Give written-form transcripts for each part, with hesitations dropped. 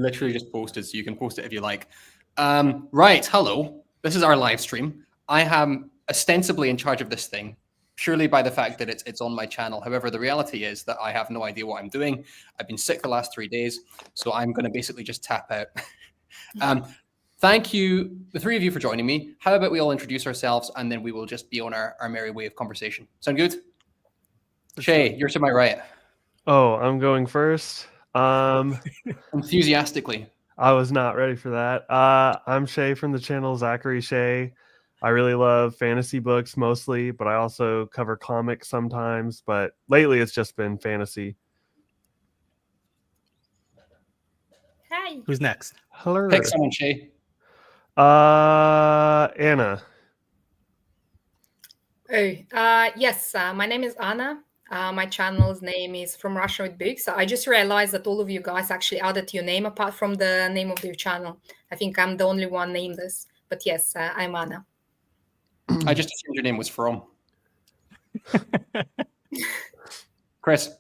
literally just posted, so you can post it if you like. Right, hello. This is our live stream. I am ostensibly in charge of this thing, purely by the fact that it's on my channel. However, the reality is that I have no idea what I'm doing. I've been sick the last 3 days, so I'm going to basically just tap out. Thank you, the three of you, for joining me. How about we all introduce ourselves, and then we will just be on our merry way of conversation. Sound good? Shaye, you're to my right. Oh, I'm going first. Enthusiastically. I was not ready for that. I'm Shaye from the channel Zachary Shaye. I really love fantasy books mostly, but I also cover comics sometimes. But lately, it's just been fantasy. Hi. Who's next? Hello. Pick someone, Shaye. Anna. Hey, yes, my name is Anna. My channel's name is From Russia with Books. I just realized that all of you guys actually added your name apart from the name of your channel. I think I'm the only one named this. But yes, I'm Anna. I just assumed your name was From. Chris.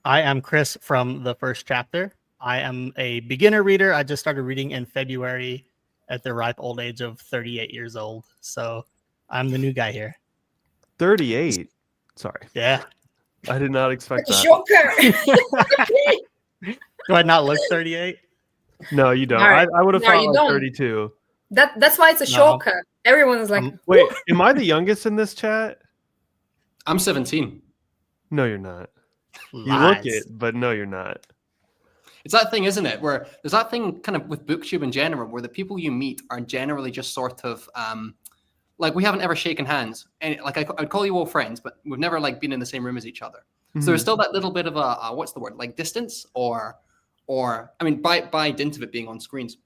I am Chris from the first chapter. I am a beginner reader. I just started reading in February at the ripe old age of 38 years old. So I'm the new guy here. 38. Sorry. Yeah. I did not expect that. Shocker. Do I not look 38? No, you don't. No, I would have no, thought you like don't. 32. That's why it's a shocker. Everyone's like, Wait, am I the youngest in this chat? I'm 17. No, you're not. Lies. You look it, but no, you're not. It's that thing, isn't it? Where there's that thing kind of with BookTube in general, where the people you meet are generally just sort of like, we haven't ever shaken hands, and like I'd call you all friends, but we've never like been in the same room as each other. So there's still that little bit of a what's the word, like distance, or I mean, by dint of it being on screens.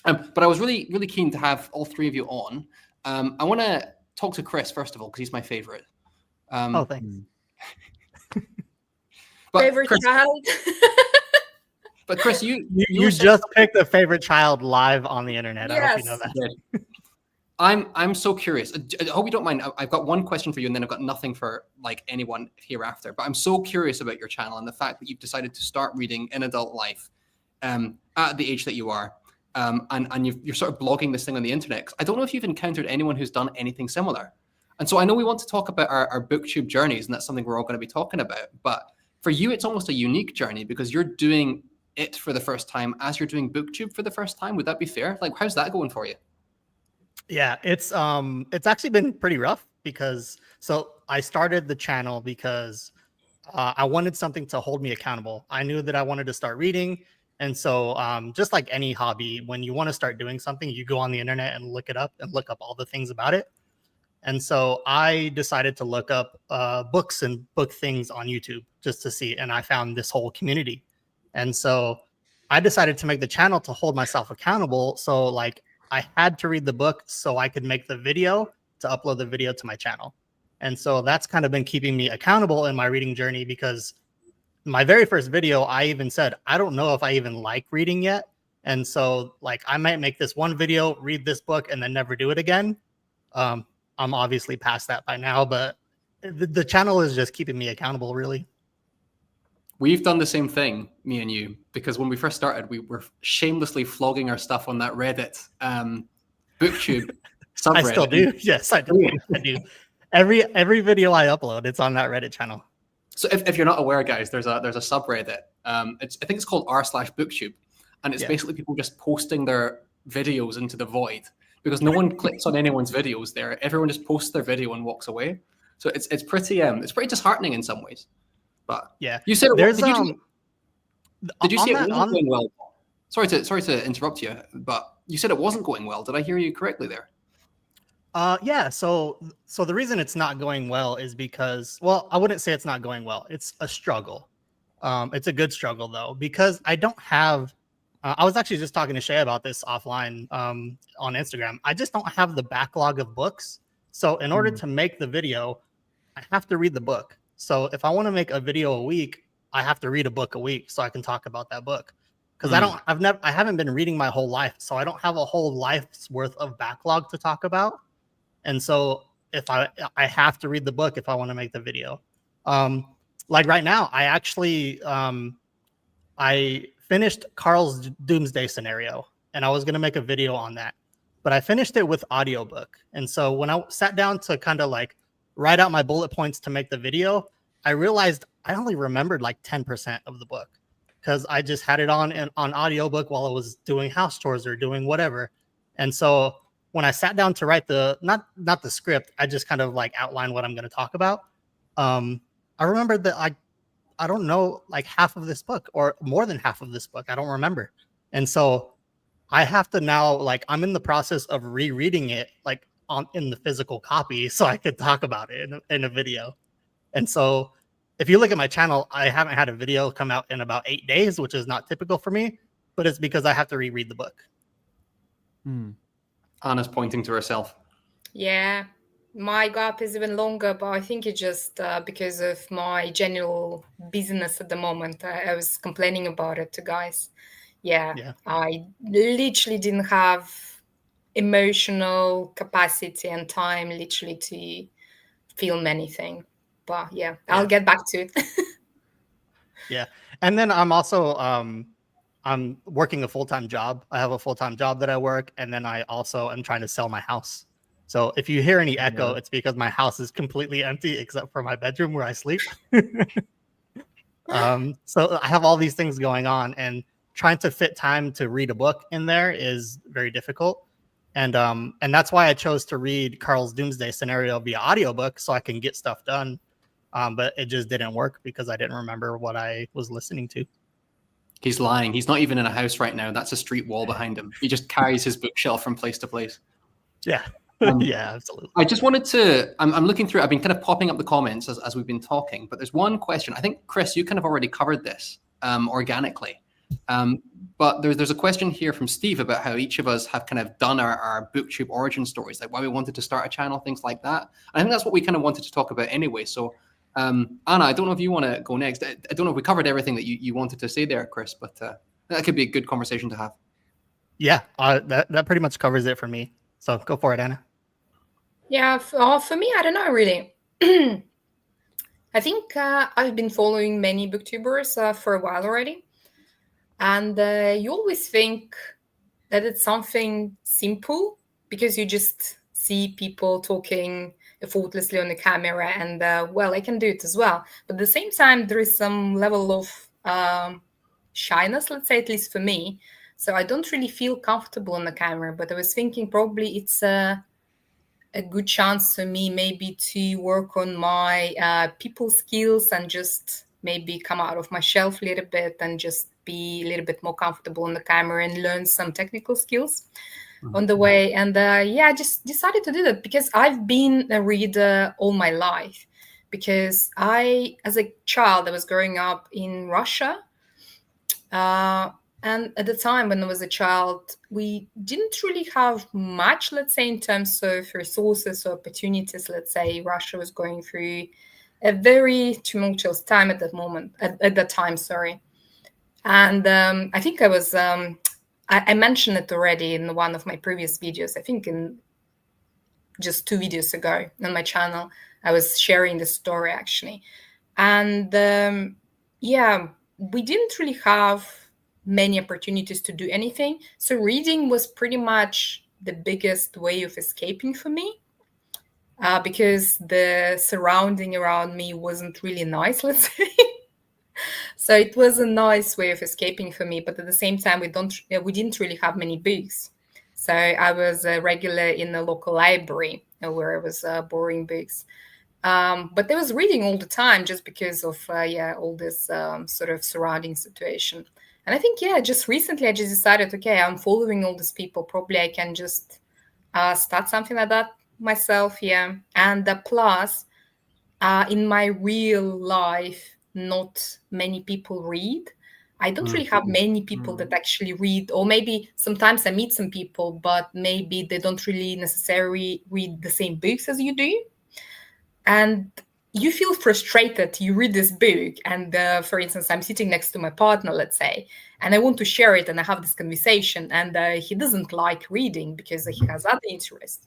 But I was really keen to have all three of you on. I want to talk to Chris first of all, because he's my favorite. Oh, thanks. favorite child. But Chris, you just picked a favorite child live on the internet. Yes. I hope you know that. I'm so curious. I hope you don't mind. I've got one question for you, and then I've got nothing for like anyone hereafter. But I'm so curious about your channel and the fact that you've decided to start reading in adult life at the age that you are, and you're sort of blogging this thing on the internet. I don't know if you've encountered anyone who's done anything similar. And so I know we want to talk about our BookTube journeys, and that's something we're all going to be talking about. But for you, it's almost a unique journey because you're doing it for the first time as you're doing BookTube for the first time. Would that be fair? Like, how's that going for you? Yeah, it's actually been pretty rough because I started the channel because I wanted something to hold me accountable. I knew that I wanted to start reading. And so just like any hobby, when you want to start doing something, you go on the internet and look it up and look up all the things about it. And so I decided to look up books and book things on YouTube just to see. And I found this whole community. And so I decided to make the channel to hold myself accountable. So like I had to read the book so I could make the video to upload the video to my channel. And so that's kind of been keeping me accountable in my reading journey, because my very first video, I even said, I don't know if I even like reading yet. And so like, I might make this one video, read this book, and then never do it again. I'm obviously past that by now, but the channel is just keeping me accountable, really. We've done the same thing, me and you, because when we first started, we were shamelessly flogging our stuff on that Reddit BookTube subreddit. I still do. Yes, I do. I do. Every video I upload, it's on that Reddit channel. So if you're not aware, guys, there's a subreddit. I think it's called r/BookTube, and it's basically people just posting their videos into the void because no one clicks on anyone's videos there. Everyone just posts their video and walks away. So it's pretty disheartening in some ways. But yeah, you said there's did you say it wasn't going well? Sorry to interrupt you, but you said it wasn't going well. Did I hear you correctly there? Yeah. So the reason it's not going well is because, well, I wouldn't say it's not going well. It's a struggle. It's a good struggle though, because I don't have. I was actually just talking to Shaye about this offline on Instagram. I just don't have the backlog of books. So in order to make the video, I have to read the book. So if I want to make a video a week, I have to read a book a week so I can talk about that book. Because I haven't been reading my whole life, so I don't have a whole life's worth of backlog to talk about. And so if I have to read the book if I want to make the video. Like right now, I actually I finished Carl's Doomsday Scenario, and I was going to make a video on that. But I finished it with audiobook. And so when I sat down to kind of like write out my bullet points to make the video, I realized I only remembered like 10% of the book because I just had it on audiobook while I was doing house chores or doing whatever. And so when I sat down to write the not the script, I just kind of like outlined what I'm going to talk about. I remembered that I don't know like half of this book or more than half of this book. I don't remember. And so I have to now, like, I'm in the process of rereading it like in the physical copy so I could talk about it in a video. And so if you look at my channel, I haven't had a video come out in about 8 days, which is not typical for me, but it's because I have to reread the book. Anna's pointing to herself. Yeah, my gap is even longer, but I think it's just because of my general busyness at the moment. I was complaining about it to guys. Yeah, I literally didn't have emotional capacity and time literally to film anything. But yeah, I'll get back to it. Yeah. And then I'm also I'm working a full-time job. I have a full-time job that I work, and then I also am trying to sell my house. So if you hear any echo, it's because my house is completely empty except for my bedroom where I sleep. So I have all these things going on, and trying to fit time to read a book in there is very difficult. And that's why I chose to read Carl's Doomsday Scenario via audiobook so I can get stuff done. But it just didn't work because I didn't remember what I was listening to. He's lying. He's not even in a house right now. That's a street wall behind him. He just carries his bookshelf from place to place. Yeah. Yeah, absolutely. I just wanted to, I'm looking through, I've been kind of popping up the comments as we've been talking, but there's one question. I think, Chris, you kind of already covered this organically. But there's a question here from Steve about how each of us have kind of done our booktube origin stories, like why we wanted to start a channel, things like that. I think that's what we kind of wanted to talk about anyway. So Anna, I don't know if you want to go next. I don't know if we covered everything that you wanted to say there, Chris, but that could be a good conversation to have. Yeah, that pretty much covers it for me. So go for it, Anna. Yeah, for me, I don't know really. I think I've been following many booktubers for a while already. And you always think that it's something simple because you just see people talking effortlessly on the camera and, well, I can do it as well. But at the same time, there is some level of shyness, let's say, at least for me. So I don't really feel comfortable on the camera, but I was thinking probably it's a good chance for me maybe to work on my people skills and just maybe come out of my shelf a little bit and just be a little bit more comfortable on the camera and learn some technical skills on the way. And I just decided to do that because I've been a reader all my life. Because as a child, I was growing up in Russia. And at the time when I was a child, we didn't really have much, let's say, in terms of resources or opportunities. Let's say Russia was going through a very tumultuous time at that time, sorry. And I think I was, I mentioned it already in one of my previous videos, I think in just 2 videos ago on my channel, I was sharing the story actually. And we didn't really have many opportunities to do anything. So reading was pretty much the biggest way of escaping for me because the surrounding around me wasn't really nice, let's say. So it was a nice way of escaping for me. But at the same time, we didn't really have many books. So I was a regular in the local library where I was borrowing books. But I was reading all the time just because of all this sort of surrounding situation. And I think, just recently I just decided, okay, I'm following all these people. Probably I can just start something like that myself, And plus, in my real life, not many people read. I don't really have many people that actually read, or maybe sometimes I meet some people, but maybe they don't really necessarily read the same books as you do. And you feel frustrated. You read this book and, for instance, I'm sitting next to my partner, let's say, and I want to share it and I have this conversation and he doesn't like reading because he has other interests.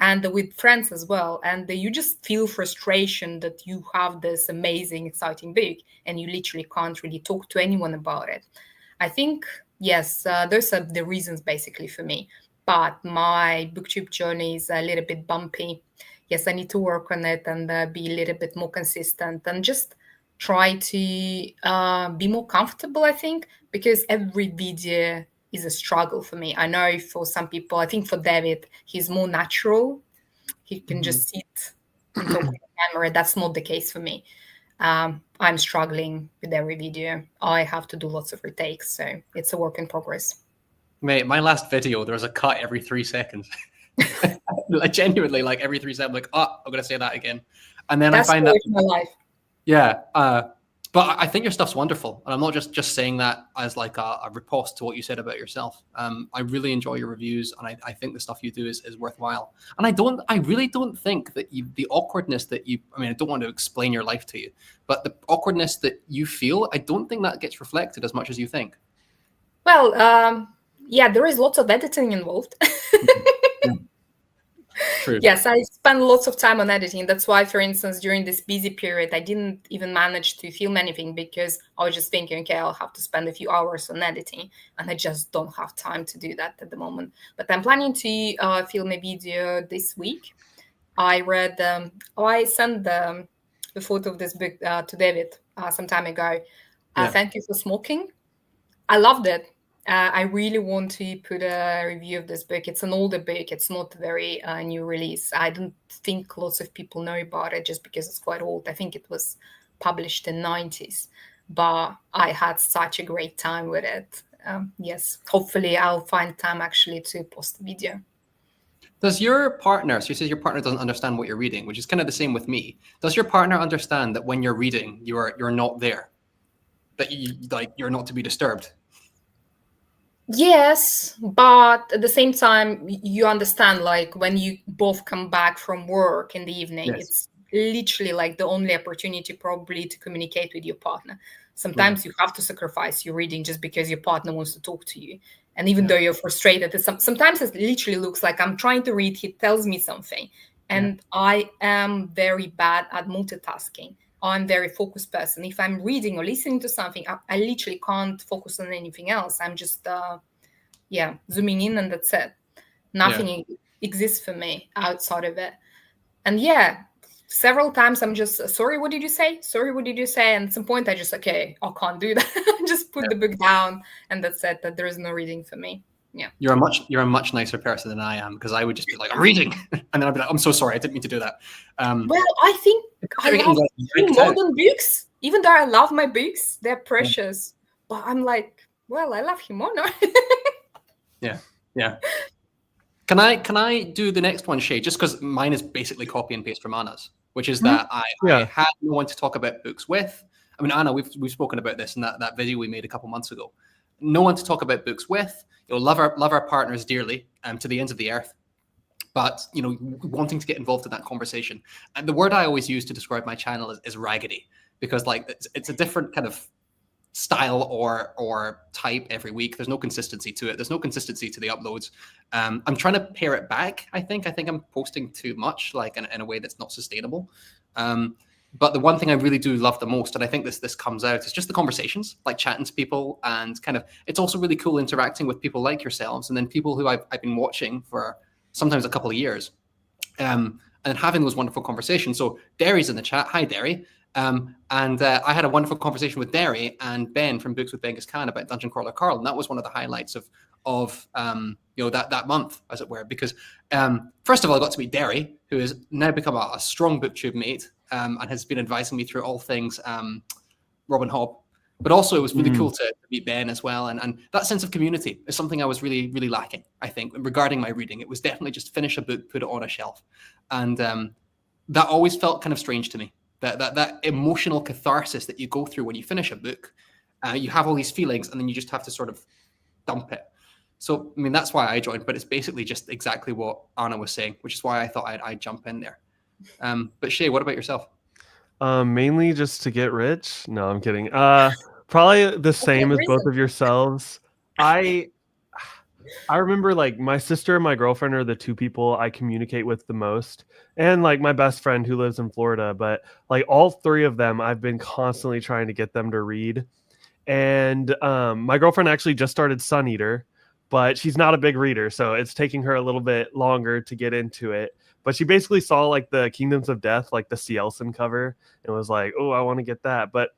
And with friends as well. And you just feel frustration that you have this amazing, exciting book and you literally can't really talk to anyone about it. I think, yes, those are the reasons basically for me. But my booktube journey is a little bit bumpy. Yes, I need to work on it and be a little bit more consistent and just try to be more comfortable, I think, because every video is a struggle for me. I know for some people, I think for David, he's more natural. He can just sit and talk on the camera. That's not the case for me. I'm struggling with every video. I have to do lots of retakes, so it's a work in progress. Mate, my last video, there was a cut every 3 seconds. Like, genuinely, like every 3 seconds, like, oh, I'm gonna say that again, and then That's I find that my life. yeah. But I think your stuff's wonderful, and I'm not just saying that as like a riposte to what you said about yourself. I really enjoy your reviews, and I think the stuff you do is worthwhile. And I really don't think that the awkwardness that you, I mean, I don't want to explain your life to you, but the awkwardness that you feel, I don't think that gets reflected as much as you think. Well, yeah, there is lots of editing involved. True. Yes, I spend lots of time on editing. That's why, for instance, during this busy period, I didn't even manage to film anything because I was just thinking, okay, I'll have to spend a few hours on editing, and I just don't have time to do that at the moment. But I'm planning to film a video this week. I read, I sent the photo of this book to David some time ago. Yeah. Thank You for Smoking. I loved it. I really want to put a review of this book. It's an older book. It's not a very new release. I don't think lots of people know about it just because it's quite old. I think it was published in the 90s. But I had such a great time with it. Yes, hopefully I'll find time actually to post the video. Does your partner, so you say your partner doesn't understand what you're reading, which is kind of the same with me. Does your partner understand that when you're reading, you're not there? That you're not to be disturbed? Yes, but at the same time, you understand, like when you both come back from work in the evening, Yes. it's literally like the only opportunity probably to communicate with your partner. Sometimes you have to sacrifice your reading just because your partner wants to talk to you. And even though you're frustrated, sometimes it literally looks like I'm trying to read, he tells me something. And I am very bad at multitasking. I'm a very focused person. If I'm reading or listening to something, I literally can't focus on anything else. I'm just, zooming in and that's it. Nothing exists for me outside of it. And several times I'm just, sorry, what did you say? Sorry, what did you say? And at some point I just, okay, I can't do that. Just put the book down and that's it, that there is no reading for me. Yeah. You're a much nicer person than I am, because I would just be like, I'm reading. And then I'd be like, I'm so sorry, I didn't mean to do that. Well, I think I love modern books. Even though I love my books, they're precious. But I'm like, well, I love Himono. Yeah. Can I do the next one, Shaye? Just because mine is basically copy and paste from Anna's, which is that I had no one to talk about books with. I mean, Anna, we've spoken about this in that video we made a couple months ago. No one to talk about books with. Love our partners dearly, to the ends of the earth. But wanting to get involved in that conversation. And the word I always use to describe my channel is raggedy, because like it's a different kind of style or type every week. There's no consistency to it. There's no consistency to the uploads. I'm trying to pare it back. I think I'm posting too much, like in a way that's not sustainable. But the one thing I really do love the most, and I think this comes out, is just the conversations, like chatting to people, and kind of, it's also really cool interacting with people like yourselves, and then people who I've been watching for sometimes a couple of years, and having those wonderful conversations. So Derry's in the chat. Hi, Derry. And I had a wonderful conversation with Derry and Ben from Books with Genghis Khan about Dungeon Crawler Carl, and that was one of the highlights of that month, as it were, because first of all, I got to meet Derry, who has now become a strong booktube mate, and has been advising me through all things Robin Hobb. But also it was really cool to meet Ben as well, and that sense of community is something I was really, really lacking, I think, regarding my reading. It was definitely just finish a book, put it on a shelf, and that always felt kind of strange to me. That emotional catharsis that you go through when you finish a book, you have all these feelings, and then you just have to sort of dump it. So, I mean, that's why I joined, but it's basically just exactly what Anna was saying, which is why I thought I'd jump in there. But Shaye, what about yourself? Mainly just to get rich. No, I'm kidding. Probably the same as both of yourselves. I remember, like, my sister and my girlfriend are the two people I communicate with the most, and like my best friend who lives in Florida. But like all three of them, I've been constantly trying to get them to read. And my girlfriend actually just started Sun Eater, but she's not a big reader, so it's taking her a little bit longer to get into it. But she basically saw like the Kingdoms of Death, like the Cielson cover, and was like, "Oh, I want to get that." But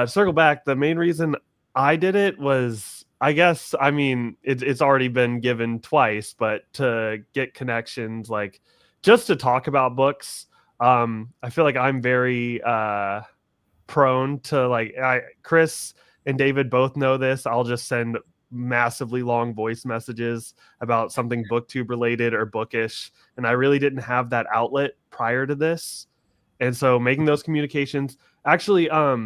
circle back, the main reason I did it was, I guess, I mean, it's already been given twice, but to get connections, like just to talk about books. I feel like I'm very prone to like Chris and David both know this. I'll just send massively long voice messages about something booktube related or bookish, and I really didn't have that outlet prior to this. And so making those communications, actually, a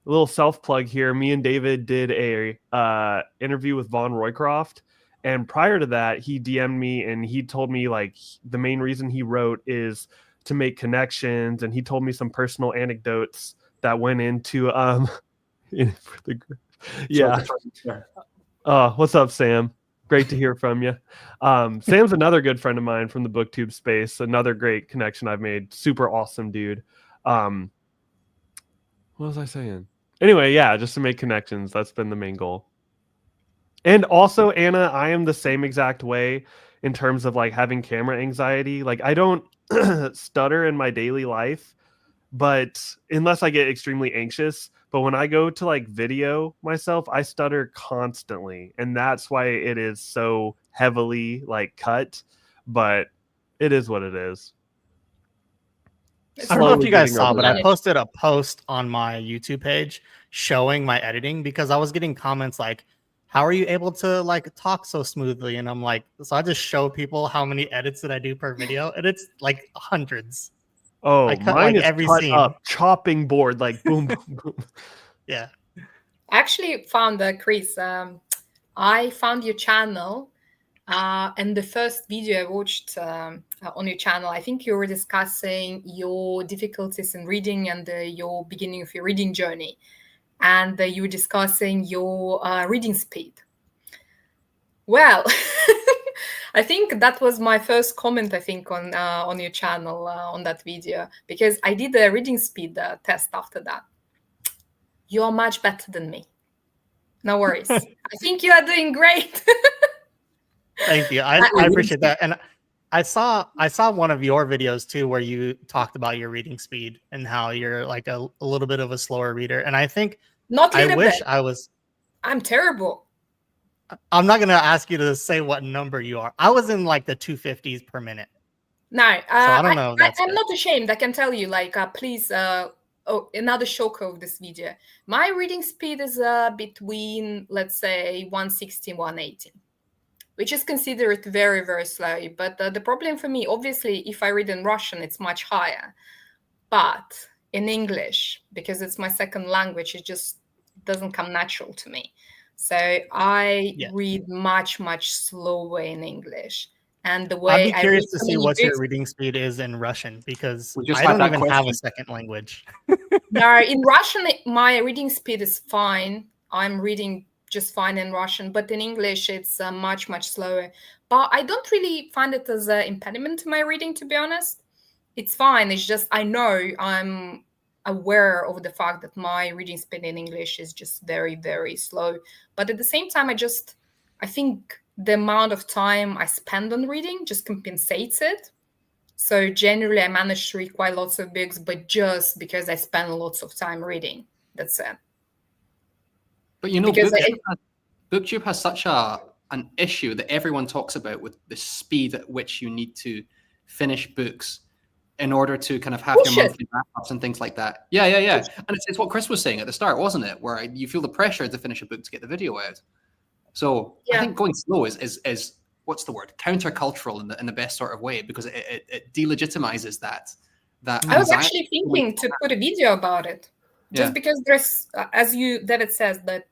little self plug here. Me and David did a interview with Von Roycroft, and prior to that, he DM'd me and he told me like the main reason he wrote is to make connections, and he told me some personal anecdotes that went into yeah. What's up, Sam? Great to hear from you. Sam's another good friend of mine from the booktube space, another great connection I've made. Super awesome dude. What was I saying? Anyway, yeah, just to make connections. That's been the main goal. And also, Anna, I am the same exact way in terms of like having camera anxiety. Like I don't stutter in my daily life, but unless I get extremely anxious. But when I go to like video myself, I stutter constantly, and that's why it is so heavily like cut. But it is what it is. I don't know if you guys Slowly saw, getting but over I it. posted a post on my YouTube page showing my editing because I was getting comments like, "How are you able to like talk so smoothly?" And I'm like, so I just show people how many edits that I do per video, and it's like hundreds. Oh, I cut mine like is every cut scene. up, chopping board, like boom, boom, boom. Yeah. I actually found Chris. I found your channel, and the first video I watched on your channel, I think you were discussing your difficulties in reading and your beginning of your reading journey, and you were discussing your reading speed. Well, I think that was my first comment, I think, on your channel on that video, because I did a reading speed test after that. You're much better than me. No worries. I think you are doing great. Thank you. I appreciate that. And I saw one of your videos too where you talked about your reading speed and how you're like a little bit of a slower reader. And I think Not I little wish bit. I was. I'm terrible. I'm not going to ask you to say what number you are. I was in like the 250s per minute. No, I don't know if that's I'm good. not ashamed. I can tell you, like, please, another shocker of this video. My reading speed is between, let's say, 160 and 180, which is considered very, very slow. But the problem for me, obviously, if I read in Russian, it's much higher. But in English, because it's my second language, it just doesn't come natural to me. So I read much, much slower in English. And the way I'd be curious read to so see many what your books- reading speed is in Russian because We just I had don't that even have a question. second language. No, in Russian, my reading speed is fine. I'm reading just fine in Russian, but in English, it's much, much slower. But I don't really find it as an impediment to my reading, to be honest. It's fine. It's just I know I'm aware of the fact that my reading speed in English is just very, very slow. But at the same time, I think the amount of time I spend on reading just compensates it. So generally, I manage to read quite lots of books, but just because I spend lots of time reading. That's it. But you know, Because BookTube has such an issue that everyone talks about with the speed at which you need to finish books in order to kind of have your monthly wrap-ups and things like that. Yeah. And it's what Chris was saying at the start, wasn't it? Where you feel the pressure to finish a book to get the video out. So I think going slow is what's the word? Countercultural in the best sort of way, because it delegitimizes that. I was actually thinking to put a video about it, just because there's, as David says, that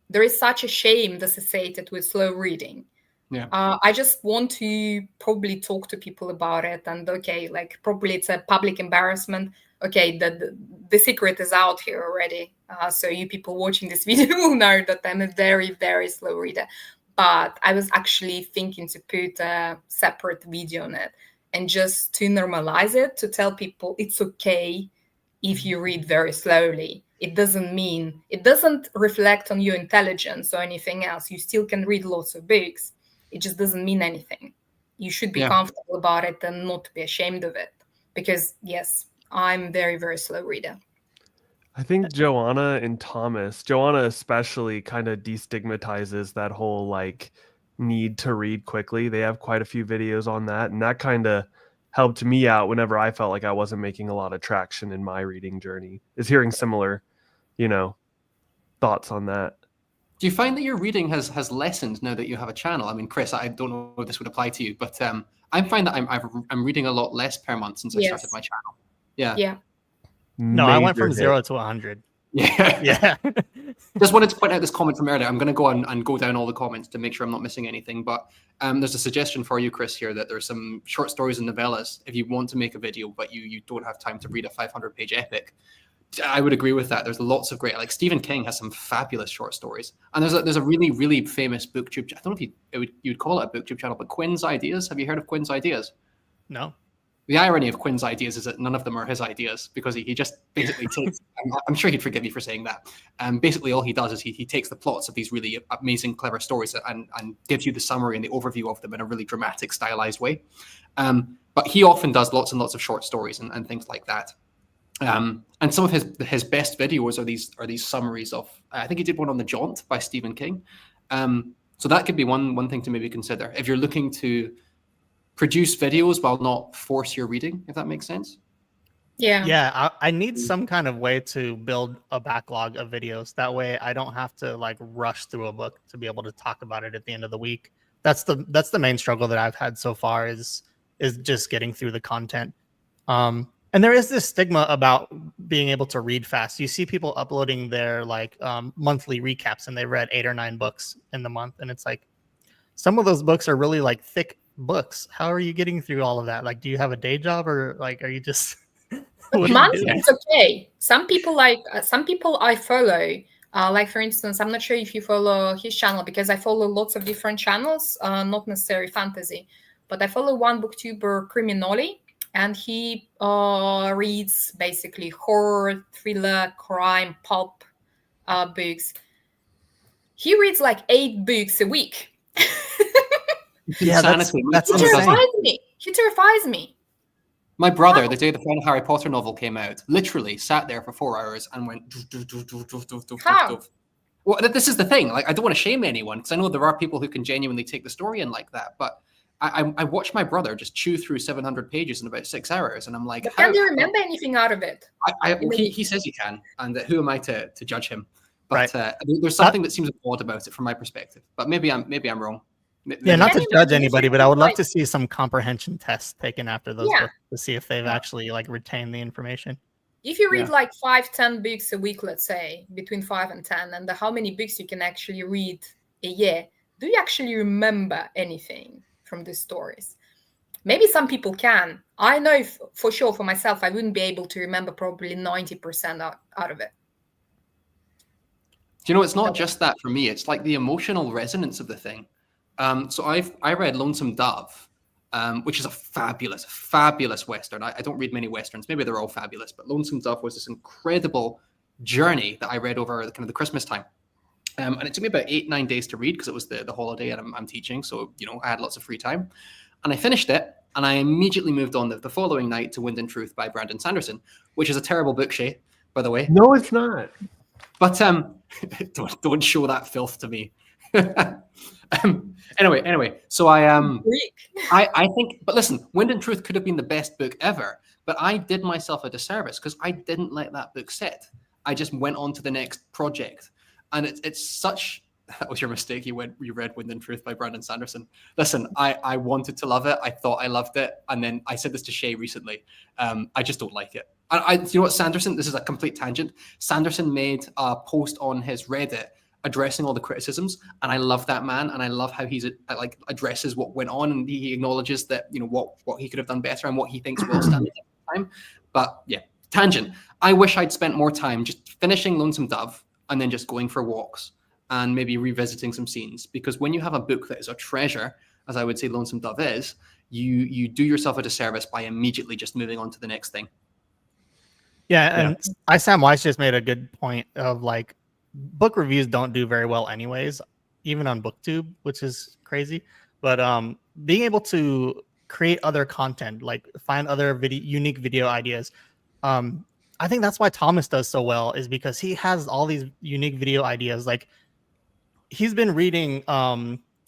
there is such a shame associated with slow reading. Yeah. I just want to probably talk to people about it, and like probably it's a public embarrassment. Okay, the secret is out here already. So you people watching this video will know that I'm a very, very slow reader. But I was actually thinking to put a separate video on it and just to normalize it, to tell people it's okay if you read very slowly. it doesn't reflect on your intelligence or anything else. You still can read lots of books. It just doesn't mean anything. You should be comfortable about it and not be ashamed of it. Because yes, I'm very, very slow reader. I think Joanna and Thomas, Joanna especially, kind of destigmatizes that whole like need to read quickly. They have quite a few videos on that, and that kind of helped me out whenever I felt like I wasn't making a lot of traction in my reading journey, is hearing similar, thoughts on that. Do you find that your reading has lessened now that you have a channel? I mean, Chris, I don't know if this would apply to you, but I find that I'm reading a lot less per month since I started my channel. Yeah. No, I went from 0 to 100. Yeah. Just wanted to point out this comment from earlier. I'm going to go on and go down all the comments to make sure I'm not missing anything. But there's a suggestion for you, Chris, here, that there's some short stories and novellas if you want to make a video, but you don't have time to read a 500-page epic. I would agree with that. There's lots of great, like Stephen King has some fabulous short stories, and there's a really, really famous booktube. I don't know if you'd call it a booktube channel, but Quinn's Ideas. Have you heard of Quinn's Ideas? No. The irony of Quinn's ideas is that none of them are his ideas, because he just basically takes, I'm sure he'd forgive me for saying that. Basically all he does is he takes the plots of these really amazing, clever stories and gives you the summary and the overview of them in a really dramatic, stylized way. But he often does lots and lots of short stories and things like that. And some of his best videos are these summaries of, I think he did one on The Jaunt by Stephen King. So that could be one thing to maybe consider if you're looking to produce videos while not force your reading, if that makes sense. Yeah, I need some kind of way to build a backlog of videos. That way I don't have to like rush through a book to be able to talk about it at the end of the week. That's the main struggle that I've had so far is just getting through the content. And there is this stigma about being able to read fast. You see people uploading their like monthly recaps, and they read 8 or 9 books in the month, and it's like some of those books are really like thick books. How are you getting through all of that? Like, do you have a day job, or like are you just monthly? It's okay. Some people I follow, like for instance, I'm not sure if you follow his channel, because I follow lots of different channels, not necessarily fantasy, but I follow one booktuber, Criminoli, and he reads basically horror, thriller, crime, pulp books. He reads like 8 books a week. Yeah, that's He terrifies me. My brother, the day the final Harry Potter novel came out, literally sat there for 4 hours and went. How? Well, this is the thing. Like, I don't want to shame anyone, because I know there are people who can genuinely take the story in like that. But I watched my brother just chew through 700 pages in about 6 hours, and I'm like, but can you remember anything out of it? He says he can, and who am I to judge him? But there's something that seems odd about it from my perspective. But maybe I'm wrong. Yeah, not to judge anybody, but I would love to see some comprehension tests taken after those books to see if they've actually like retained the information. If you read like 5-10 books a week, let's say between 5 and 10, and how many books you can actually read a year, do you actually remember anything from these stories? Maybe some people can. I know for sure for myself, I wouldn't be able to remember probably 90% out of it. Do you know, it's not just that for me. It's like the emotional resonance of the thing. So I read Lonesome Dove, which is a fabulous Western. I don't read many Westerns. Maybe they're all fabulous, but Lonesome Dove was this incredible journey that I read over kind of the Christmas time. And it took me about 8-9 days to read, because it was the holiday and I'm teaching. So, I had lots of free time, and I finished it, and I immediately moved on the following night to Wind and Truth by Brandon Sanderson, which is a terrible book, Shaye, by the way. No, it's not. But don't show that filth to me. Anyway, so I think, but listen, Wind and Truth could have been the best book ever, but I did myself a disservice because I didn't let that book sit. I just went on to the next project, and it's such. That was your mistake. You read Wind and Truth by Brandon Sanderson. Listen, I wanted to love it. I thought I loved it, and then I said this to Shaye recently. I just don't like it. You know what, Sanderson? This is a complete tangent. Sanderson made a post on his Reddit addressing all the criticisms, and I love that man, and I love how he's like addresses what went on, and he acknowledges that what he could have done better and what he thinks will stand at the time. But yeah, tangent. I wish I'd spent more time just finishing Lonesome Dove and then just going for walks and maybe revisiting some scenes, because when you have a book that is a treasure, as I would say Lonesome Dove is, you do yourself a disservice by immediately just moving on to the next thing. Yeah, and I Sam Weiss just made a good point of like book reviews don't do very well anyways, even on BookTube, which is crazy. But being able to create other content, like find other unique video ideas, I think that's why Thomas does so well, is because he has all these unique video ideas. Like he's been reading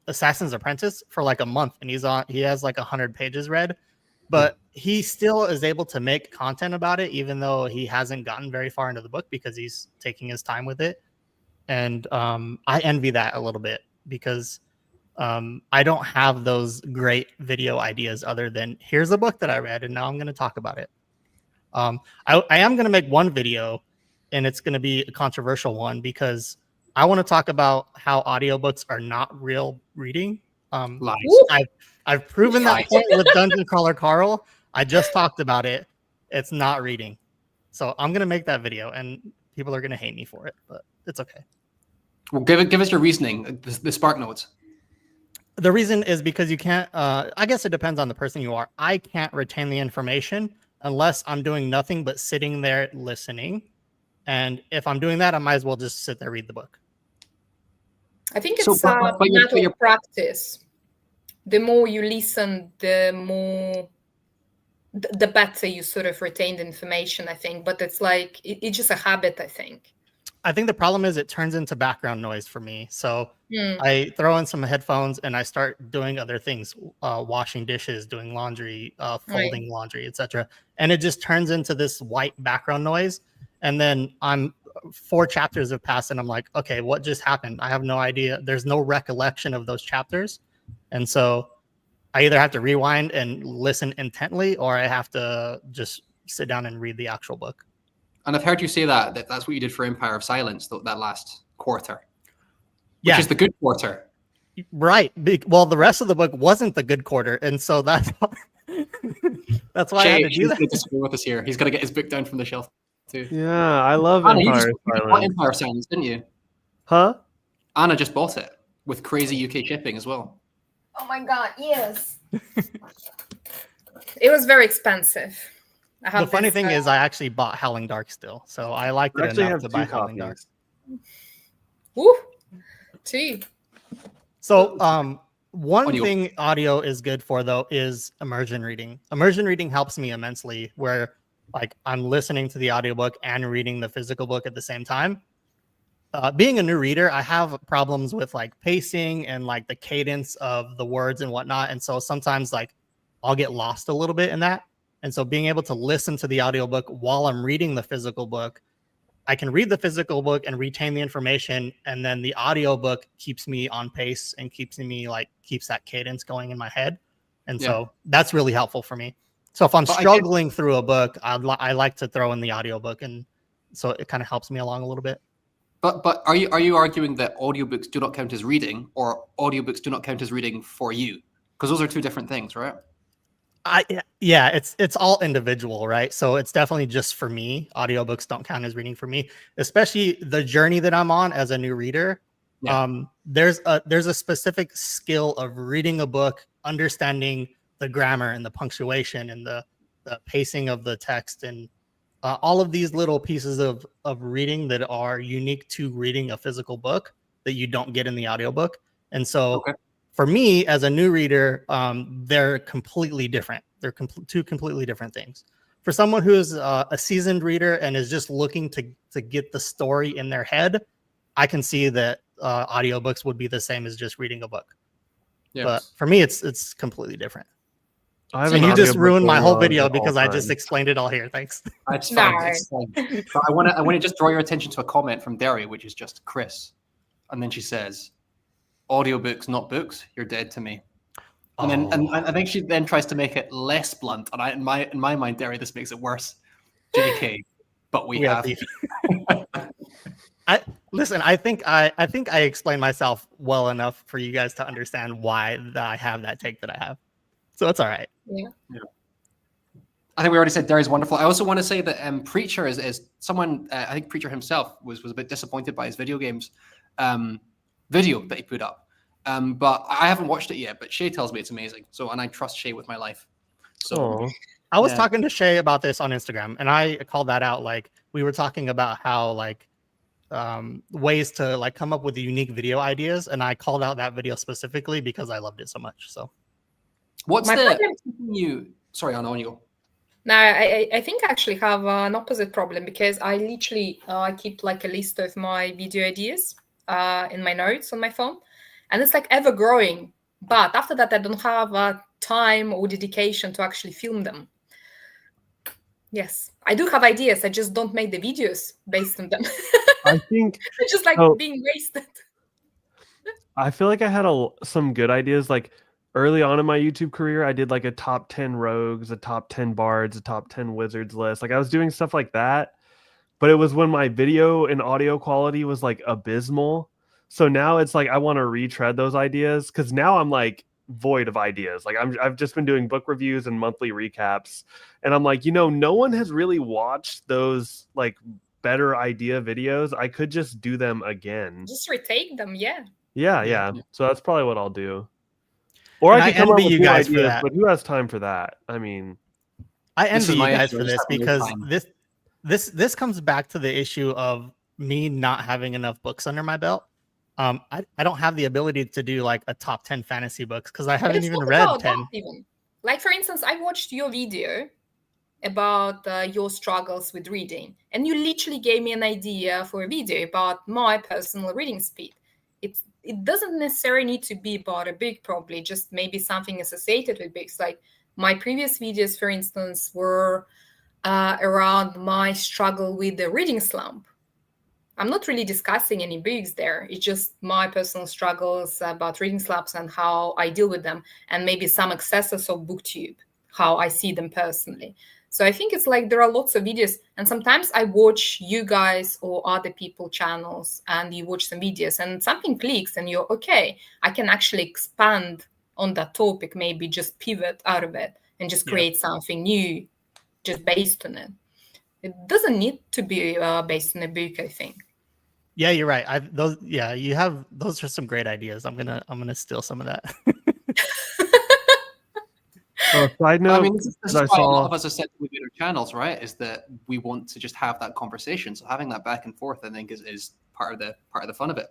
Assassin's Apprentice for like a month, and he has like 100 pages read, but he still is able to make content about it, even though he hasn't gotten very far into the book because he's taking his time with it. And I envy that a little bit because I don't have those great video ideas other than here's a book that I read and now I'm going to talk about it. I am going to make one video, and it's going to be a controversial one because I want to talk about how audiobooks are not real reading. I've proven that point with Dungeon Crawler Carl. I just talked about it. It's not reading. So I'm going to make that video, and people are going to hate me for it, but it's okay. Well, give us your reasoning, the spark notes. The reason is because you can't, I guess it depends on the person you are. I can't retain the information unless I'm doing nothing but sitting there listening. And if I'm doing that, I might as well just sit there, read the book. I think it's a matter of practice. The more you listen, the better you sort of retain the information, I think. But it's like, it's just a habit, I think. I think the problem is it turns into background noise for me. So I throw in some headphones and I start doing other things, washing dishes, doing laundry, folding laundry, etc. And it just turns into this white background noise. And then I'm 4 chapters have passed and I'm like, okay, what just happened? I have no idea. There's no recollection of those chapters. And so I either have to rewind and listen intently, or I have to just sit down and read the actual book. And I've heard you say that's what you did for Empire of Silence, that last quarter. Which is the good quarter. Right. Well, the rest of the book wasn't the good quarter. And so that's why I had to do that. He's disagree with us here. He's got to get his book down from the shelf too. Yeah, I love Empire of Silence. Empire of Silence, didn't you? Huh? Anna just bought it with crazy UK shipping as well. Oh my God, yes. It was very expensive. The funny thing is I actually bought Howling Dark still, so I liked it enough to buy Howling Dark. Woo! 2. So one thing audio is good for, though, is immersion reading. Immersion reading helps me immensely, where like I'm listening to the audiobook and reading the physical book at the same time. Being a new reader, I have problems with like pacing and like the cadence of the words and whatnot. And so sometimes like I'll get lost a little bit in that. And so being able to listen to the audiobook while I'm reading the physical book, I can read the physical book and retain the information. And then the audiobook keeps me on pace and keeps that cadence going in my head. And so that's really helpful for me. So if I'm struggling through a book, I like to throw in the audiobook. And so it kind of helps me along a little bit. But are you arguing that audiobooks do not count as reading, or audiobooks do not count as reading for you? Because those are 2 different things, right? Yeah, it's all individual, right? So it's definitely just for me. Audiobooks don't count as reading for me, especially the journey that I'm on as a new reader. Yeah. There's a specific skill of reading a book, understanding the grammar and the punctuation and the pacing of the text and all of these little pieces of reading that are unique to reading a physical book that you don't get in the audiobook. And so for me as a new reader, they're completely different. They're 2 completely different things. For someone who's a seasoned reader and is just looking to get the story in their head, I can see that audiobooks would be the same as just reading a book. Yes. But for me, it's completely different. And you just ruined my whole video because I just explained it all here. Thanks. That's fine. So I want to just draw your attention to a comment from Derry, which is just Chris. And then she says, audiobooks, not books. You're dead to me. And then and I think she then tries to make it less blunt. And in my mind, Derry, this makes it worse. JK, but we have. Listen, I think I explained myself well enough for you guys to understand why I have that take that I have. So it's all right. Yeah. I think we already said Derry's wonderful. I also want to say that Preacher is someone, I think Preacher himself was a bit disappointed by his video games video that he put up. But I haven't watched it yet, but Shaye tells me it's amazing. And I trust Shaye with my life. So I was Yeah. talking to Shaye about this on Instagram, and I called that out. Like we were talking about how like ways to like come up with unique video ideas, and I called out that video specifically because I loved it so much. So What's My the problem- you? Sorry, Anna, on you go. No, I think I actually have an opposite problem because I literally keep like a list of my video ideas in my notes on my phone, and it's like ever growing. But after that, I don't have time or dedication to actually film them. Yes, I do have ideas. I just don't make the videos based on them. I think It's just like so. being wasted. I feel like I had some good ideas. Like early on in my YouTube career, I did like a top 10 rogues, a top 10 bards, a top 10 wizards list. Like I was doing stuff like that, but it was when my video and audio quality was like abysmal. So now it's like I want to retread those ideas because now I'm like void of ideas. Like I've just been doing book reviews and monthly recaps, and I'm like, no one has really watched those like better idea videos. I could just do them again. Just retake them, yeah. Yeah. So that's probably what I'll do. Or And I I could come up envy with you new guys for ideas, that. but who has time for that? I mean, I This envy is you my guys issue. for I just this have no because time. this comes back to the issue of me not having enough books under my belt. I don't have the ability to do like a top 10 fantasy books because I But haven't it's even not read about 10. that even. Like for instance, I watched your video about your struggles with reading, and you literally gave me an idea for a video about my personal reading speed. It doesn't necessarily need to be about a book, probably just maybe something associated with books. Like my previous videos, for instance, were around my struggle with the reading slump. I'm not really discussing any books there. It's just my personal struggles about reading slumps and how I deal with them, and maybe some excesses of booktube, how I see them personally. So I think it's like there are lots of videos, and sometimes I watch you guys or other people channels, and you watch some videos and something clicks and you're okay, I can actually expand on that topic, maybe just pivot out of it and just create something new just based on it. It doesn't need to be based on a book, I think. Yeah, you're right. You have those are some great ideas. I'm gonna steal some of that. oh, side note, I mean, this is I why a lot saw of us are set with our channels, right? Is that we want to just have that conversation. So having that back and forth, I think, is part of the fun of it.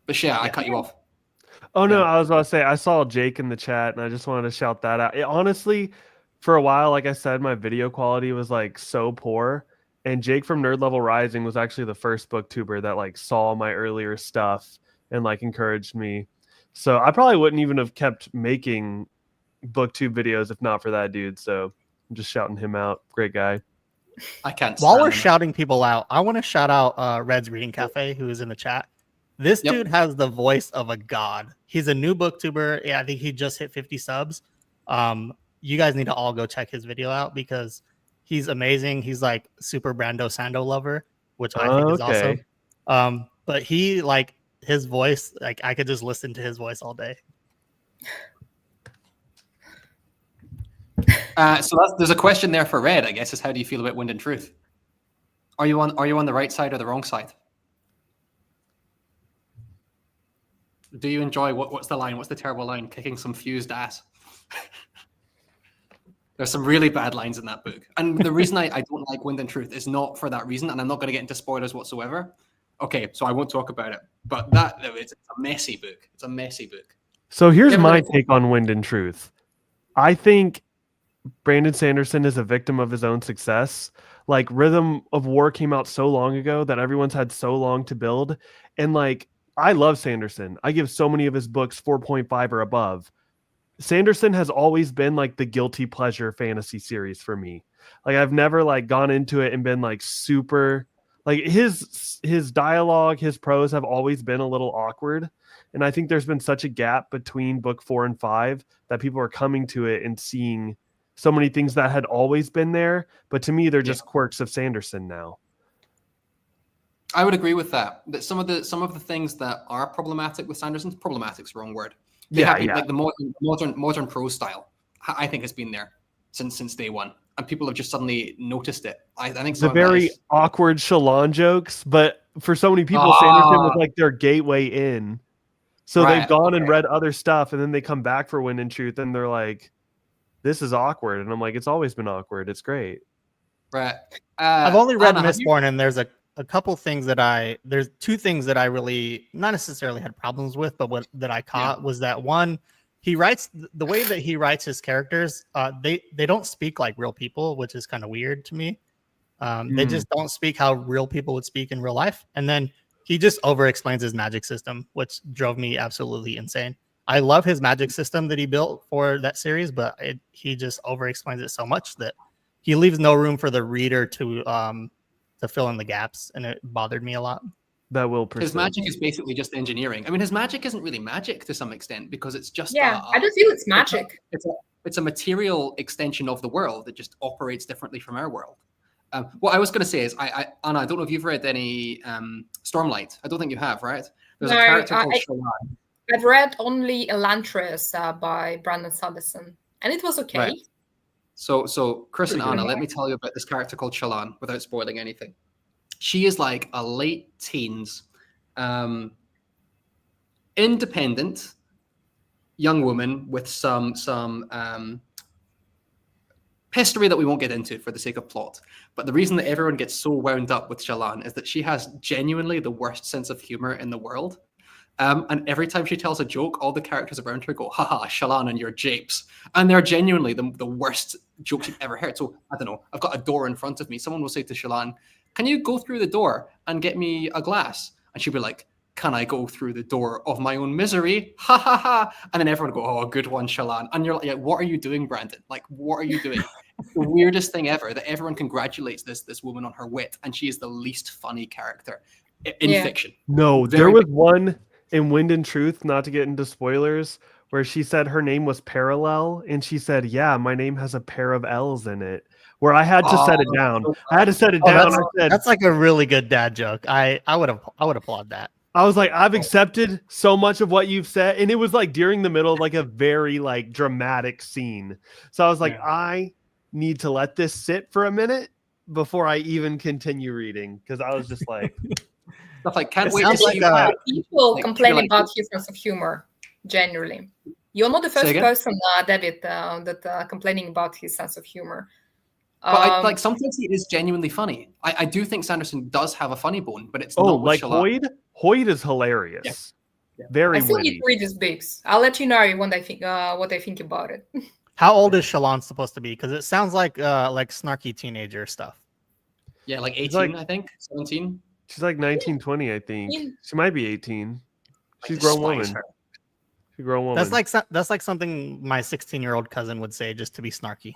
But yeah, I cut you off. Oh no, Yeah. I was about to say I saw Jake in the chat, and I just wanted to shout that out. Honestly, for a while, like I said, my video quality was like so poor, and Jake from Nerd Level Rising was actually the first booktuber that like saw my earlier stuff and like encouraged me. So I probably wouldn't even have kept making booktube videos if not for that dude. So I'm just shouting him out. Great guy. I can't. While stand we're him. shouting people out, I want to shout out Red's Reading Cafe, who is in the chat. This dude has the voice of a god. He's a new booktuber. Yeah, I think he just hit 50 subs. You guys need to all go check his video out because he's amazing. He's like super Brando Sando lover, which I think is awesome. But he like his voice, like I could just listen to his voice all day. So there's a question there for Red, I guess, is how do you feel about Wind and Truth? Are you on the right side or the wrong side? Do you enjoy what's the line? What's the terrible line? Kicking some fused ass. There's some really bad lines in that book. And the reason I don't like Wind and Truth is not for that reason, and I'm not going to get into spoilers whatsoever. Okay, so I won't talk about it. But it's a messy book. It's a messy book. So here's my take on Wind and Truth. I think Brandon Sanderson is a victim of his own success. Like Rhythm of War came out so long ago that everyone's had so long to build. And like, I love Sanderson. I give so many of his books 4.5 or above. Sanderson has always been like the guilty pleasure fantasy series for me. Like I've never like gone into it and been like super like his dialogue, his prose have always been a little awkward. And I think there's been such a gap between book 4 and 5 that people are coming to it and seeing so many things that had always been there. But to me, they're just quirks of Sanderson now. I would agree with that. That some of the things that are problematic with Sanderson's problematic's the wrong word. Like the modern prose style, I think has been there since day one, and people have just suddenly noticed it. I think the very awkward Shalon jokes, but for so many people, Sanderson was like their gateway in. So they've gone and read other stuff, and then they come back for Wind and Truth, and they're like, this is awkward. And I'm like, it's always been awkward. It's great. Right. I've only read Anna, have you- Mistborn, and there's a couple things there's two things that I really not necessarily had problems with, but that I caught was that one, he writes the way that he writes his characters. They don't speak like real people, which is kind of weird to me. They just don't speak how real people would speak in real life. And then he just over explains his magic system, which drove me absolutely insane. I love his magic system that he built for that series, but he just over explains it so much that he leaves no room for the reader to fill in the gaps, and it bothered me a lot. That will persist. His magic is basically just engineering. I mean, his magic isn't really magic to some extent because it's just I don't feel it's magic. It's a material extension of the world that just operates differently from our world. What I was going to say is, Anna, I don't know if you've read any Stormlight. I don't think you have, right? There's a character called Shaye. I've read only Elantris by Brandon Sanderson, and it was okay. Right. So Chris and Anna, let me tell you about this character called Shallan without spoiling anything. She is like a late teens, independent young woman with some history that we won't get into for the sake of plot. But the reason that everyone gets so wound up with Shallan is that she has genuinely the worst sense of humor in the world. And every time she tells a joke, all the characters around her go, haha, Shallan and your japes. And they're genuinely the worst jokes you've ever heard. So, I don't know, I've got a door in front of me. Someone will say to Shallan, can you go through the door and get me a glass? And she'll be like, can I go through the door of my own misery? Ha ha ha. And then everyone will go, oh, good one, Shallan. And you're like, what are you doing, Brandon? Like, what are you doing? It's the weirdest thing ever that everyone congratulates this woman on her wit. And she is the least funny character in fiction. No, there was one in Wind and Truth, not to get into spoilers, where she said her name was Parallel, and she said, yeah, my name has a pair of L's in it, where I had to set it down. I had to set it down. That's like a really good dad joke. I would applaud that. I was like, I've accepted so much of what you've said. And it was like during the middle of like a very like dramatic scene. So I was like, I need to let this sit for a minute before I even continue reading. Because I was just like, stuff like, can't wait to see people complain about his sense of humor, generally. You're not the first person, David, that complaining about his sense of humor. But sometimes it is genuinely funny. I do think Sanderson does have a funny bone, but it's not like Hoyd. Hoyd is hilarious. Yeah. Very I still witty. need to read his books. I'll let you know when I think what I think about it. How old is Shallan supposed to be? Because it sounds like snarky teenager stuff. Yeah, like 18, I think. 17. She's like 19, 20, I think. She might be 18. She's a grown woman. She's a grown woman. That's like something my 16-year-old cousin would say just to be snarky.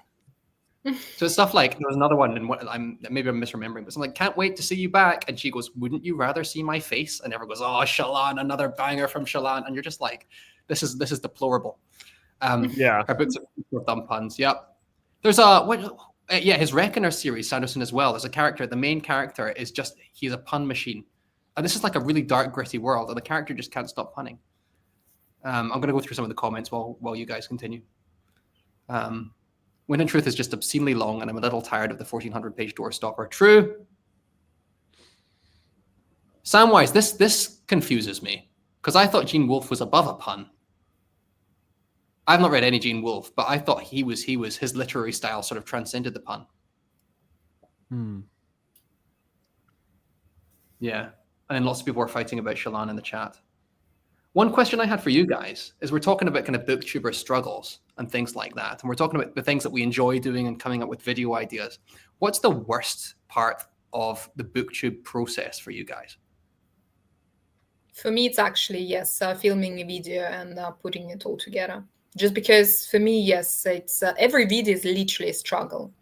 So it's stuff like, there was another one, and maybe I'm misremembering, but something like, can't wait to see you back. And she goes, wouldn't you rather see my face? And everyone goes, oh, Shallan, another banger from Shallan. And you're just like, this is deplorable. Her books are dumb puns. Yep. There's his Reckoner series, Sanderson as well. There's a character, the main character is just, he's a pun machine. And this is like a really dark, gritty world, and the character just can't stop punning. I'm going to go through some of the comments while you guys continue. Wind and Truth is just obscenely long, and I'm a little tired of the 1,400-page doorstopper. True. Samwise, this confuses me, because I thought Gene Wolfe was above a pun. I've not read any Gene Wolfe, but I thought his literary style sort of transcended the pun. Yeah, and then lots of people are fighting about Shallan in the chat. One question I had for you guys is, we're talking about kind of booktuber struggles and things like that. And we're talking about the things that we enjoy doing and coming up with video ideas. What's the worst part of the booktube process for you guys? For me, it's actually, filming a video and putting it all together. Just because for me, it's every video is literally a struggle.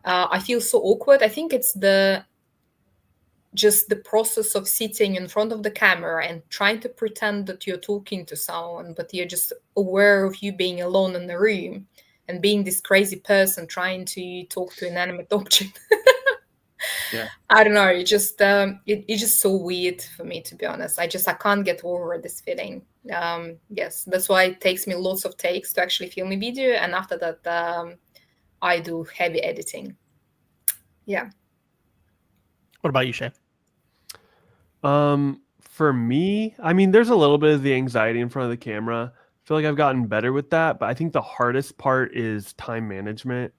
I feel so awkward. I think it's just the process of sitting in front of the camera and trying to pretend that you're talking to someone, but you're just aware of you being alone in the room and being this crazy person trying to talk to an inanimate object. I don't know. It's just so weird for me, to be honest. I can't get over this feeling. That's why it takes me lots of takes to actually film a video, and after that, I do heavy editing. Yeah. What about you, Shaye? For me, I mean, there's a little bit of the anxiety in front of the camera. feel like I've gotten better with that, but I think the hardest part is time management,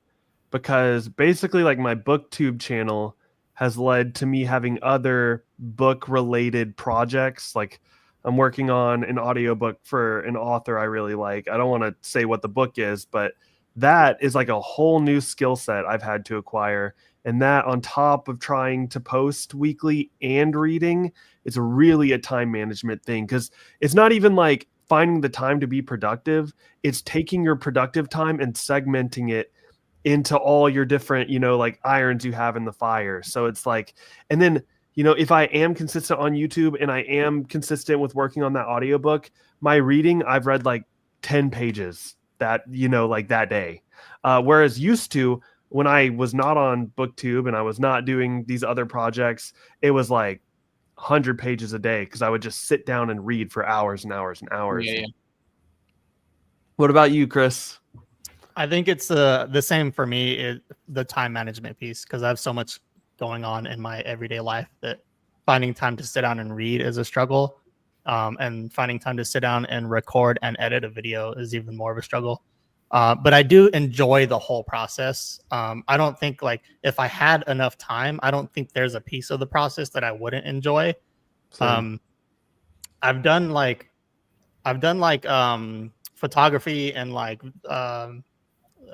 because basically like my booktube channel has led to me having other book related projects. Like I'm working on an audiobook for an author I really like. I don't want to say what the book is, but that is like a whole new skill set I've had to acquire. And that on top of trying to post weekly and reading, it's really a time management thing, because it's not even like finding the time to be productive. It's taking your productive time and segmenting it into all your different, like irons you have in the fire. So it's like, and then, if I am consistent on YouTube and I am consistent with working on that audiobook, my reading, I've read like 10 pages that, like that day. Whereas used to, when I was not on BookTube and I was not doing these other projects, it was like 100 pages a day, because I would just sit down and read for hours and hours and hours. Yeah. What about you, Chris? I think it's the same for me, the time management piece, because I have so much going on in my everyday life that finding time to sit down and read is a struggle. And finding time to sit down and record and edit a video is even more of a struggle. But I do enjoy the whole process. I don't think, like, if I had enough time, I don't think there's a piece of the process that I wouldn't enjoy. I've done photography and like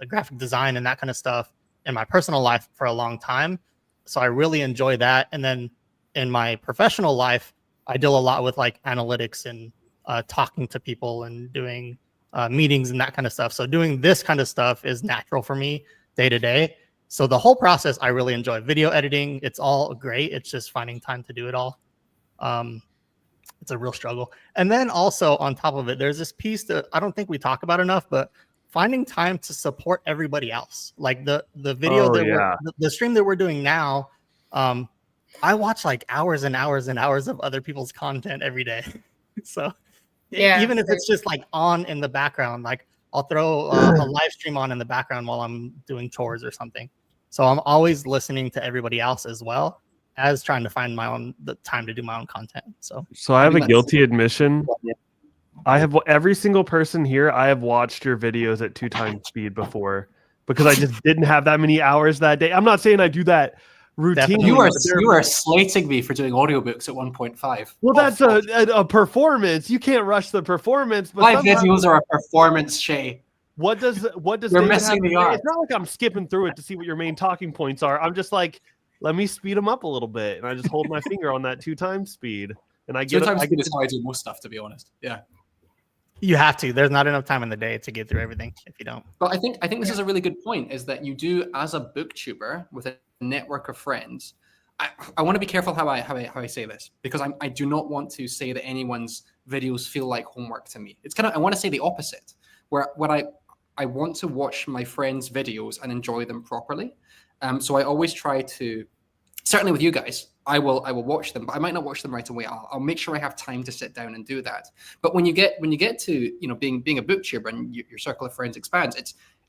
graphic design and that kind of stuff in my personal life for a long time. So I really enjoy that. And then in my professional life, I deal a lot with like analytics and talking to people and doing meetings and that kind of stuff. So doing this kind of stuff is natural for me day to day. So the whole process, I really enjoy. Video editing, it's all great. It's just finding time to do it all. It's a real struggle. And then also on top of it, there's this piece that I don't think we talk about enough, but finding time to support everybody else. Like the video the stream that we're doing now, I watch like hours and hours and hours of other people's content every day. So even if it's just like on in the background, like I'll throw a live stream on in the background while I'm doing chores or something. So I'm always listening to everybody else as well as trying to find the time to do my own content. So I have a guilty admission. I have every single person here. I have watched your videos at 2 times speed before, because I just didn't have that many hours that day. I'm not saying I do that routinely. You are slating me for doing audiobooks at 1.5. Well, that's a performance. You can't rush the performance. But my videos are a performance, Shaye. What does You're missing the art. It's not like I'm skipping through it to see what your main talking points are. I'm just like, let me speed them up a little bit, and I just hold my finger on that 2 times speed, and I get 2 times speed is how I do most stuff, to be honest. Yeah. You have to. There's not enough time in the day to get through everything if you don't. But I think this is a really good point, is that you do, as a booktuber with a network of friends. I want to be careful how I say this, because I do not want to say that anyone's videos feel like homework to me. It's kind of, I want to say the opposite, where I want to watch my friends' videos and enjoy them properly. So I always try to, certainly with you guys, I will watch them, but I might not watch them right away. I'll make sure I have time to sit down and do that. But when you get to being a booktuber and your circle of friends expands,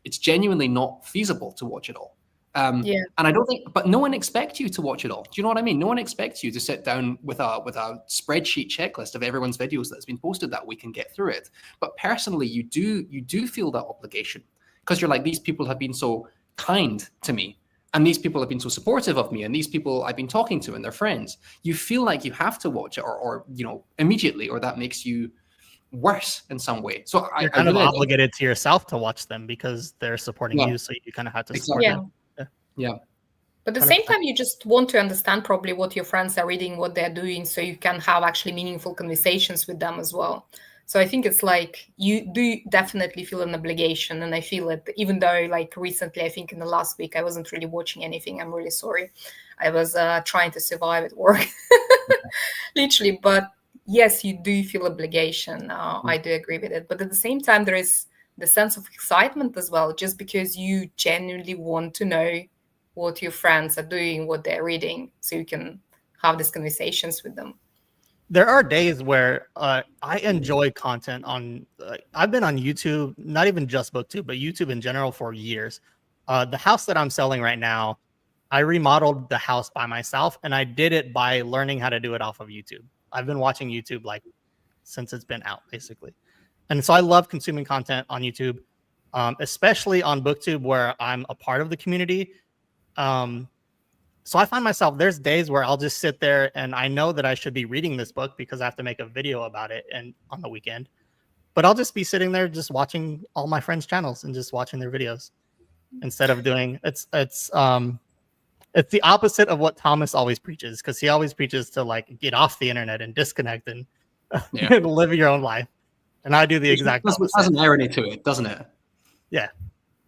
it's genuinely not feasible to watch it all. And I don't think, but no one expects you to watch it all. Do you know what I mean? No one expects you to sit down with a spreadsheet checklist of everyone's videos that's been posted that week and get through it. But personally, you do feel that obligation, because you're like, these people have been so kind to me, and these people have been so supportive of me, and these people I've been talking to and they're friends. You feel like you have to watch it or immediately, or that makes you worse in some way. So you're kind of obligated to yourself to watch them because they're supporting you, so you kind of have to support them. Yeah. But at the same time, you just want to understand probably what your friends are reading, what they're doing, so you can have actually meaningful conversations with them as well. So I think it's like you do definitely feel an obligation, and I feel it, even though like recently, I think in the last week, I wasn't really watching anything. I'm really sorry. I was trying to survive at work, literally. But yes, you do feel obligation. I do agree with it. But at the same time, there is the sense of excitement as well, just because you genuinely want to know what your friends are doing, what they're reading, so you can have these conversations with them. There are days where I enjoy content on. I've been on YouTube, not even just BookTube, but YouTube in general for years. The house that I'm selling right now, I remodeled the house by myself, and I did it by learning how to do it off of YouTube. I've been watching YouTube like since it's been out, basically. And so I love consuming content on YouTube, especially on BookTube, where I'm a part of the community. So I find myself, there's days where I'll just sit there and I know that I should be reading this book because I have to make a video about it and on the weekend. But I'll just be sitting there just watching all my friends' channels and just watching their videos instead of doing it's the opposite of what Thomas always preaches, because he always preaches to like get off the internet and disconnect and, and live your own life. And I do the exact opposite. There's an irony to it, doesn't it? Yeah.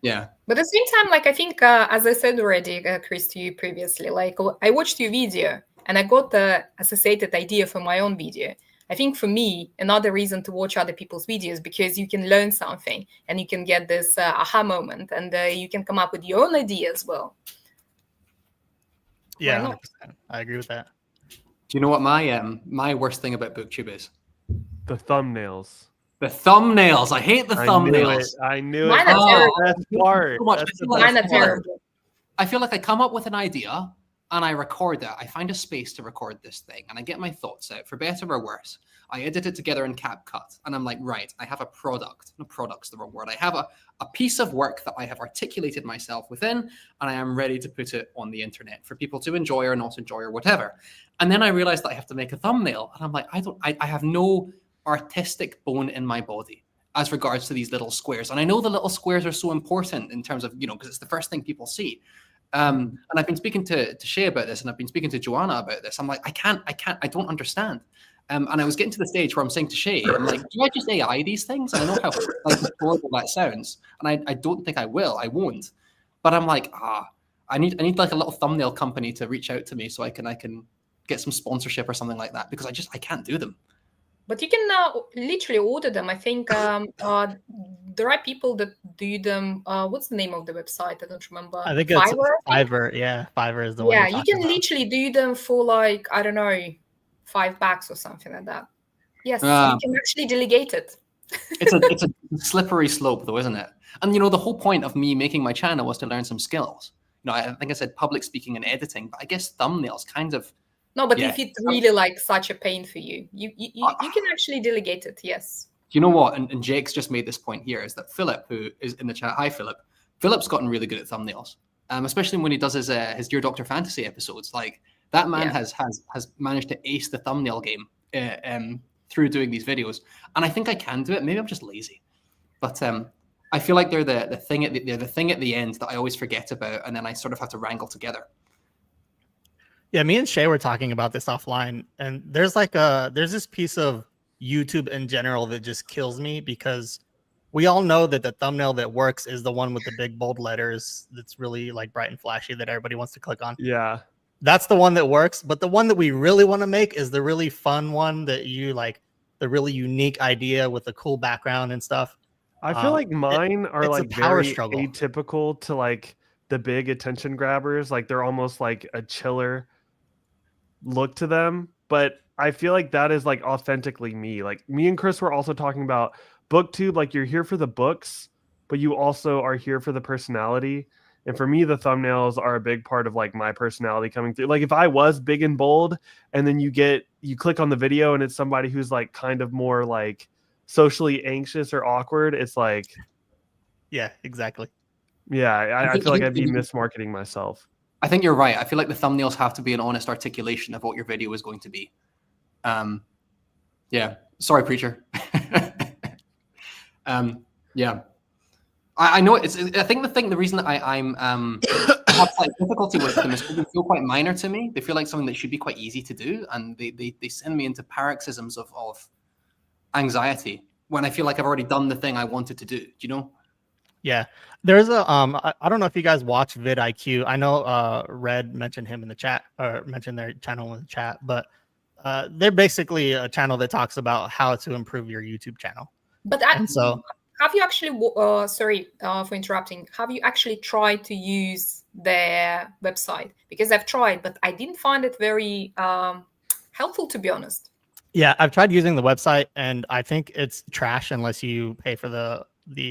Yeah. But at the same time, like I think, as I said already, Chris, to you previously, like I watched your video and I got the associated idea for my own video. I think for me, another reason to watch other people's videos, because you can learn something and you can get this aha moment, and you can come up with your own idea as well. Yeah, 100%. I agree with that. Do you know what my worst thing about BookTube is? The thumbnails. The thumbnails. I hate the thumbnails. I knew Mine it. are terrible. That's smart. Mine are terrible. I feel like I come up with an idea and I record that. I find a space to record this thing and I get my thoughts out, for better or worse. I edit it together in CapCut and I'm like, right, I have a product. No, product's the wrong word. I have a piece of work that I have articulated myself within, and I am ready to put it on the internet for people to enjoy or not enjoy or whatever. And then I realized that I have to make a thumbnail, and I'm like, I have no artistic bone in my body as regards to these little squares. And I know the little squares are so important in terms of, because it's the first thing people see. And I've been speaking to Shaye about this, and I've been speaking to Joanna about this. I'm like, I don't understand. And I was getting to the stage where I'm saying to Shaye, I'm like, do I just AI these things? And I know how like horrible that sounds. And I don't think I will. I won't. But I'm like, I need like a little thumbnail company to reach out to me so I can get some sponsorship or something like that, because I can't do them. But you can literally order them. I think there are people that do them. What's the name of the website? I don't remember. I think it's Fiverr. Yeah, Fiverr is the one. Yeah, you can literally do them for like, I don't know, $5 or something like that. Yes, you can actually delegate it. It's a slippery slope, though, isn't it? And the whole point of me making my channel was to learn some skills. I think I said public speaking and editing, but I guess thumbnails kind of. No, but if it's really like such a pain for you, you can actually delegate it. Yes. You know what? And Jake's just made this point here, is that Philip, who is in the chat, hi Philip. Philip's gotten really good at thumbnails, especially when he does his Dear Dr. Fantasy episodes. Like that man has managed to ace the thumbnail game through doing these videos, and I think I can do it. Maybe I'm just lazy, but I feel like they're the thing at the end that I always forget about, and then I sort of have to wrangle together. Yeah, me and Shaye were talking about this offline, and there's this piece of YouTube in general that just kills me, because we all know that the thumbnail that works is the one with the big bold letters that's really like bright and flashy that everybody wants to click on. Yeah. That's the one that works, but the one that we really want to make is the really fun one that you like, the really unique idea with the cool background and stuff. I feel like mine are like power very struggle. atypical to like the big attention grabbers. Like they're almost like a chiller look to them, but I feel like that is like authentically me. Like me and Chris were also talking about BookTube, like you're here for the books, but you also are here for the personality. And for me, the thumbnails are a big part of like my personality coming through. Like if I was big and bold and then you click on the video and it's somebody who's like kind of more like socially anxious or awkward, it's like, yeah, exactly. Yeah, I feel like I'd be mismarketing myself. I think you're right. I feel like the thumbnails have to be an honest articulation of what your video is going to be. Yeah. Sorry, preacher. Yeah. I know it's. I think the reason that I'm have like difficulty with them is they feel quite minor to me. They feel like something that should be quite easy to do, and they send me into paroxysms of anxiety when I feel like I've already done the thing I wanted to do. Do you know? Yeah, there's a I don't know if you guys watch vidIQ. I know Red mentioned him in the chat, or mentioned their channel in the chat, but they're basically a channel that talks about how to improve your YouTube channel. But have you actually sorry for interrupting, have you actually tried to use their website? Because I've tried, but I didn't find it very helpful, to be honest. Yeah, I've tried using the website, and I think it's trash unless you pay for the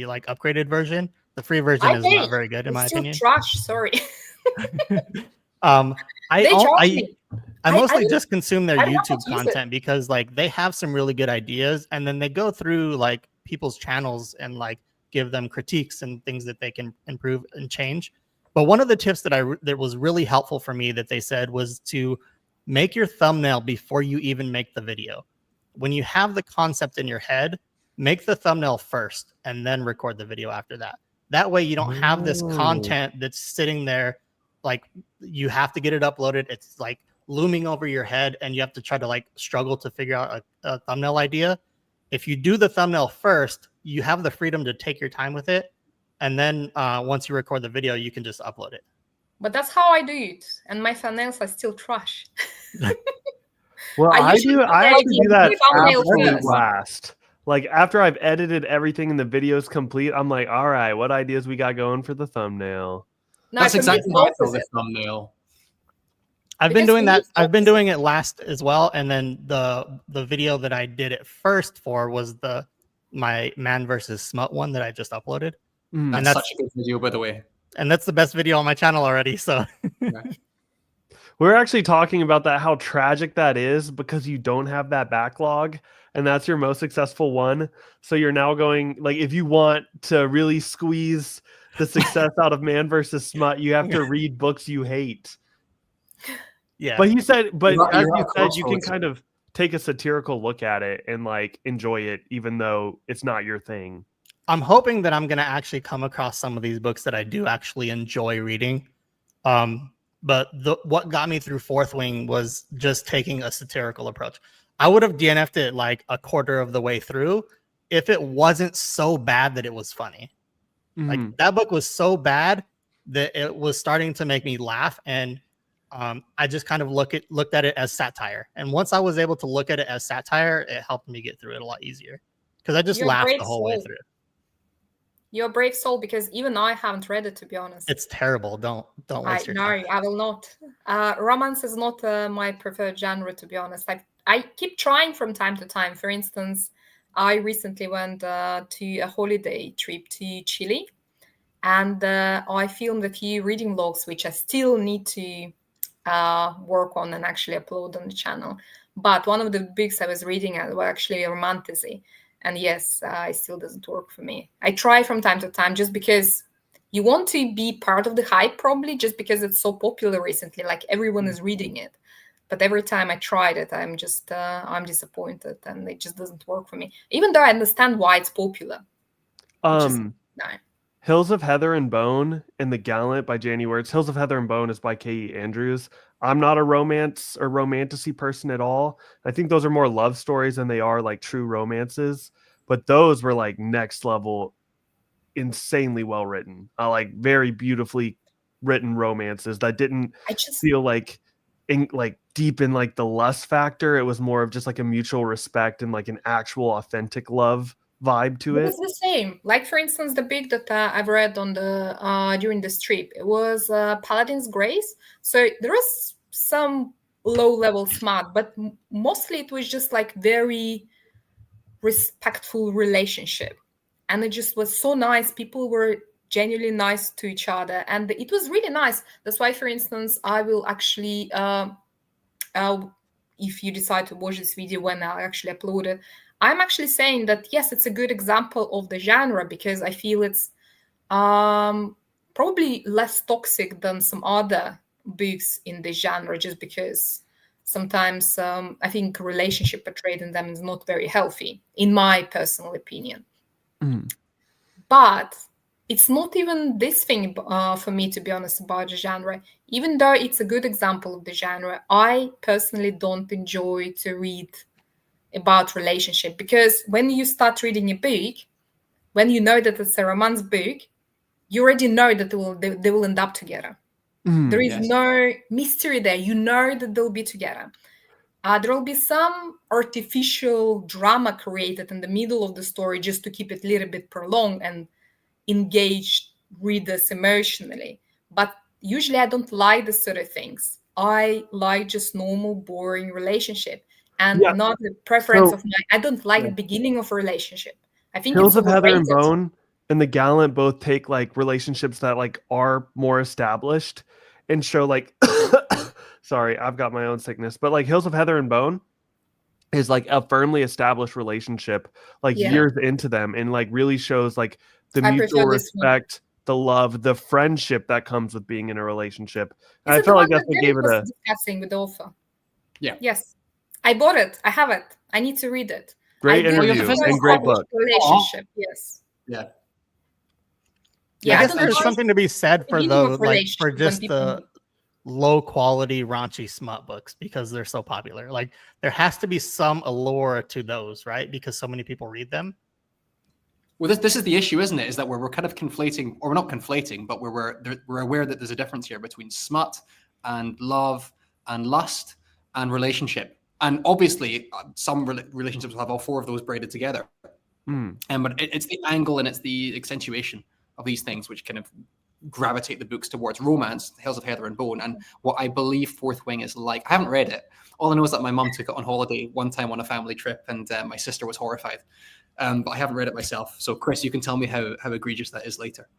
like upgraded version. The free version is not very good in my opinion. Trash, sorry. I mostly just consume their YouTube content because like they have some really good ideas, and then they go through like people's channels and like give them critiques and things that they can improve and change. But one of the tips that was really helpful for me that they said was to make your thumbnail before you even make the video. When you have the concept in your head, make the thumbnail first and then record the video after that. That way you don't have this content that's sitting there, like you have to get it uploaded. It's like looming over your head and you have to try to like struggle to figure out a thumbnail idea. If you do the thumbnail first, you have the freedom to take your time with it. And then once you record the video, you can just upload it. But that's how I do it. And my thumbnails are still trash. Well, I actually do that thumbnail after last. Like after I've edited everything and the video's complete, I'm like, all right, what ideas we got going for the thumbnail? No, That's exactly how I feel the thumbnail. I've been doing that. I've been doing it last as well. And then the video that I did it first for was my man versus smut one that I just uploaded. And that's such a good video, by the way. And that's the best video on my channel already. So we're actually talking about that, how tragic that is because you don't have that backlog and that's your most successful one. So you're now going, like, if you want to really squeeze the success out of man versus smut, you have to read books you hate. Yeah. But he said, but as you said, you can crossroads. kind of take a satirical look at it and like enjoy it, even though it's not your thing. I'm hoping that I'm going to actually come across some of these books that I do actually enjoy reading. But what got me through Fourth Wing was just taking a satirical approach. I would have DNF'd it like a quarter of the way through if it wasn't so bad that it was funny. Like that book was so bad that it was starting to make me laugh. And I just kind of looked at it as satire. And once I was able to look at it as satire, it helped me get through it a lot easier because I just laughed the whole way through. You're a brave soul because even I haven't read it, to be honest. It's terrible. Don't waste your time. No, I will not. Romance is not my preferred genre, to be honest. I keep trying from time to time. For instance, I recently went to a holiday trip to Chile, and I filmed a few reading logs, which I still need to work on and actually upload on the channel. But one of the books I was reading were actually romantasy. And yes, it still doesn't work for me. I try from time to time just because you want to be part of the hype, probably just because it's so popular recently. Like everyone is reading it. But every time I tried it, I'm just I'm disappointed and it just doesn't work for me. Even though I understand why it's popular. No. Hills of Heather and Bone and The Gallant by Janie Wirtz. Hills of Heather and Bone is by K.E. Andrews. I'm not a romance or romantasy person at all. I think those are more love stories than they are like true romances. But those were like next level, insanely well written. Like very beautifully written romances that didn't feel like deep in like the lust factor. It was more of just like a mutual respect and like an actual authentic love vibe to it. It's the same. Like for instance, the book that I've read on the during this trip, it was Paladin's Grace. So there was some low-level smart, but mostly it was just like very respectful relationship, and it just was so nice. People were genuinely nice to each other, and it was really nice. That's why, for instance, I will actually, if you decide to watch this video when I actually upload it, I'm actually saying that, yes, it's a good example of the genre because I feel it's probably less toxic than some other books in the genre, just because sometimes I think relationship portrayed in them is not very healthy, in my personal opinion. But it's not even this thing for me, to be honest, about the genre. Even though it's a good example of the genre, I personally don't enjoy to read about relationship, because when you start reading a book, when you know that it's a romance book, you already know that they will end up together. There is no mystery there. You know that they'll be together. There will be some artificial drama created in the middle of the story just to keep it a little bit prolonged and engage readers emotionally. But usually I don't like this sort of things. I like just normal, boring relationship. And not the preference of mine. I don't like the beginning of a relationship. I think Hills it's of Heather and overrated. Bone and The Gallant both take like relationships that like are more established and show like sorry, I've got my own sickness, but like Hills of Heather and Bone, is like a firmly established relationship, like Yeah. years into them, and like really shows like the I mutual prefer this one. respect, the love, the friendship that comes with being in a relationship. And Is I it the felt like one that's that what Derek gave it was a discussing with the author? Yeah. Yes. I bought it. I have it. I need to read it. great I do you have the interview physical and great book. relationship. Yes. Yeah. Yeah, I guess don't there's trust something to be said for beginning of the like relationship for when just people the low quality raunchy smut books because they're so popular. Like there has to be some allure to those, right? Because so many people read them. Well, this is the issue, isn't it? Is that we're kind of conflating, or we're not conflating, but we're aware that there's a difference here between smut and love and lust and relationship. And obviously, some relationships will have all four of those braided together. But it's the angle and it's the accentuation of these things which kind of gravitate the books towards romance, Tales of Heather and Bone, and what I believe Fourth Wing is like. I haven't read it. All I know is that my mum took it on holiday one time on a family trip, and my sister was horrified. But I haven't read it myself. So, Chris, you can tell me how egregious that is later.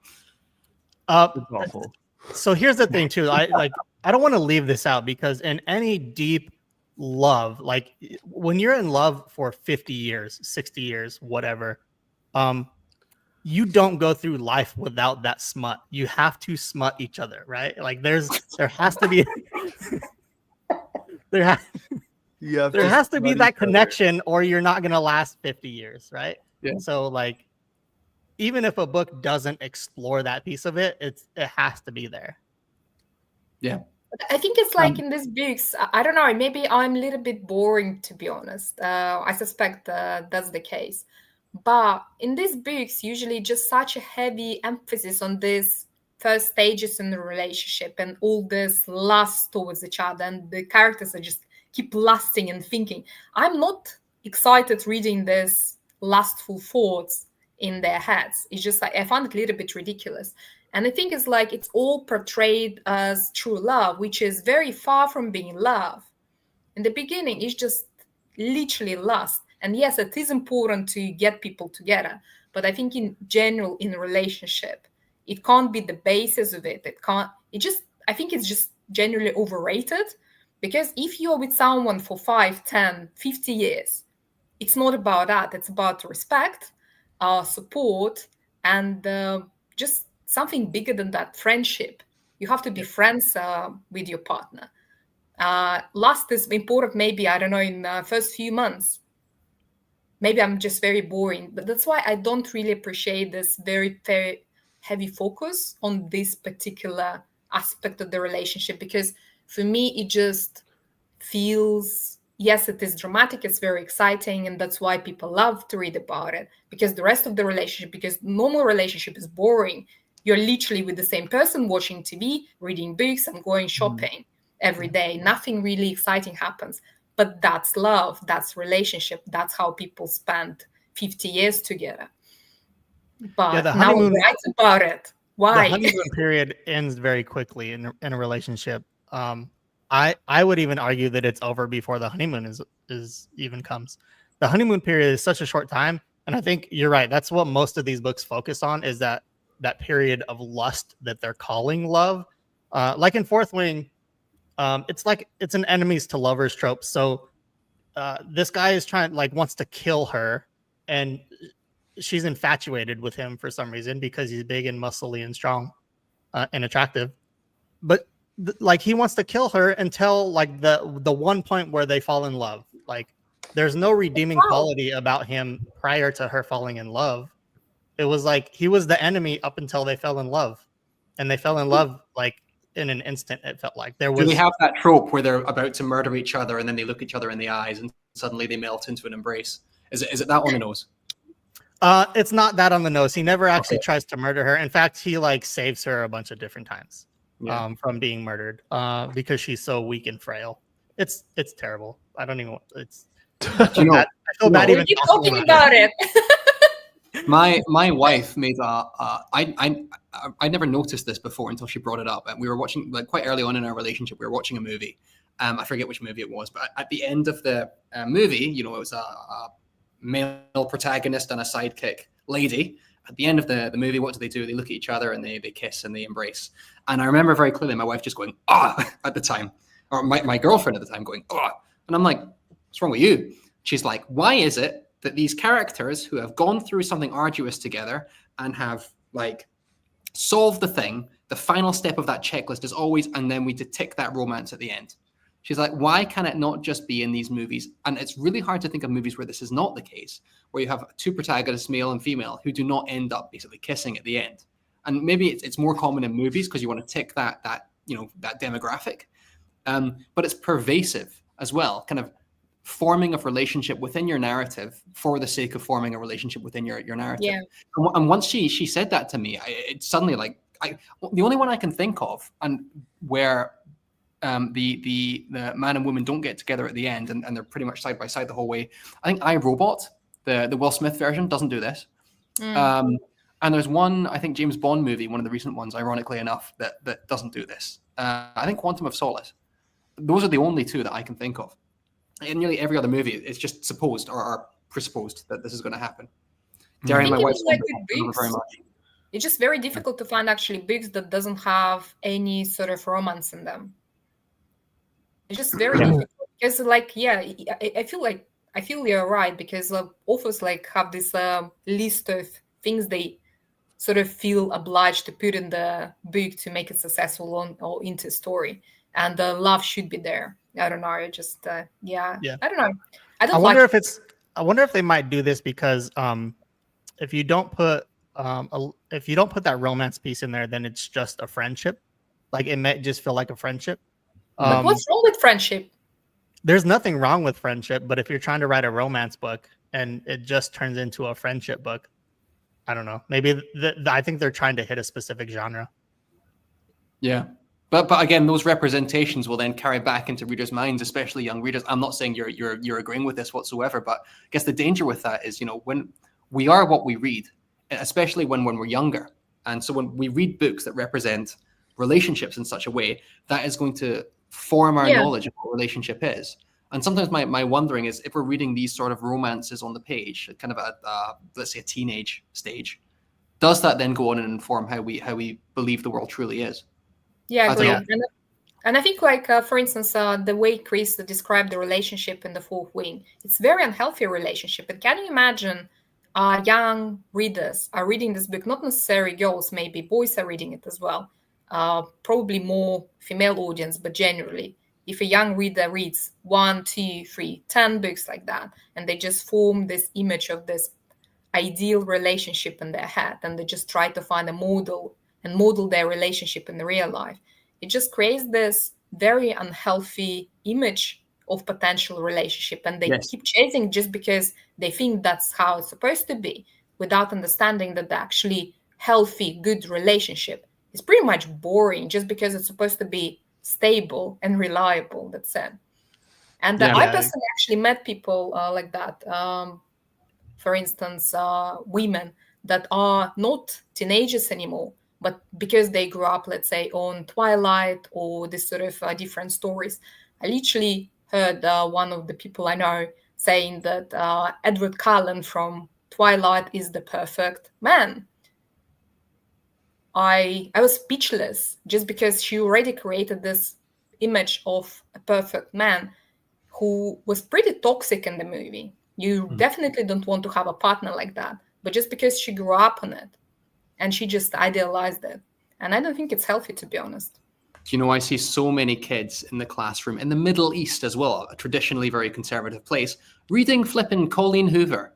It's awful. So here's the thing, too. I don't want to leave this out because in any deep love, like when you're in love for 50 years, 60 years, whatever, you don't go through life without that smut. You have to smut each other, right? Like there has to be there has to be that connection, or you're not gonna last 50 years, right? Yeah. So like, even if a book doesn't explore that piece of it, it has to be there. Yeah. I think it's like in these books, I don't know, maybe I'm a little bit boring, to be honest. I suspect that's the case. But in these books, usually just such a heavy emphasis on these first stages in the relationship and all this lust towards each other. And the characters are just keep lusting and thinking. I'm not excited reading this lustful thoughts in their heads. It's just like, I found it a little bit ridiculous. And I think it's like it's all portrayed as true love, which is very far from being love. In the beginning, it's just literally lust. And yes, it is important to get people together. But I think in general, in a relationship, it can't be the basis of it. I think it's just generally overrated. Because if you're with someone for 5, 10, 50 years, it's not about that. It's about respect, support, and just something bigger than that, friendship. You have to be friends with your partner. Lust is important, maybe, I don't know, in the first few months. Maybe I'm just very boring, but that's why I don't really appreciate this very, very heavy focus on this particular aspect of the relationship, because for me, it just feels, yes, it is dramatic, it's very exciting, and that's why people love to read about it, because the rest of the relationship, because normal relationship is boring. You're literally with the same person watching TV, reading books, and going shopping every day. Nothing really exciting happens. But that's love, that's relationship, that's how people spend 50 years together. But the now honeymoon, write about it. Why? The honeymoon period ends very quickly in a relationship. I would even argue that it's over before the honeymoon is even comes. The honeymoon period is such a short time, and I think you're right. That's what most of these books focus on, is that period of lust that they're calling love. Like in Fourth Wing, it's like it's an enemies to lovers trope. So this guy is wants to kill her, and she's infatuated with him for some reason because he's big and muscly and strong and attractive. But he wants to kill her until like the one point where they fall in love. Like there's no redeeming quality about him prior to her falling in love. It was like he was the enemy up until they fell in love, and they fell in love like in an instant. It felt like there was. Do they have that trope where they're about to murder each other and then they look each other in the eyes and suddenly they melt into an embrace? Is it that on the nose? It's not that on the nose. He never actually tries to murder her. In fact, he like saves her a bunch of different times from being murdered because she's so weak and frail. It's terrible. I don't even. I feel bad even talking about it. My wife made I never noticed this before until she brought it up. And we were watching, like, quite early on in our relationship, we were watching a movie. I forget which movie it was, but at the end of the movie, it was a male protagonist and a sidekick lady. At the end of the movie, what do? They look at each other and they kiss and they embrace. And I remember very clearly my wife just going, at the time, or my girlfriend at the time going, and I'm like, what's wrong with you? She's like, why is it that these characters who have gone through something arduous together and have like solved the thing, the final step of that checklist is always, and then we tick that romance at the end. She's like, why can it not just be in these movies? And it's really hard to think of movies where this is not the case, where you have two protagonists, male and female, who do not end up basically kissing at the end. And maybe it's more common in movies because you want to tick that demographic. But it's pervasive as well, kind of forming a relationship within your narrative for the sake of forming a relationship within your narrative. Yeah. And once she said that to me, it's suddenly like, the only one I can think of, and where the man and woman don't get together at the end and they're pretty much side by side the whole way. I think I, Robot, the Will Smith version, doesn't do this. And there's one, I think, James Bond movie, one of the recent ones, ironically enough, that doesn't do this. I think Quantum of Solace. Those are the only two that I can think of. In nearly every other movie, it's just supposed or presupposed that this is going to happen. Darian, my wife, very much. It's just very difficult to find actually books that doesn't have any sort of romance in them. It's just very difficult because, like, I feel you're right, because authors like have this list of things they sort of feel obliged to put in the book to make it successful or into a story, and the love should be there. I don't know. It just I don't know. I wonder if they might do this because if you don't put that romance piece in there, then it's just a friendship. Like, it might just feel like a friendship. But what's wrong with friendship? There's nothing wrong with friendship, but if you're trying to write a romance book and it just turns into a friendship book, I don't know. Maybe I think they're trying to hit a specific genre. Yeah. But again, those representations will then carry back into readers' minds, especially young readers. I'm not saying you're agreeing with this whatsoever, but I guess the danger with that is, when we are what we read, especially when we're younger. And so when we read books that represent relationships in such a way, that is going to form our knowledge of what relationship is. And sometimes my wondering is, if we're reading these sort of romances on the page, kind of let's say a teenage stage, does that then go on and inform how we believe the world truly is? Yeah, I agree. And I think, like, for instance, the way Chris described the relationship in The Fourth Wing, it's very unhealthy relationship. And can you imagine young readers are reading this book, not necessarily girls, maybe boys are reading it as well, probably more female audience, but generally, if a young reader reads 1, 2, 3, 10 books like that, and they just form this image of this ideal relationship in their head, and they just try to find a model and model their relationship in the real life, it just creates this very unhealthy image of potential relationship, and they keep chasing just because they think that's how it's supposed to be, without understanding that the actually healthy, good relationship is pretty much boring just because it's supposed to be stable and reliable. That's it. And I personally actually met people like that. For instance, women that are not teenagers anymore, but because they grew up, let's say, on Twilight or this sort of different stories. I literally heard one of the people I know saying that Edward Cullen from Twilight is the perfect man. I was speechless just because she already created this image of a perfect man who was pretty toxic in the movie. You definitely don't want to have a partner like that, but just because she grew up on it and she just idealized it. And I don't think it's healthy, to be honest. I see so many kids in the classroom, in the Middle East as well, a traditionally very conservative place, reading flipping Colleen Hoover.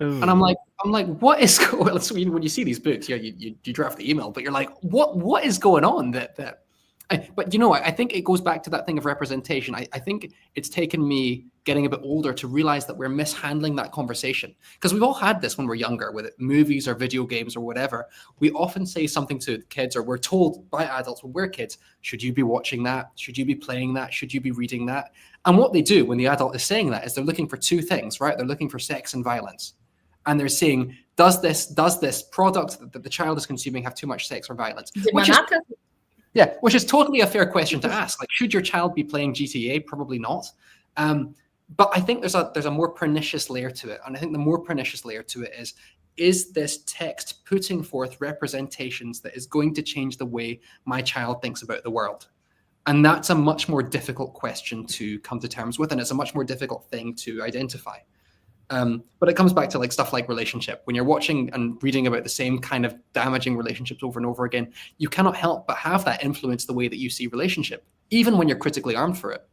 Ooh. And I'm like, what is going on? So when you see these books, you draft the email, but you're like, what is going on? But I think it goes back to that thing of representation. I think it's taken me getting a bit older to realize that we're mishandling that conversation, because we've all had this when we're younger, with movies or video games or whatever. We often say something to kids, or we're told by adults when we're kids, should you be watching that? Should you be playing that? Should you be reading that? And what they do when the adult is saying that is they're looking for two things, right? They're looking for sex and violence. And they're saying, does this product that the child is consuming have too much sex or violence? Which is totally a fair question to ask. Like, should your child be playing GTA? Probably not. But I think there's a more pernicious layer to it. And I think the more pernicious layer to it is this text putting forth representations that is going to change the way my child thinks about the world? And that's a much more difficult question to come to terms with, and it's a much more difficult thing to identify. But it comes back to like stuff like relationship. When you're watching and reading about the same kind of damaging relationships over and over again, you cannot help but have that influence the way that you see relationship, even when you're critically armed for it.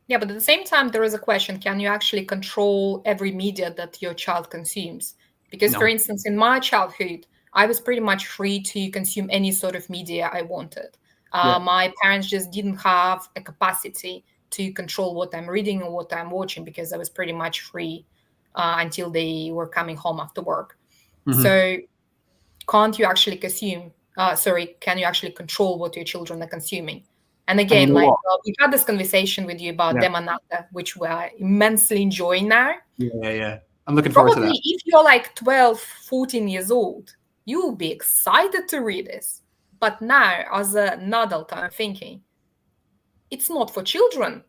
Yeah, but at the same time, there is a question: can you actually control every media that your child consumes? Because, No. for instance, in my childhood, I was pretty much free to consume any sort of media I wanted. Yeah. My parents just didn't have a capacity to control what I'm reading or what I'm watching, because I was pretty much free until they were coming home after work. Mhm. So can't you actually can you actually control what your children are consuming? And again, you know like what? we've had this conversation with you about Yeah. Demonata, which we're immensely enjoying now. Yeah. I'm looking forward to Probably that. if you're like 12, 14 years old, you'll be excited to read this. But now, as an adult, I'm thinking, it's not for children.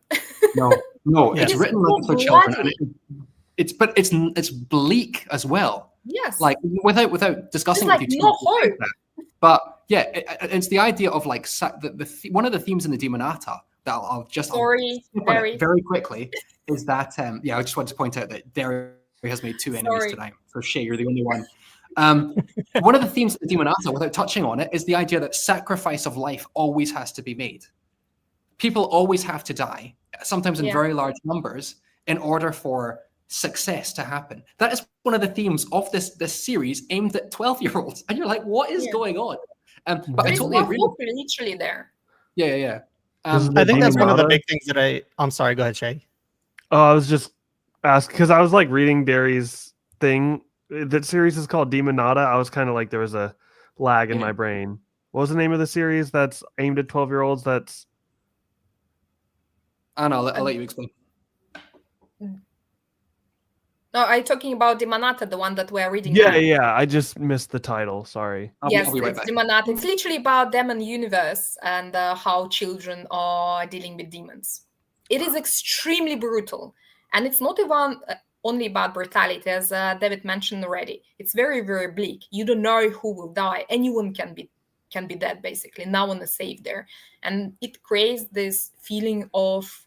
No, Yeah. it's It is written like for children, and bloody. it's bleak as well. Yes. Like without There's discussing like with you too no much hope. about that. But yeah, it's the idea of like one of the themes in the Demonata that I'll Sorry, skip on it very. very quickly is that I just want to point out that Derry has made two enemies Sorry. tonight. So Shaye, you're the only one. One of the themes of the Demonata, without touching on it, is the idea that sacrifice of life always has to be made. People always have to die, sometimes in Yeah. very large numbers, in order for success to happen. That is one of the themes of this series aimed at 12-year-olds. And you're like, what is Yeah. going on? But There I is totally no agree. hope literally there. Yeah. This is I think that's one of the Demonata? big things that I'm sorry, go ahead, Shaye. Oh, I was just asking because I was like reading Derry's thing. That series is called Demonata. I was kind of like there was a lag in Yeah. my brain. What was the name of the series that's aimed at 12-year-olds? That's Anna, I'll let you explain. No, are you talking about Demonata, the one that we're reading yeah. now? I just missed the title. Sorry. I'll be right It's back. Demonata. It's literally about demon universe and how children are dealing with demons. It is extremely brutal, and it's not even only about brutality, as David mentioned already. It's very, very bleak. You don't know who will die. Anyone can be dead, basically. No one is safe there, and it creates this feeling of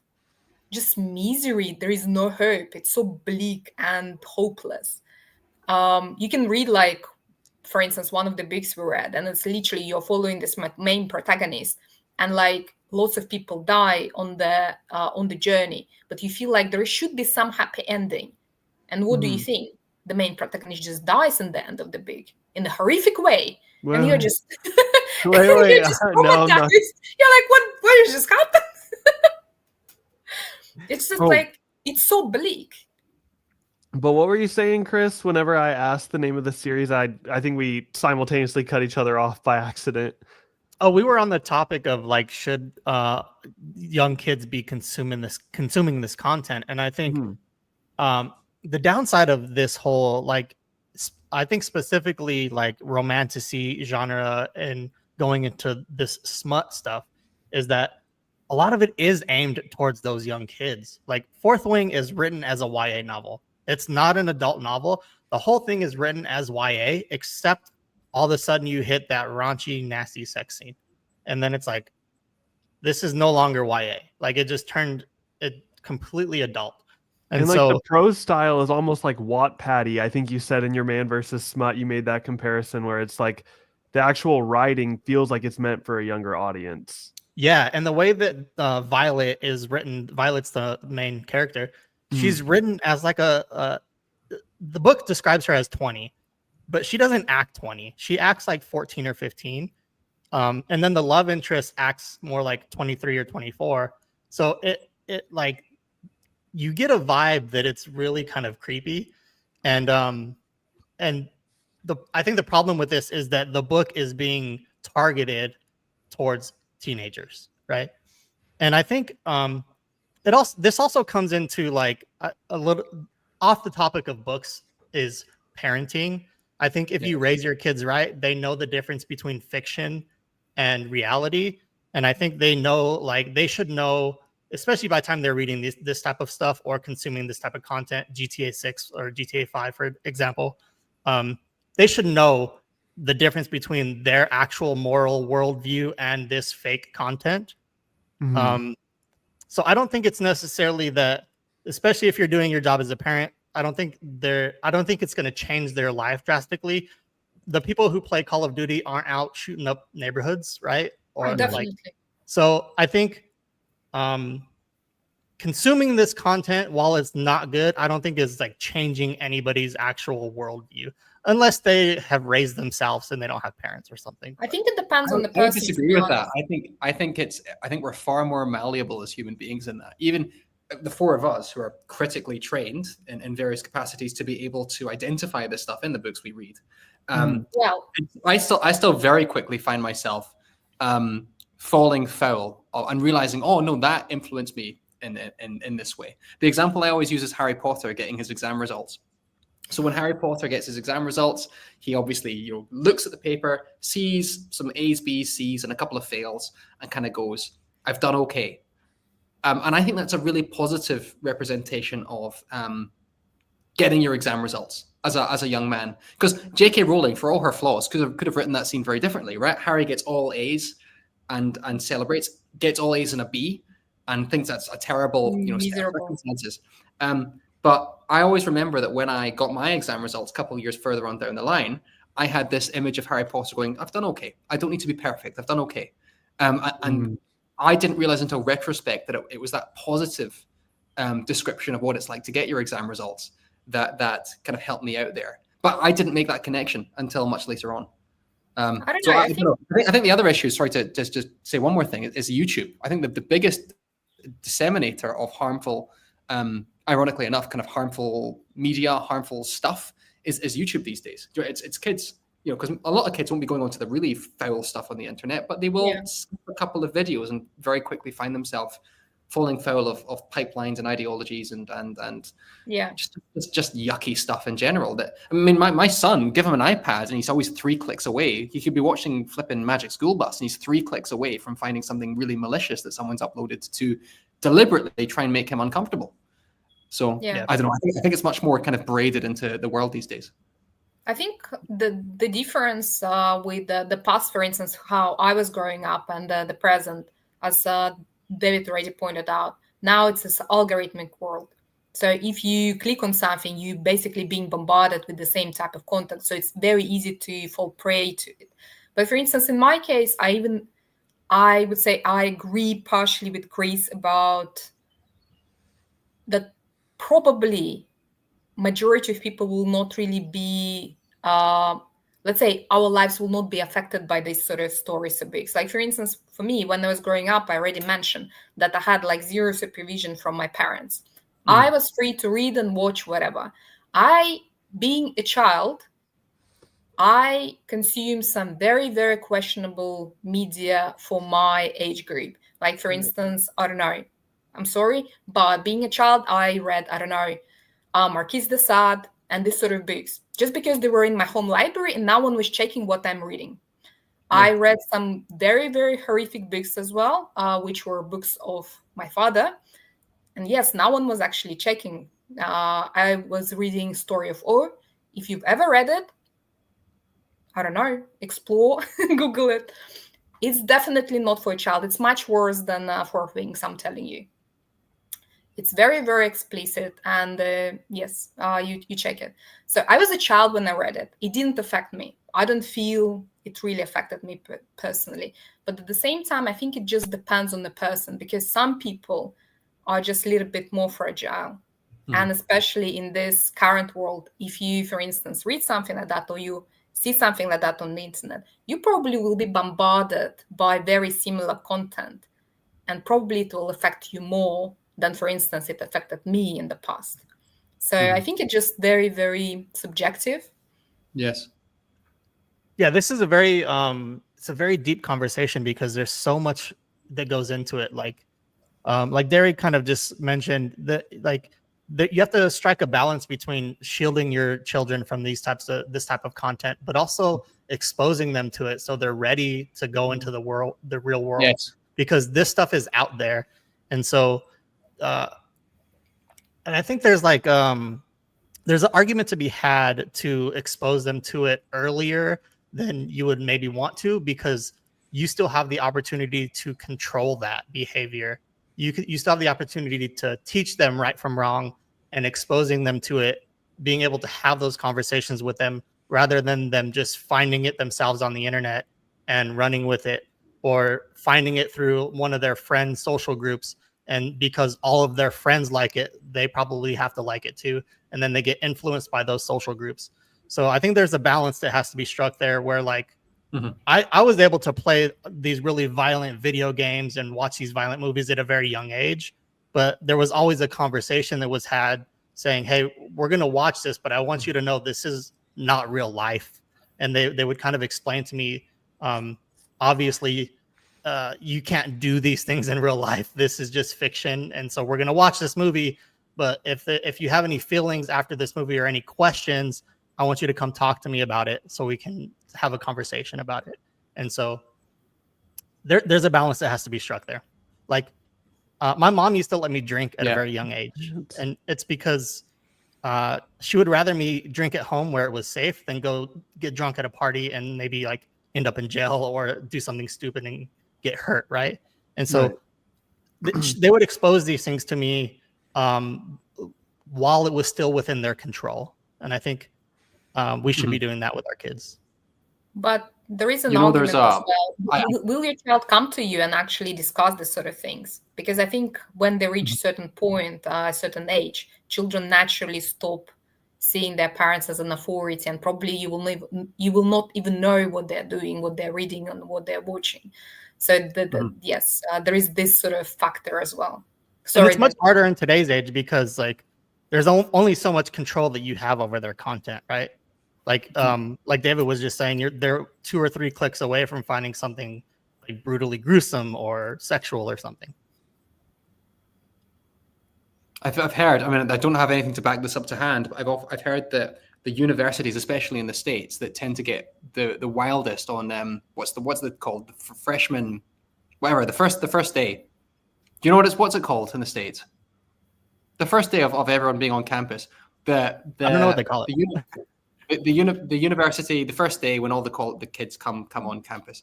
just misery. There is no hope. It's so bleak and hopeless. You can read, like, for instance, one of the books we read, and it's literally you're following this main protagonist, and like lots of people die on the journey, but you feel like there should be some happy ending. And what do you think? The main protagonist just dies in the end of the book in a horrific way, and you're just wait. you're just No, I'm not. You're like, what just happened? It's just like it's so bleak. But what were you saying, Chris? Whenever I asked the name of the series, I think we simultaneously cut each other off by accident. Oh, we were on the topic of like, should young kids be consuming this content? And I think the downside of this whole, like, I think specifically like romantasy genre and going into this smut stuff is that a lot of it is aimed towards those young kids. Like Fourth Wing is written as a YA novel. It's not an adult novel. The whole thing is written as YA, except all of a sudden you hit that raunchy, nasty sex scene. And then it's like, this is no longer YA. Like it just turned it completely adult. And like the prose style is almost like Wattpad-y. I think you said in your Man versus Smut, you made that comparison where it's like the actual writing feels like it's meant for a younger audience. Yeah, and the way that Violet is written, Violet's the main character. She's written as like the book describes her as 20, but she doesn't act 20. She acts like 14 or 15. And then the love interest acts more like 23 or 24. So it like you get a vibe that it's really kind of creepy. And I think the problem with this is that the book is being targeted towards teenagers, right? And I think this also comes into like a little off the topic of books is parenting. I think if you raise your kids right, they know the difference between fiction and reality. And I think they know, like they should know, especially by the time they're reading this type of stuff or consuming this type of content, GTA 6 or GTA 5, for example, they should know the difference between their actual moral worldview and this fake content. Mhm. So I don't think it's necessarily that, especially if you're doing your job as a parent, I don't think it's going to change their life drastically. The people who play Call of Duty aren't out shooting up neighborhoods, right? Oh, Or Yeah. like, definitely. so I think consuming this content, while it's not good, I don't think is like changing anybody's actual worldview, unless they have raised themselves and they don't have parents or something. I think it depends on the I would person, to disagree be with that. honest. I think we're far more malleable as human beings in that. Even the four of us who are critically trained in various capacities to be able to identify this stuff in the books we read. Well, I still very quickly find myself falling foul and realizing, oh no, that influenced me in this way. The example I always use is Harry Potter getting his exam results. So when Harry Potter gets his exam results, he obviously looks at the paper, sees some A's, B's, C's, and a couple of fails, and kind of goes, "I've done okay." And I think that's a really positive representation of getting your exam results as a young man. Because J.K. Rowling, for all her flaws, could have written that scene very differently, right? Harry gets all A's and celebrates, gets all A's and a B, and thinks that's a terrible, set of miserable. circumstances. But I always remember that when I got my exam results a couple of years further on down the line, I had this image of Harry Potter going, "I've done okay. I don't need to be perfect. I've done okay." And I didn't realize until retrospect that it was that positive description of what it's like to get your exam results that kind of helped me out there. But I didn't make that connection until much later on. I don't know. I think the other issue, sorry to just say one more thing, is YouTube. I think that the biggest disseminator of harmful, ironically enough, kind of harmful media, harmful stuff is YouTube these days. It's kids, because a lot of kids won't be going on to the really foul stuff on the internet, but they will skip a couple of videos and very quickly find themselves falling foul of pipelines and ideologies and just yucky stuff in general. That, I mean, my son, give him an iPad and he's always 3 clicks away. He could be watching flipping Magic School Bus and he's 3 clicks away from finding something really malicious that someone's uploaded to deliberately try and make him uncomfortable. So I don't know. I think it's much more kind of braided into the world these days. I think the difference with the past, for instance, how I was growing up, and the present, as David already pointed out, now it's this algorithmic world. So if you click on something, you're basically being bombarded with the same type of content. So it's very easy to fall prey to it. But for instance, in my case, I would say I agree partially with Chris about that probably majority of people will not really be, let's say our lives will not be affected by these sort of stories or books. Like, for instance, for me, when I was growing up, I already mentioned that I had like zero supervision from my parents. I was free to read and watch whatever. Being a child, I consumed some very, very questionable media for my age group. Like, for instance, I don't know, I'm sorry, but being a child, I read, I don't know, Marquise de Sade and this sort of books, just because they were in my home library and no one was checking what I'm reading. I read some very, very horrific books as well, which were books of my father. And yes, no one was actually checking. I was reading Story of Ur. If you've ever read it, I don't know, explore, Google it. It's definitely not for a child. It's much worse than 4 Wings, I'm telling you. It's very, very explicit. And yes, you check it. So I was a child when I read it. It didn't affect me. I don't feel it really affected me personally. But at the same time, I think it just depends on the person, because some people are just a little bit more fragile. And especially in this current world, if you, for instance, read something like that, or you see something like that on the internet, you probably will be bombarded by very similar content. And probably it will affect you more than, for instance, it affected me in the past. So I think it's just very, very subjective. Yes. Yeah, this is a very it's a very deep conversation, because there's so much that goes into it. Like Derek kind of just mentioned that, you have to strike a balance between shielding your children from this type of content, but also exposing them to it so they're ready to go into the real world. Yes. Because this stuff is out there. And so and I think there's there's an argument to be had to expose them to it earlier than you would maybe want to, because you still have the opportunity to control that behavior. You still have the opportunity to teach them right from wrong and exposing them to it, being able to have those conversations with them rather than them just finding it themselves on the internet and running with it, or finding it through one of their friends' social groups. And because all of their friends like it, they probably have to like it too. And then they get influenced by those social groups. So I think there's a balance that has to be struck there where like, I was able to play these really violent video games and watch these violent movies at a very young age, but there was always a conversation that was had saying, hey, we're going to watch this, but I want you to know this is not real life. And they would kind of explain to me, obviously, you can't do these things in real life. This is just fiction. And so we're going to watch this movie. But if you have any feelings after this movie or any questions, I want you to come talk to me about it so we can have a conversation about it. And so there's a balance that has to be struck there. Like my mom used to let me drink at a very young age. And it's because she would rather me drink at home where it was safe than go get drunk at a party and maybe like end up in jail or do something stupid and get hurt. Right. And so they would expose these things to me while it was still within their control. And I think we should be doing that with our kids. But there is an argument as well. Will your child come to you and actually discuss this sort of things? Because I think when they reach a certain point, a certain age, children naturally stop seeing their parents as an authority, and probably you will not even know what they're doing, what they're reading, and what they're watching. So yes, there is this sort of factor as well. And it's much harder in today's age because like there's only so much control that you have over their content, right? Like David was just saying, they're 2 or 3 clicks away from finding something like brutally gruesome or sexual or something. I've heard. I mean, I don't have anything to back this up to hand, but I've heard that the universities, especially in the States, that tend to get the wildest on what's it called, the freshman, whatever, the first day. Do you know what's it called in the States? The first day of everyone being on campus. I don't know what they call it. The university, the first day when all the kids come on campus,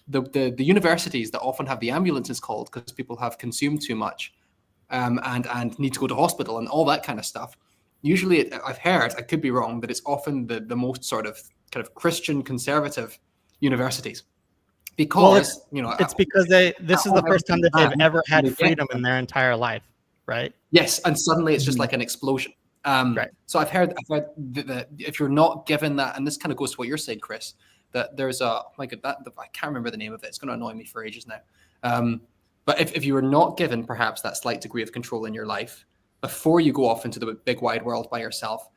the universities that often have the ambulances called because people have consumed too much, and need to go to hospital and all that kind of stuff. Usually, I've heard, I could be wrong, but it's often the most sort of kind of Christian conservative universities, because it's because this is the first time that they've ever had freedom in their entire life, right? Yes, and suddenly it's just like an explosion. Right. So I've heard that if you're not given that, and this kind of goes to what you're saying, Chris, that there's I can't remember the name of it. It's going to annoy me for ages now. But if you are not given perhaps that slight degree of control in your life before you go off into the big wide world by yourself,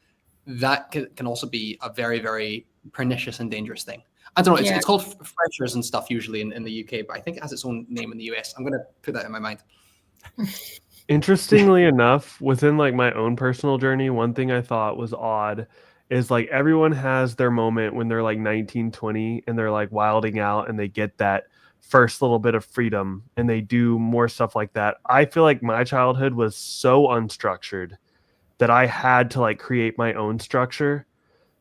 that can also be a very, very pernicious and dangerous thing. I don't know. It's called freshers and stuff usually in the UK, but I think it has its own name in the US. I'm going to put that in my mind. Interestingly enough, within like my own personal journey, one thing I thought was odd is like everyone has their moment when they're like 19, 20 and they're like wilding out and they get that first little bit of freedom and they do more stuff like that. I feel like my childhood was so unstructured that I had to like create my own structure.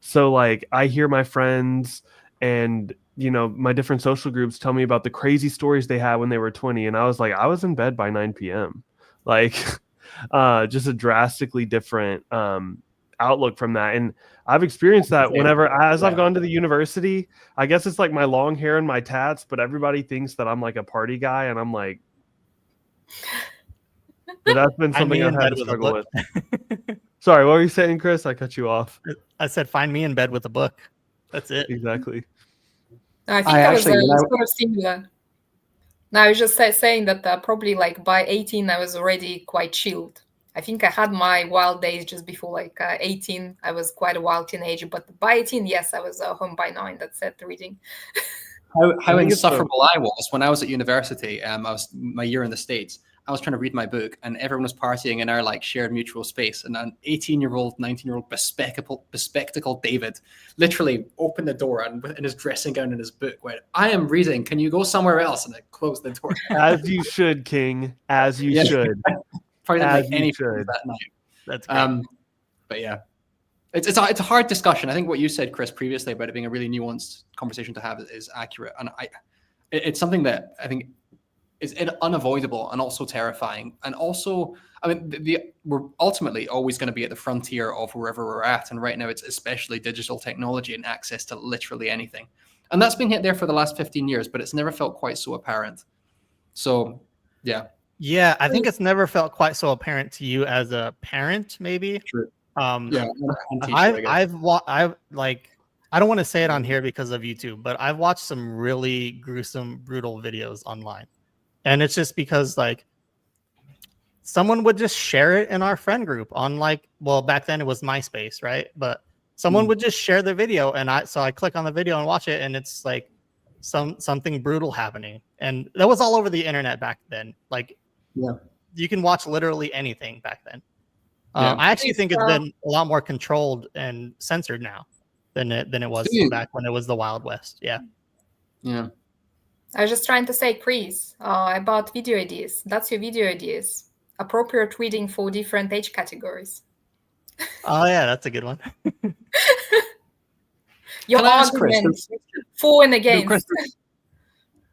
So like I hear my friends and my different social groups tell me about the crazy stories they had when they were 20, and I was like, I was in bed by 9 p.m. Like just a drastically different outlook from that. And I've experienced that as I've gone to the university. I guess it's like my long hair and my tats, but everybody thinks that I'm like a party guy, and I'm like, but that's been something I've had to struggle with. Sorry, what were you saying, Chris? I cut you off. I said, find me in bed with a book. That's it. Exactly. I think that was sort of similar. No, I was just saying that probably like by 18, I was already quite chilled. I think I had my wild days just before like 18. I was quite a wild teenager, but by 18, yes, I was home by 9. That's it, reading. How insufferable I was when I was at university. I was my year in the States. I was trying to read my book, and everyone was partying in our like shared mutual space. And an 18-year-old, 19-year-old bespectacled David literally opened the door and in his dressing gown and his book went, "I am reading. Can you go somewhere else?" And I closed the door. As you should, King. As you should. Probably didn't make any friends that night. That's great. But yeah, it's a hard discussion. I think what you said, Chris, previously about it being a really nuanced conversation to have is accurate. And it's something that I think is unavoidable and also terrifying. And also, I mean, we're ultimately always going to be at the frontier of wherever we're at. And right now, it's especially digital technology and access to literally anything. And that's been hit there for the last 15 years, but it's never felt quite so apparent. So, yeah. Yeah, I think it's never felt quite so apparent to you as a parent, maybe. True. Yeah, I don't want to say it on here because of YouTube, but I've watched some really gruesome, brutal videos online. And it's just because like someone would just share it in our friend group on back then it was MySpace, right? But someone would just share the video and I click on the video and watch it and it's like something brutal happening. And that was all over the internet back then. Like you can watch literally anything back then. I actually think it's been a lot more controlled and censored now than it was back when it was the Wild West. Yeah. Yeah. I was just trying to say, Chris, about video ideas. That's your video ideas. Appropriate reading for different age categories. Oh yeah, that's a good one. Your arguments for and against. No, Chris,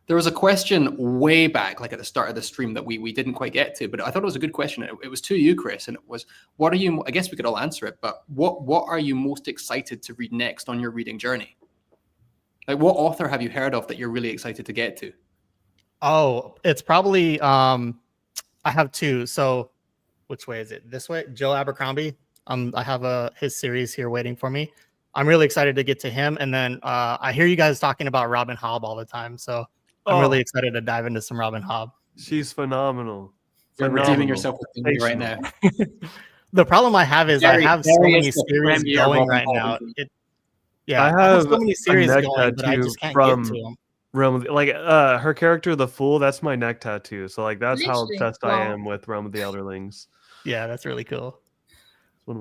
there was a question way back, like at the start of the stream, that we didn't quite get to, but I thought it was a good question. It was to you, Chris, and it was, what are you? I guess we could all answer it, but what are you most excited to read next on your reading journey? Like, what author have you heard of that you're really excited to get to? Oh, it's probably I have two. So, which way is it? This way, Joe Abercrombie. I have his series here waiting for me. I'm really excited to get to him, and then I hear you guys talking about Robin Hobb all the time, so I'm really excited to dive into some Robin Hobb. She's phenomenal. You're redeeming yourself with me right now. The problem I have is I have so many series going right now. I have so many series going, but I just can't get to them. Realm of her character, the Fool, that's my neck tattoo. So like that's how obsessed I am with Realm of the Elderlings. Yeah, that's really cool.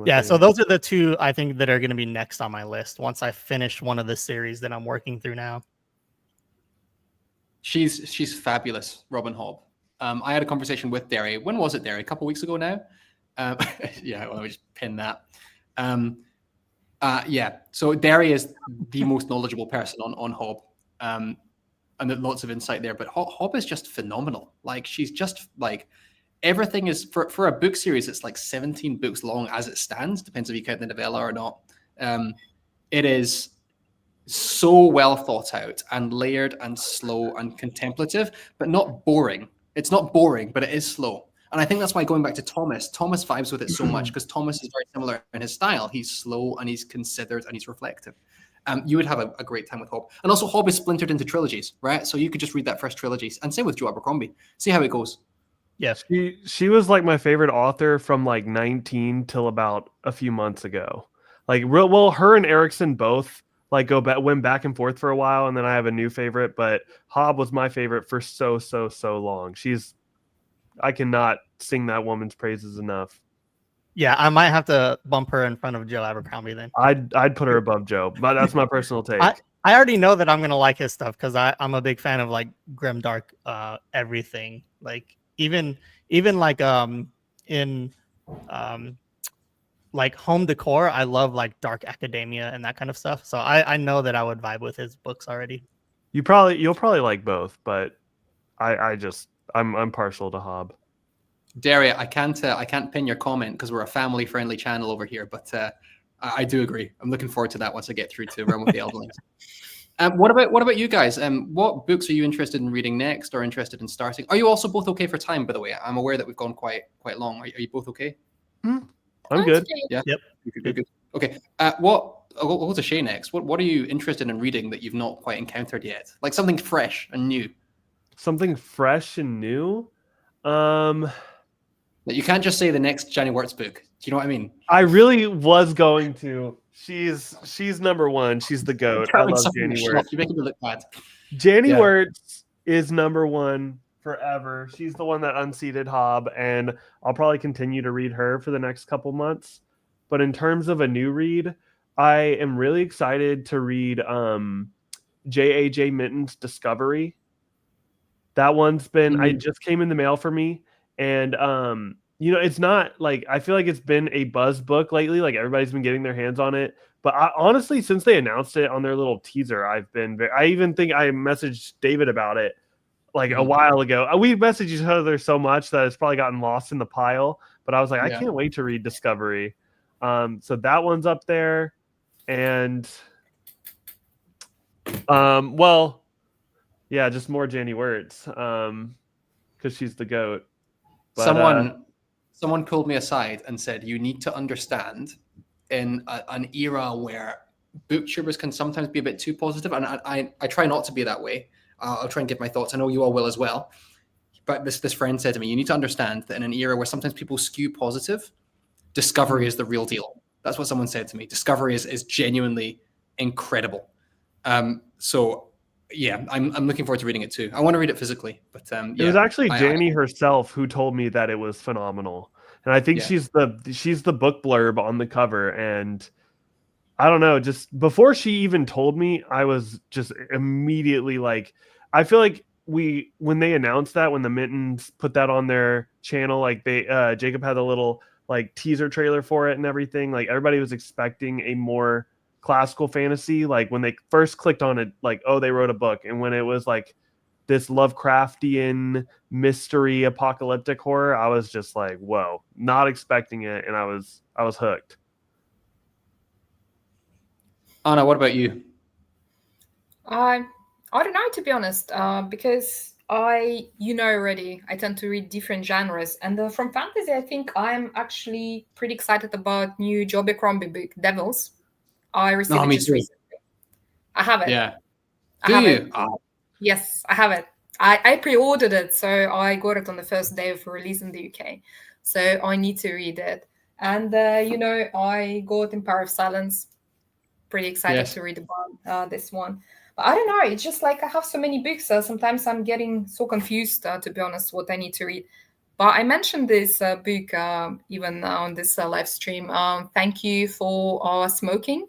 Yeah, so those are the two I think that are going to be next on my list once I finish one of the series that I'm working through now. She's fabulous, Robin Hobb. I had a conversation with Derry. When was it, Derry? A couple of weeks ago now. Yeah, well, let me just pin that. Yeah, so Derry is the most knowledgeable person on Hobb, and there's lots of insight there. But Hobb is just phenomenal. Like, she's just like, everything is for a book series. It's like 17 books long as it stands. Depends if you count the novella or not. It is so well thought out and layered and slow and contemplative, but not boring. It's not boring, but it is slow. And I think that's why, going back to Thomas vibes with it so much, because Thomas is very similar in his style. He's slow and he's considered and he's reflective. You would have a great time with Hobb. And also, Hobb is splintered into trilogies, right? So you could just read that first trilogy, and same with Joe Abercrombie. See how it goes. Yes. She was like my favorite author from like 19 till about a few months ago. Like, her and Erickson both like went back and forth for a while, and then I have a new favorite, but Hobb was my favorite for so long. I cannot sing that woman's praises enough. Yeah, I might have to bump her in front of Joe Abercrombie then. I'd put her above Joe, but that's my personal take. I already know that I'm gonna like his stuff because I'm a big fan of like grimdark everything. Like even like in like home decor, I love like dark academia and that kind of stuff. So I know that I would vibe with his books already. You'll probably like both, but I'm partial to Hobb. Daria, I can't pin your comment because we're a family-friendly channel over here, but I do agree. I'm looking forward to that once I get through to Realm of the Elderlings. What about you guys? What books are you interested in reading next, or interested in starting? Are you also both okay for time, by the way? I'm aware that we've gone quite long. Are you both okay? I'm good. Yeah. Yep. Good. Okay. I'll go to Shaye next. What are you interested in reading that you've not quite encountered yet? Like something fresh and new. Something fresh and new. That you can't just say the next Johnny Wirtz book. Do you know what I mean? I really was going to. She's number one. She's the GOAT. I love Janny Wirtz. You're making me look bad. Janny Wirtz is number one forever. She's the one that unseated Hobb, and I'll probably continue to read her for the next couple months. But in terms of a new read, I am really excited to read J.A.J. Minton's Discovery. That one's been, I just came in the mail for me. And it's not like, I feel like it's been a buzz book lately. Like everybody's been getting their hands on it. But honestly, since they announced it on their little teaser, I even think I messaged David about it like a while ago. We messaged each other so much that it's probably gotten lost in the pile. But I was like, I can't wait to read Discovery. So that one's up there. And well, yeah, just more Jenny Wirtz. Because she's the GOAT. But, someone pulled me aside and said, you need to understand in an era where booktubers can sometimes be a bit too positive, and I try not to be that way. I'll try and give my thoughts. I know you all will as well. But this friend said to me, you need to understand that in an era where sometimes people skew positive, Discovery is the real deal. That's what someone said to me. Discovery is genuinely incredible. So yeah, I'm looking forward to reading it too. I want to read it physically, but it was actually Jenny herself who told me that it was phenomenal. And I think she's the book blurb on the cover. And I don't know, just before she even told me, I was just immediately like, I feel like when they announced that, when the Mittens put that on their channel, like Jacob had a little like teaser trailer for it and everything, like everybody was expecting a more classical fantasy. Like when they first clicked on it, like, oh, they wrote a book. And when it was like this Lovecraftian mystery apocalyptic horror, I was just like, whoa, not expecting it. And I was hooked. Anna, what about you? I don't know, to be honest, because already, I tend to read different genres. And from fantasy, I think I'm actually pretty excited about new Joe Abercrombie book, Devils. I received it just recently. I have it. Yeah. Do you? Yes, I have it. I pre-ordered it, so I got it on the first day of release in the UK. So I need to read it. And, I got Empire of Silence. Pretty excited to read about this one. But I don't know. It's just like I have so many books. Sometimes I'm getting so confused, to be honest, what I need to read. But I mentioned this book even on this live stream. Thank You for Smoking.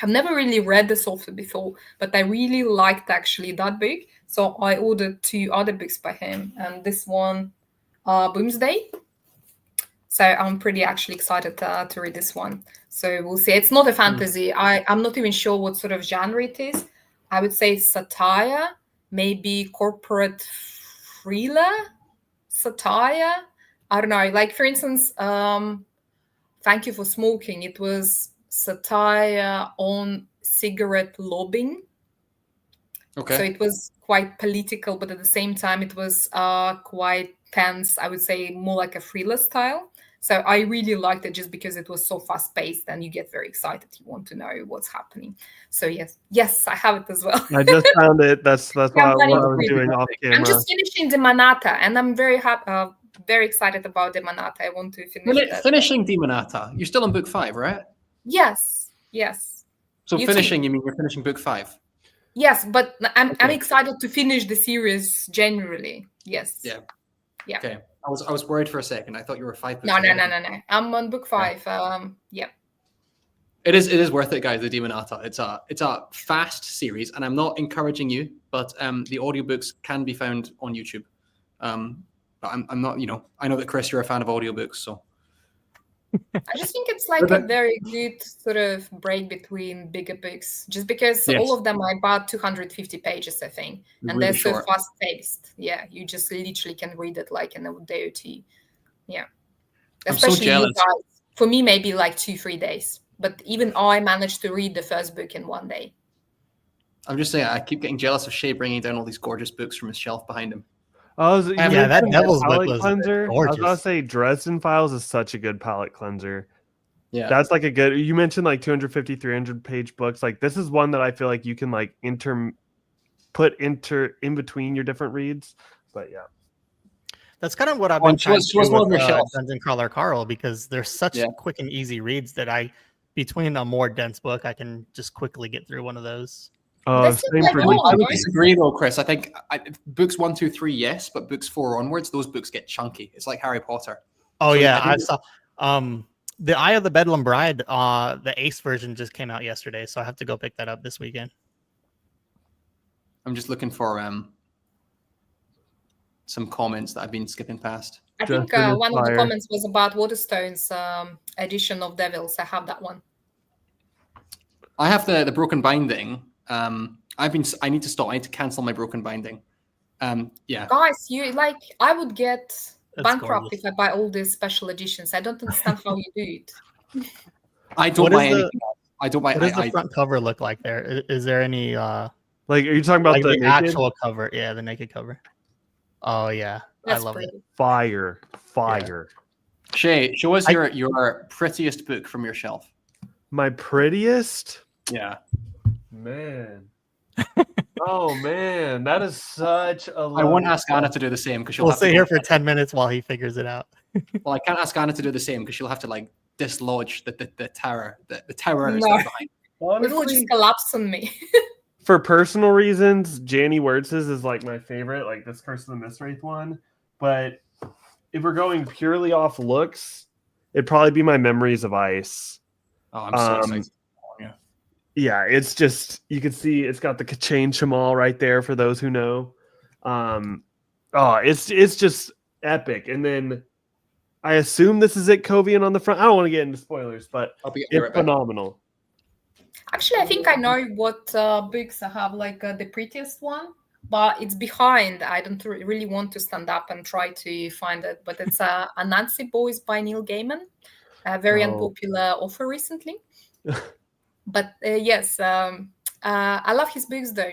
I've never really read this author before, but I really liked actually that book. So I ordered 2 other books by him. And this one, Boomsday. So I'm pretty actually excited to read this one. So we'll see. It's not a fantasy. I'm not even sure what sort of genre it is. I would say satire, maybe corporate thriller, satire. I don't know. Like, for instance, Thank You for Smoking. It was satire on cigarette lobbying. Okay. So it was quite political, but at the same time, it was quite tense. I would say more like a thriller style. So I really liked it just because it was so fast paced and you get very excited. You want to know what's happening. So yes, I have it as well. I just found it. That's what I was doing off camera. I'm just finishing Demonata, and I'm very happy, very excited about Demonata. I want to finish finishing Demonata. You're still on book 5, right? Yes. So finishing, you mean you're finishing book 5? Yes, but I'm excited to finish the series generally. Yes. Yeah. Okay. I was worried for a second. I thought you were 5 books. No. I'm on book 5. Yeah. It is worth it, guys. The Demonata. It's a fast series, and I'm not encouraging you, but the audiobooks can be found on YouTube. But I'm not. I know that Chris, you're a fan of audiobooks, so. I just think it's like a very good sort of break between bigger books, just because all of them are about 250 pages, I think, and really they're so fast paced. Yeah, you just literally can read it like in a day or two. Yeah, especially you guys. For me, maybe like 2-3 days, but even I managed to read the first book in 1 day. I'm just saying, I keep getting jealous of Shaye bringing down all these gorgeous books from his shelf behind him. That Devil's book was cleanser. Gorgeous. I was about to say Dresden Files is such a good palette cleanser. Yeah, that's like a good. You mentioned like 250, 300 page books. Like this is one that I feel like you can like put in between your different reads. But yeah, that's kind of what I've been trying to do with Dungeon Crawler Carl, because they're such quick and easy reads that between a more dense book, I can just quickly get through one of those. I would disagree though, Chris. I think books 1, 2, 3, yes, but books 4 onwards, those books get chunky. It's like Harry Potter. Oh, so yeah, I saw The Eye of the Bedlam Bride. The Ace version just came out yesterday, so I have to go pick that up this weekend. I'm just looking for some comments that I've been skipping past. I think one of the comments was about Waterstone's edition of Devils. I have that one. I have the Broken Binding. I need to stop. I need to cancel my Broken Binding. Yeah. Guys, I would get That's bankrupt gorgeous. if I buy all these special editions. I don't understand how you do it. I don't buy anything else. I don't buy. What does the front cover look like there? Is there any like, are you talking about like the the naked? actual cover? Yeah, the naked cover. Oh yeah, That's I love pretty. it. Fire. Shaye, show us your prettiest book from your shelf. My prettiest? Yeah. Man. Oh man, that is such a. I won't ask Anna to do the same because she'll We'll have sit to here for 10 minutes while he figures it out. Well, I can't ask Anna to do the same because she'll have to like dislodge the tower, the tower No. stuff behind. It will just collapse on me. For personal reasons, Janny Wertz's is like my favorite, like this Curse of the Mistwraith one. But if we're going purely off looks, it'd probably be my Memories of Ice. Oh, I'm so excited. Yeah, it's just, you can see it's got the Kachain Chamal right there for those who know. It's just epic. And then I assume this is it, Covian on the front. I don't want to get into spoilers, but it's phenomenal. Actually, I think I know what books I have, like the prettiest one, but it's behind. I don't really want to stand up and try to find it, but it's Anansi Boys by Neil Gaiman, a very unpopular author recently. But yes, I love his books though.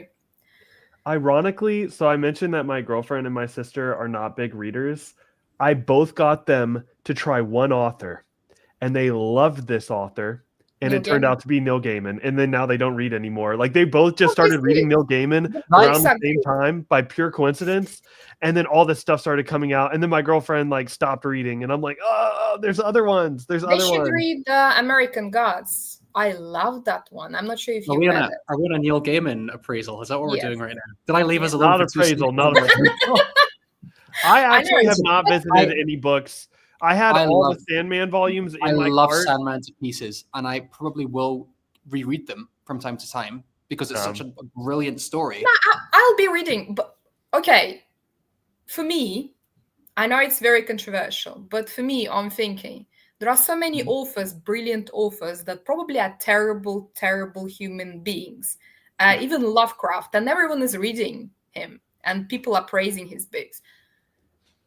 Ironically, so I mentioned that my girlfriend and my sister are not big readers. I both got them to try one author, and they loved this author, and it turned out to be Neil Gaiman. And then now they don't read anymore. Like, they both just started reading Neil Gaiman around the same time by pure coincidence. And then all this stuff started coming out, and then my girlfriend like stopped reading, and I'm like, oh, there's other ones. They should read American Gods. I love that one. I'm not sure if you read it. Are we on a Neil Gaiman appraisal? Is that what we're doing right now? Did I leave us alone? Not appraisal, not appraisal. I actually have not visited any books. I had all the Sandman volumes in my cart. I love Sandman to pieces, and I probably will reread them from time to time because it's such a brilliant story. No, I'll be reading, but okay. For me, I know it's very controversial, but for me, I'm thinking there are so many authors, brilliant authors, that probably are terrible, terrible human beings. Even Lovecraft, and everyone is reading him, and people are praising his books.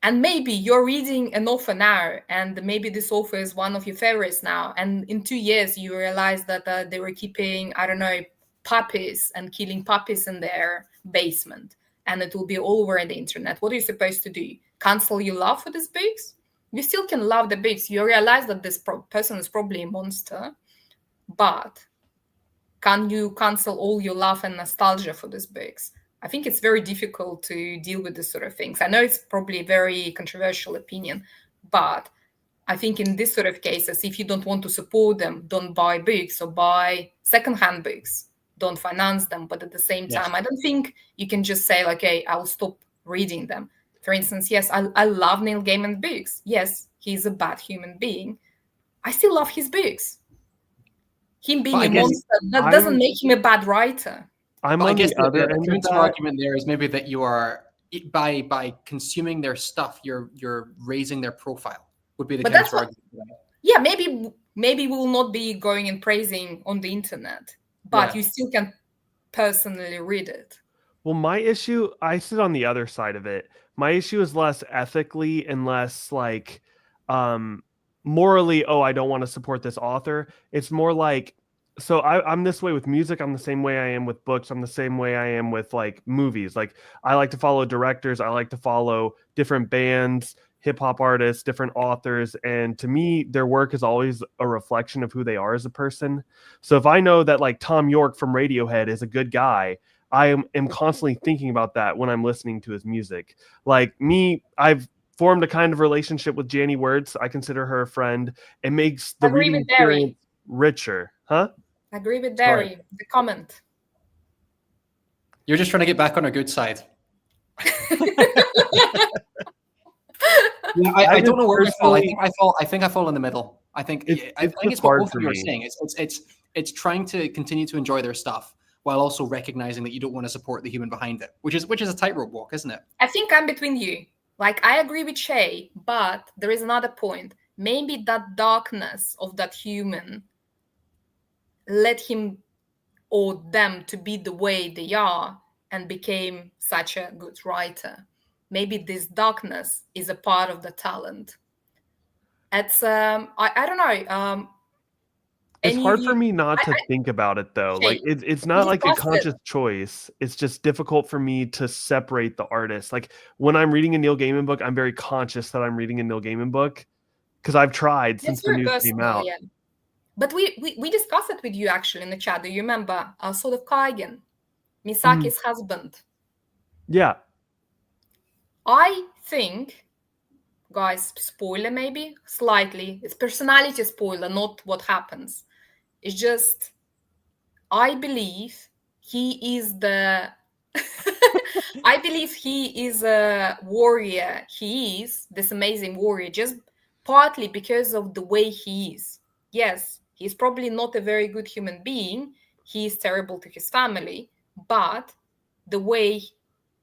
And maybe you're reading an author now, and maybe this author is one of your favorites now, and in 2 years you realize that they were keeping, I don't know, puppies and killing puppies in their basement, and it will be all over the internet. What are you supposed to do? Cancel your love for these books? You still can love the books. You realize that this person is probably a monster, but can you cancel all your love and nostalgia for these books? I think it's very difficult to deal with this sort of things. I know it's probably a very controversial opinion, but I think in this sort of cases, if you don't want to support them, don't buy books or buy secondhand books. Don't finance them. But at the same time, I don't think you can just say, like, okay, I'll stop reading them. For instance, yes, I love Neil Gaiman's books. Yes, he's a bad human being. I still love his books. Him being a monster, that doesn't make him a bad writer. I guess the other end of that argument there is maybe that you are, by consuming their stuff, you're raising their profile. Would be the counter argument. Yeah, maybe we'll not be going and praising on the internet, but you still can personally read it. Well, my issue, I sit on the other side of it. My issue is less ethically and less like morally, I don't want to support this author. It's more like, so I'm this way with music. I'm the same way I am with books. I'm the same way I am with like movies. Like, I like to follow directors. I like to follow different bands, hip hop artists, different authors. And to me, their work is always a reflection of who they are as a person. So if I know that like Tom York from Radiohead is a good guy, I am constantly thinking about that when I'm listening to his music. Like me, I've formed a kind of relationship with Janny Wertz. I consider her a friend. It makes the reading experience richer. Huh? I agree with Barry. The comment. You're just trying to get back on our good side. I don't know where I fall. I think I fall in the middle. I think it's what both of you are saying. It's trying to continue to enjoy their stuff while also recognizing that you don't want to support the human behind it, which is a tightrope walk, isn't it? I think I'm between you. Like, I agree with Shaye, but there is another point. Maybe that darkness of that human led him or them to be the way they are and became such a good writer. Maybe this darkness is a part of the talent. It's I don't know. It's Any hard for me not to think about it though. Like Shaye, it's not like a discuss it. conscious choice. It's just difficult for me to separate the artist. Like when I'm reading a Neil Gaiman book, I'm very conscious that I'm reading a Neil Gaiman book because I've tried since It's the very news came personal, out. yeah. But we discussed it with you actually in the chat. Do you remember? Sort of Kaigen, Misaki's husband. Yeah. I think, guys, spoiler maybe slightly. It's personality spoiler, not what happens. It's just, I believe he is the. I believe he is a warrior. He is this amazing warrior, just partly because of the way he is. Yes, he's probably not a very good human being. He is terrible to his family, but the way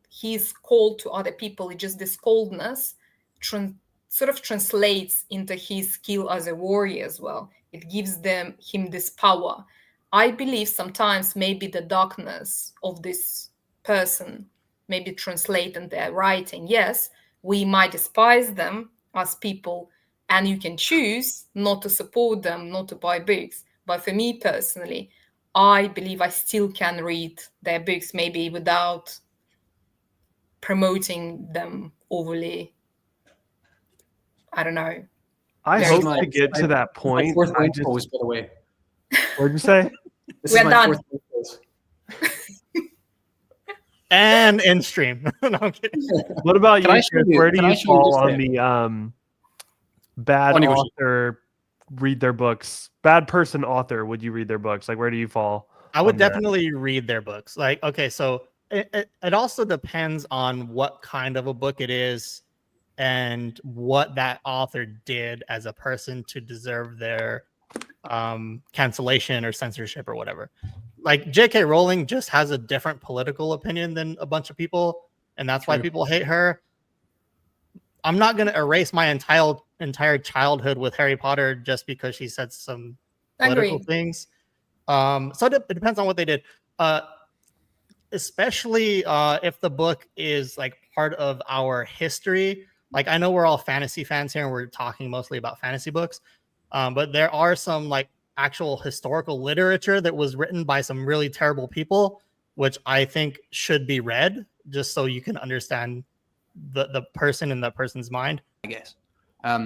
he's cold to other people, it's just this coldness sort of translates into his skill as a warrior as well. It gives him this power. I believe sometimes maybe the darkness of this person maybe translate in their writing. Yes, we might despise them as people, and you can choose not to support them, not to buy books. But for me personally, I believe I still can read their books, maybe without promoting them overly. I don't know. I Very hope to get to that My point. fourth I link post, by the way. What'd you say? This We're is my done. fourth link post. And in stream. No, I'm kidding. What about Can I you, show Chris? you- Where do can I you show you fall this on thing? the bad Oh, negotiate. author read their books? Bad person author, would you read their books? Like where do you fall? I would on that? definitely read their books. Like, okay, so it also depends on what kind of a book it is and what that author did as a person to deserve their cancellation or censorship or whatever. Like J.K. Rowling just has a different political opinion than a bunch of people, and that's why True. people hate her. I'm not going to erase my entire childhood with Harry Potter just because she said some political Agree. things. So it depends on what they did. Especially if the book is like part of our history. Like I know we're all fantasy fans here and we're talking mostly about fantasy books, but there are some like actual historical literature that was written by some really terrible people, which I think should be read just so you can understand the person in that person's mind. I guess. I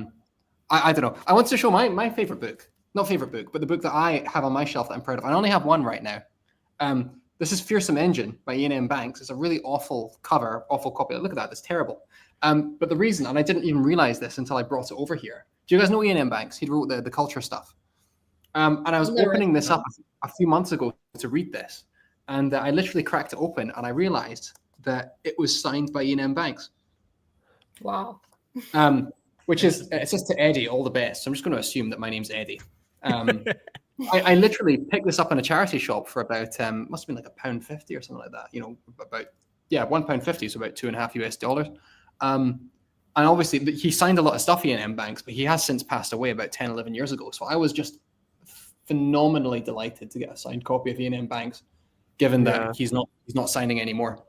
don't know. I want to show my favorite book. Not favorite book, but the book that I have on my shelf that I'm proud of. I only have one right now. This is Fearsome Engine by Ian M. Banks. It's a really awful cover, awful copy. Look at that. It's terrible. But the reason, and I didn't even realize this until I brought it over here. Do you guys know Ian M. Banks? He wrote the culture stuff. And I was opening this up a few months ago to read this. And I literally cracked it open and I realized that it was signed by Ian M. Banks. Wow. Which is, it says to Eddie, all the best. So I'm just going to assume that my name's Eddie. I literally picked this up in a charity shop for about, must have been like £1.50 or something like that. You know, about, yeah, £1.50, so about $2.50 US. And obviously he signed a lot of stuff Ian M. Banks, but he has since passed away about 10, 11 years ago. So I was just phenomenally delighted to get a signed copy of Ian M. Banks, given that he's not signing anymore.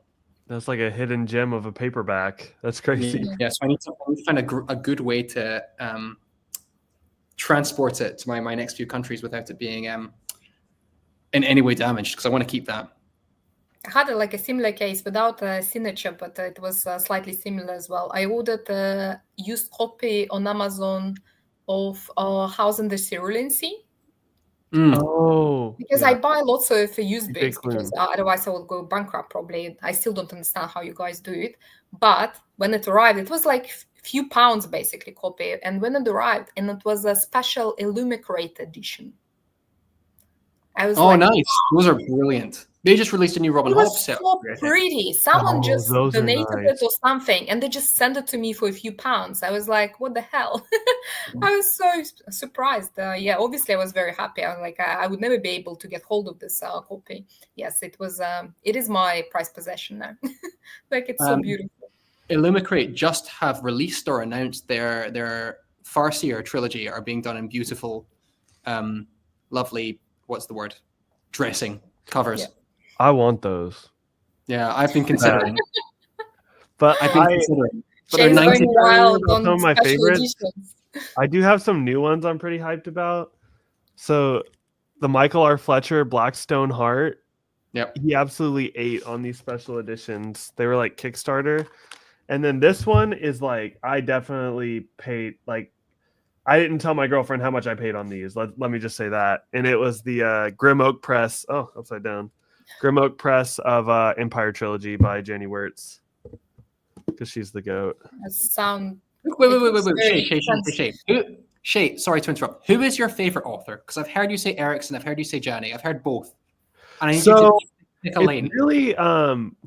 That's like a hidden gem of a paperback. That's crazy. Yeah, so I need to find a good way to transport it to my next few countries without it being in any way damaged, because I want to keep that. I had like a similar case without a signature, but it was slightly similar as well. I ordered a used copy on Amazon of House in the Cerulean Sea. Oh, because I buy lots of used Big books because otherwise I would go bankrupt probably. I still don't understand how you guys do it. But when it arrived, it was like a few pounds basically copy. And when it arrived, and it was a special Illumicrate edition. I was like, nice. Those are brilliant. They just released a new Robin it Hobb was set. so pretty. Someone just those are donated nice. it or something, and they just sent it to me for a few pounds. I was like, what the hell? I was so surprised. Yeah, obviously I was very happy. I was like, I would never be able to get hold of this copy. Yes, it was. It is my prized possession now. Like, it's so beautiful. Illumicrate just have released or announced their Farseer trilogy are being done in beautiful, lovely, what's the word? Dressing covers. Yeah. I want those. Yeah, I've been considering. But I've been considering. But they're Shane's 90. going wild Some on of my special favorites. editions. I do have some new ones I'm pretty hyped about. So the Michael R. Fletcher Blackstone Heart, Yep. he absolutely ate on these special editions. They were like Kickstarter. And then this one is like, I definitely paid, like, I didn't tell my girlfriend how much I paid on these. Let me just say that. And it was the Grim Oak Press. Oh, upside down. Grim Oak Press of Empire Trilogy by Jenny Wirtz. Because she's the GOAT. That sound. Wait. Shaye, sorry to interrupt. Who is your favorite author? Because I've heard you say Erickson, I've heard you say Janney, I've heard both. And I need you to pick a lane. It's really,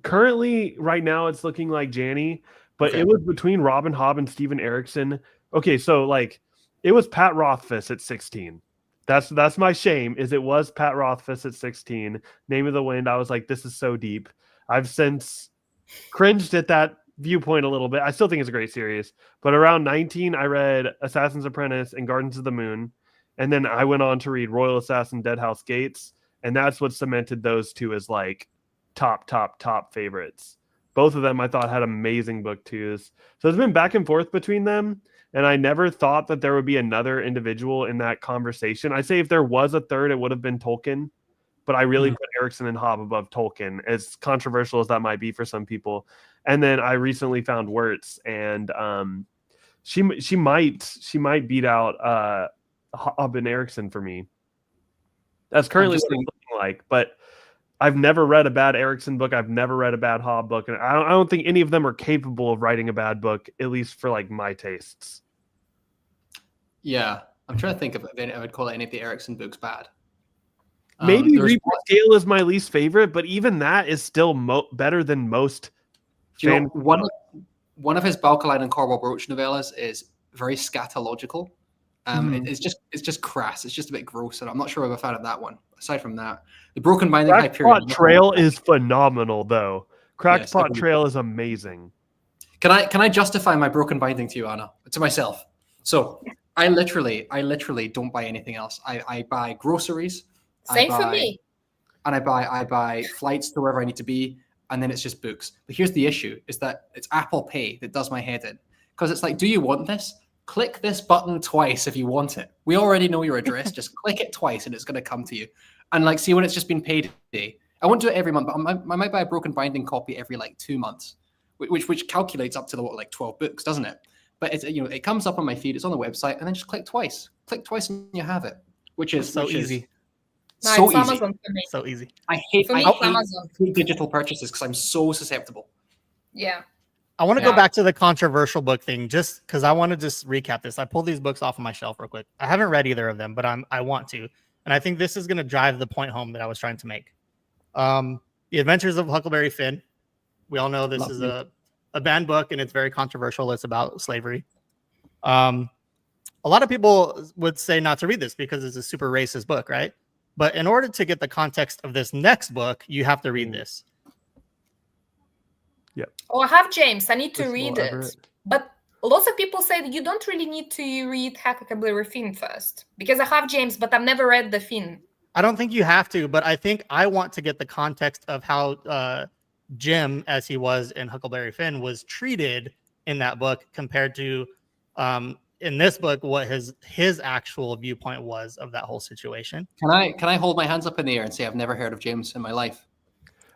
currently, right now, it's looking like Janney, but Okay. it was between Robin Hobb and Steven Erickson. Okay, so like, it was Pat Rothfuss at 16. That's my shame, is it was Pat Rothfuss at 16. Name of the Wind, I was like, this is so deep. I've since cringed at that viewpoint a little bit. I still think it's a great series. But around 19, I read Assassin's Apprentice and Gardens of the Moon. And then I went on to read Royal Assassin, Dead House Gates. And that's what cemented those two as like top favorites. Both of them I thought had amazing book twos. So it's been back and forth between them. And I never thought that there would be another individual in that conversation. I say if there was a third, it would have been Tolkien. But I really put Erickson and Hobb above Tolkien, as controversial as that might be for some people. And then I recently found Wirtz, and she might beat out Hobb and Erickson for me. That's currently what it's looking like. But I've never read a bad Erickson book. I've never read a bad Hobb book, and I don't think any of them are capable of writing a bad book, at least for like my tastes. Yeah, I'm trying to think if I would call any of the Erickson books bad. Maybe Reaper Scale is my least favorite, but even that is still better than most. One of his Balkaline and Corwell Broach novellas is very scatological. It's just crass. It's just a bit gross, and I'm not sure I'm a fan of that one. Aside from that, the Broken Binding Crackpot Trail is phenomenal, though. Crackpot Trail is amazing. Can I justify my Broken Binding to you, Anna? To myself. So I literally don't buy anything else. I buy groceries. Same for me. And I buy flights to wherever I need to be, and then it's just books. But here's the issue: is that it's Apple Pay that does my head in, because it's like, do you want this? Click this button twice if you want it. We already know your address. Just click it twice, and it's going to come to you. And like, see when it's just been paid today. I won't do it every month, but I might buy a Broken Binding copy every like 2 months, which calculates up to like 12 books, doesn't it? But it's, it comes up on my feed. It's on the website, and then just click twice. Click twice, and you have it. Which is so easy. So easy. Amazon for me. So easy. I hate Amazon. digital purchases because I'm so susceptible. Yeah. I want to go back to the controversial book thing, just because I want to just recap this. I pulled these books off of my shelf real quick. I haven't read either of them, but I want to. And I think this is going to drive the point home that I was trying to make. The Adventures of Huckleberry Finn. We all know this is a banned book, and it's very controversial. It's about slavery. A lot of people would say not to read this because it's a super racist book, right? But in order to get the context of this next book, you have to read this. Yep. Oh, I have James. I need to read it. But lots of people say that you don't really need to read Huckleberry Finn first. Because I have James, but I've never read the Finn. I don't think you have to, but I think I want to get the context of how Jim, as he was in Huckleberry Finn, was treated in that book compared to in this book what his actual viewpoint was of that whole situation. Can I hold my hands up in the air and say I've never heard of James in my life?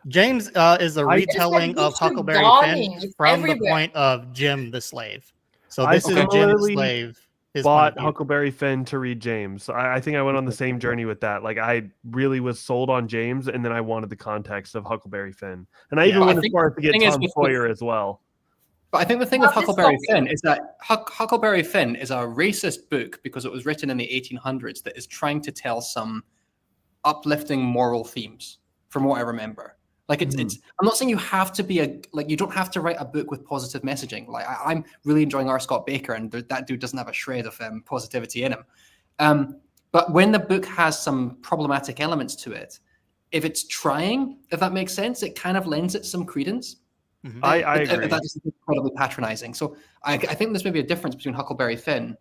James is a retelling of Huckleberry Finn from the point of Jim the slave. So this is Jim the slave. Bought Huckleberry Finn to read James. I think I went on the same journey with that. Like, I really was sold on James, and then I wanted the context of Huckleberry Finn. And I even went as far as to get Tom Sawyer as well. But I think the thing with Huckleberry Finn is that Huckleberry Finn is a racist book because it was written in the 1800s that is trying to tell some uplifting moral themes, from what I remember. Like it's I'm not saying you have to be you don't have to write a book with positive messaging. Like I'm really enjoying R. Scott Baker, and that dude doesn't have a shred of positivity in him. But when the book has some problematic elements to it, if it's trying, if that makes sense, it kind of lends it some credence. Mhm. I agree. That is incredibly patronizing. So I think there's maybe a difference between Huckleberry Finn,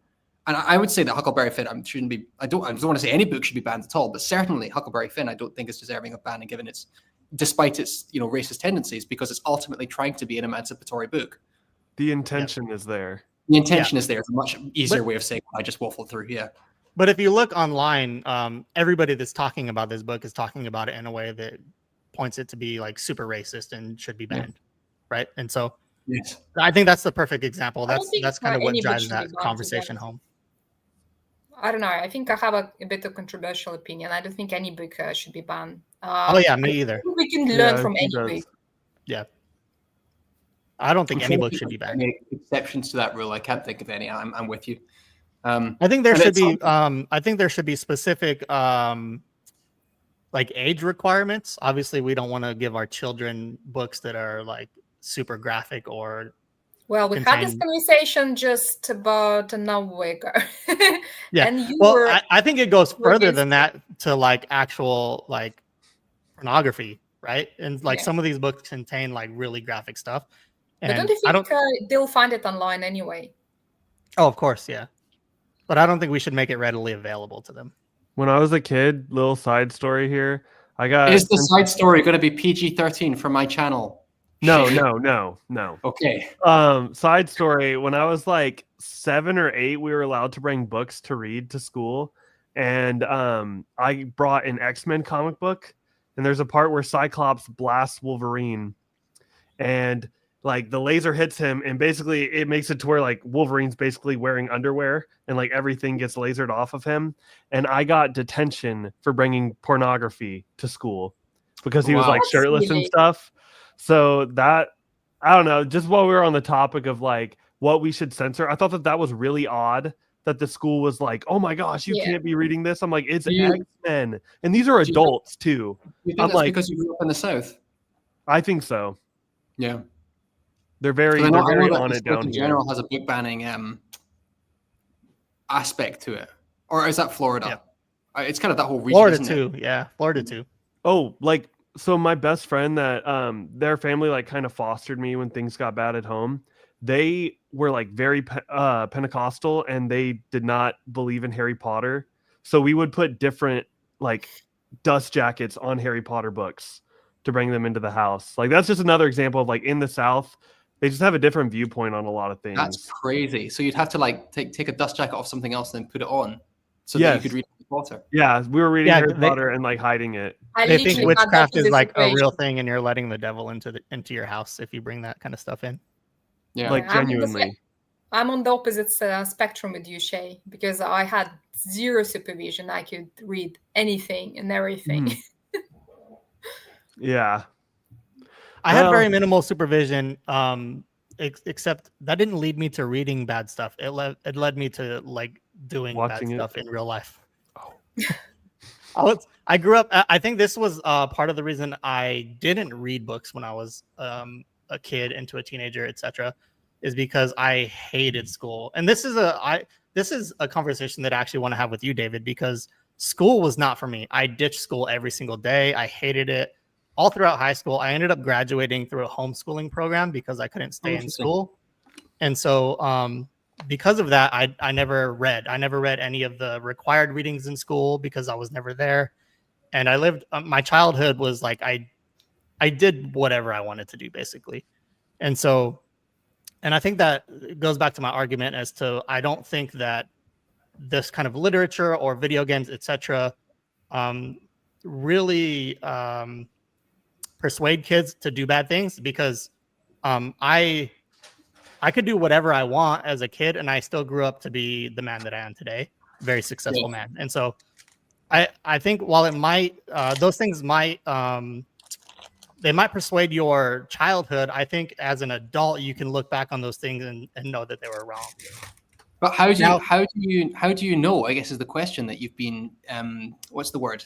and I would say that Huckleberry Finn shouldn't be. I don't want to say any book should be banned at all, but certainly Huckleberry Finn I don't think is deserving of banning, given its, despite its racist tendencies, because it's ultimately trying to be an emancipatory book. The intention is there. The intention is there. It's a much easier way of saying I just waffled through. Yeah. But if you look online, everybody that's talking about this book is talking about it in a way that points it to be like super racist and should be banned, right? And so Yes. I think that's the perfect example. I don't think That's kind of what any book drives should be that banned, to be conversation honest. home. I don't know. I think I have a bit of controversial opinion. I don't think any book should be banned. Oh yeah, me either. I think we can Yeah, learn I from think any that's- book. Yeah, I don't think I'm any trying book to should think be of banned. any exceptions to that rule. I can't think of any. I'm with you. I think there and should it's be. I think there should be specific like age requirements. Obviously, we don't want to give our children books that are like super graphic or Well, we had this contain- conversation just about an hour ago. yeah. And you Well, were I think it goes were further against than that to like actual like pornography, right? And like Yeah. some of these books contain like really graphic stuff. But And don't you I think don't. they'll find it online anyway? Oh, of course, yeah. But I don't think we should make it readily available to them. When I was a kid, little side story here. I got Is the side story going to be PG-13 for my channel? no. Okay. Side story. When I was like 7 or 8, we were allowed to bring books to read to school, and I brought an X-Men comic book, and there's a part where Cyclops blasts Wolverine, and like the laser hits him, and basically it makes it to where like Wolverine's basically wearing underwear, and like everything gets lasered off of him, and I got detention for bringing pornography to school because he was Wow. like That's shirtless and really- stuff. So that, I don't know, just while we were on the topic of like what we should censor, I thought that was really odd that the school was like, oh my gosh, you Yeah. can't be reading this. I'm like, it's Do you- X-Men, and these are do you- adults too. You think I'm that's like- because you grew up in the South? I think so. Yeah. They're very, 'Cause I they're know very that on the it South down in here. general has a book banning aspect to it. Or is that Florida? It's kind of that whole region, Florida isn't it? too, yeah. Florida too. Oh, like, so my best friend that their family like kind of fostered me when things got bad at home. They were like very Pentecostal, and they did not believe in Harry Potter. So we would put different like dust jackets on Harry Potter books to bring them into the house. Like that's just another example of like in the South, they just have a different viewpoint on a lot of things. That's crazy. So you'd have to like take a dust jacket off something else and then put it on so that you Yes. could read Harry Potter. Yeah, we were reading Yeah, Harry they- Potter and like hiding it. I They think literally had that witchcraft is like a situation. real thing, and you're letting the devil into your house if you bring that kind of stuff in. Yeah. Like I'm the genuinely. I'm on the opposite spectrum with you, Shaye, because I had zero supervision. I could read anything and everything. Mhm. Yeah. I had Well- very minimal supervision, except that didn't lead me to reading bad stuff. It led me to like doing Watching bad it. stuff in real life. Oh. I grew up. I think this was part of the reason I didn't read books when I was a kid into a teenager, etc., is because I hated school. And this is a conversation that I actually want to have with you, David, because school was not for me. I ditched school every single day. I hated it. All throughout high school, I ended up graduating through a homeschooling program because I couldn't stay in Interesting. school. And so because of that, I never read. I never read any of the required readings in school because I was never there. And I lived, my childhood was like, I did whatever I wanted to do, basically. And so, and I think that goes back to my argument as to, I don't think that this kind of literature or video games, etc., really persuade kids to do bad things, because I could do whatever I want as a kid, and I still grew up to be the man that I am today, very successful man. And so I think while it might those things might they might persuade your childhood, I think as an adult you can look back on those things and know that they were wrong. But how do Now- you know, I guess is the question, that you've been what's the word?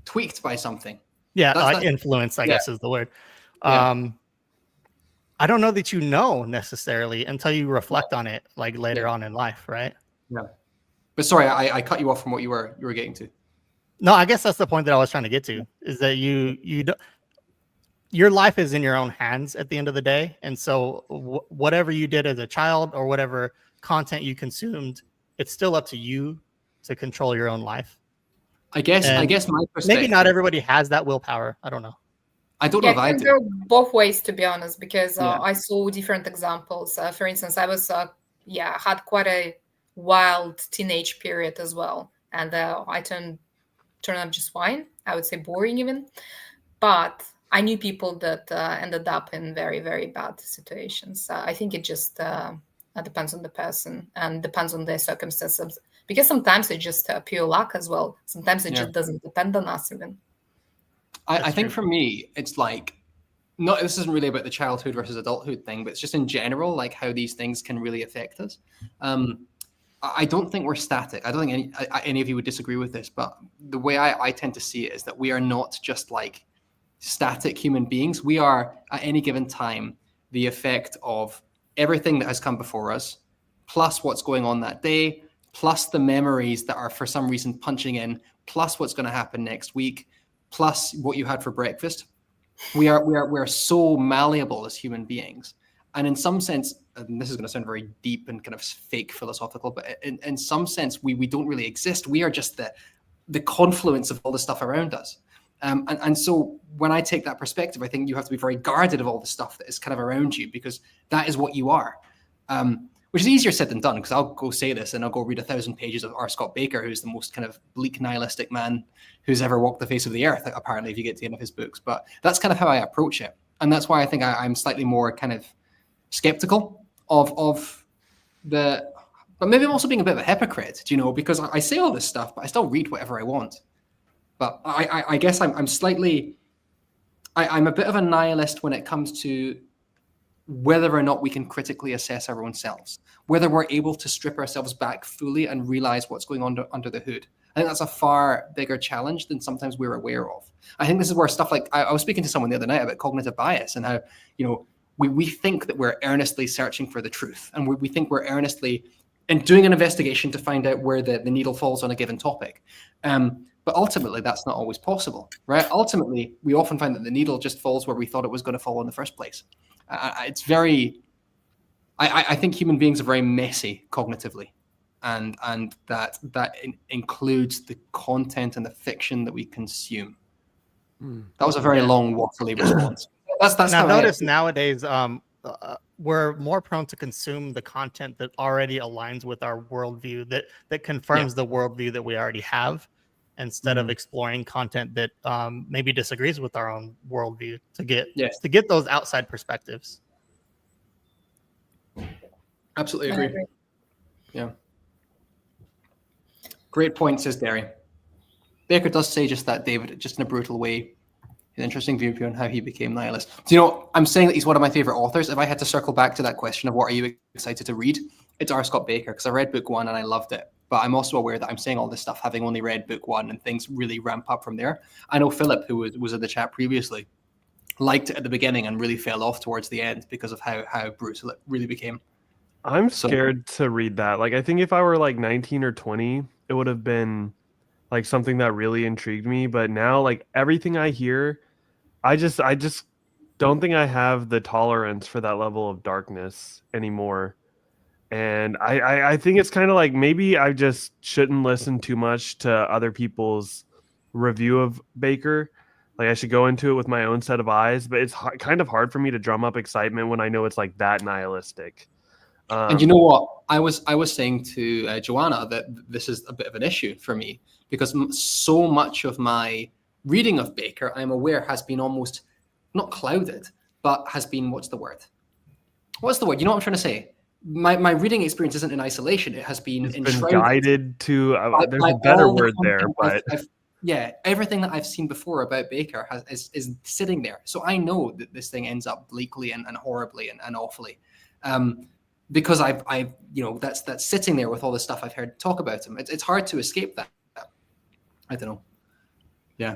Tweaked by something. Yeah, That's- influence, I yeah. guess is the word. Yeah. I don't know that you know necessarily until you reflect on it like later on in life, right? Yeah. But sorry, I cut you off from what you were getting to. No, I guess that's the point that I was trying to get to, is that you your life is in your own hands at the end of the day. And so whatever you did as a child or whatever content you consumed, it's still up to you to control your own life. I guess And my perspective. maybe not everybody has that willpower. I don't know. I don't know if I it can do. go both ways, to be honest, because Yeah. I saw different examples. For instance, I was had quite a wild teenage period as well, and I turned out just fine. I would say boring even, but I knew people that ended up in very, very bad situations. I think it just depends on the person and depends on their circumstances, because sometimes it's just pure luck as well. Sometimes it just doesn't depend on us even. I think for me, it's like, this isn't really about the childhood versus adulthood thing, but it's just in general, like how these things can really affect us. I don't think we're static. I don't think any of you would disagree with this, but the way I tend to see it is that we are not just like static human beings. We are at any given time the effect of everything that has come before us, plus what's going on that day, plus the memories that are for some reason punching in, plus what's going to happen next week, plus what you had for breakfast. We are so malleable as human beings. And in some sense, and this is going to sound very deep and kind of fake philosophical, but in some sense, we don't really exist. We are just the confluence of all the stuff around us. And so when I take that perspective, I think you have to be very guarded of all the stuff that is kind of around you, because that is what you are. Which is easier said than done, because I'll go say this and I'll go read 1,000 pages of R. Scott Baker, who's the most kind of bleak nihilistic man who's ever walked the face of the earth, apparently, if you get to the end of his books. But that's kind of how I approach it. And that's why I think I'm slightly more kind of skeptical of the, but maybe I'm also being a bit of a hypocrite, because I say all this stuff, but I still read whatever I want. But I guess I'm slightly, I'm a bit of a nihilist when it comes to whether or not we can critically assess our own selves, whether we're able to strip ourselves back fully and realize what's going on under the hood. I think that's a far bigger challenge than sometimes we're aware of. I think this is where stuff like, I was speaking to someone the other night about cognitive bias and how, we think that we're earnestly searching for the truth, and we think we're earnestly and doing an investigation to find out where the needle falls on a given topic. But ultimately, that's not always possible, right? Ultimately, we often find that the needle just falls where we thought it was going to fall in the first place. It's very, I think human beings are very messy cognitively, and that includes the content and the fiction that we consume. That was a very long, waffly response. That's and I've noticed nowadays we're more prone to consume the content that already aligns with our worldview, that confirms the worldview that we already have, instead of exploring content that maybe disagrees with our own worldview to get those outside perspectives. Absolutely agree. Yeah. Great point, says Derry. Baker does say just that, David, just in a brutal way. An interesting viewpoint on how he became nihilist. So, I'm saying that he's one of my favorite authors. If I had to circle back to that question of what are you excited to read, it's R. Scott Baker, because I read book 1 and I loved it. But I'm also aware that I'm saying all this stuff having only read book 1, and things really ramp up from there. I know Philip, who was in the chat previously, liked it at the beginning and really fell off towards the end because of how brutal it really became. I'm scared to read that. Like, I think if I were like 19 or 20, it would have been like something that really intrigued me. But now, like, everything I hear, I just don't think I have the tolerance for that level of darkness anymore. And I think it's kind of like maybe I just shouldn't listen too much to other people's review of Baker. Like, I should go into it with my own set of eyes. But it's kind of hard for me to drum up excitement when I know it's like that nihilistic. And you know what? I was saying to Joanna that this is a bit of an issue for me, because so much of my reading of Baker, I'm aware, has been almost not clouded, but has been, what's the word? You know what I'm trying to say? My reading experience isn't in isolation. It has been enshrouded. Guided to, there's a better word there, but everything that I've seen before about Baker is sitting there. So I know that this thing ends up bleakly and horribly and awfully. Because I've that's sitting there with all the stuff I've heard talk about him. It's hard to escape that. I don't know. Yeah.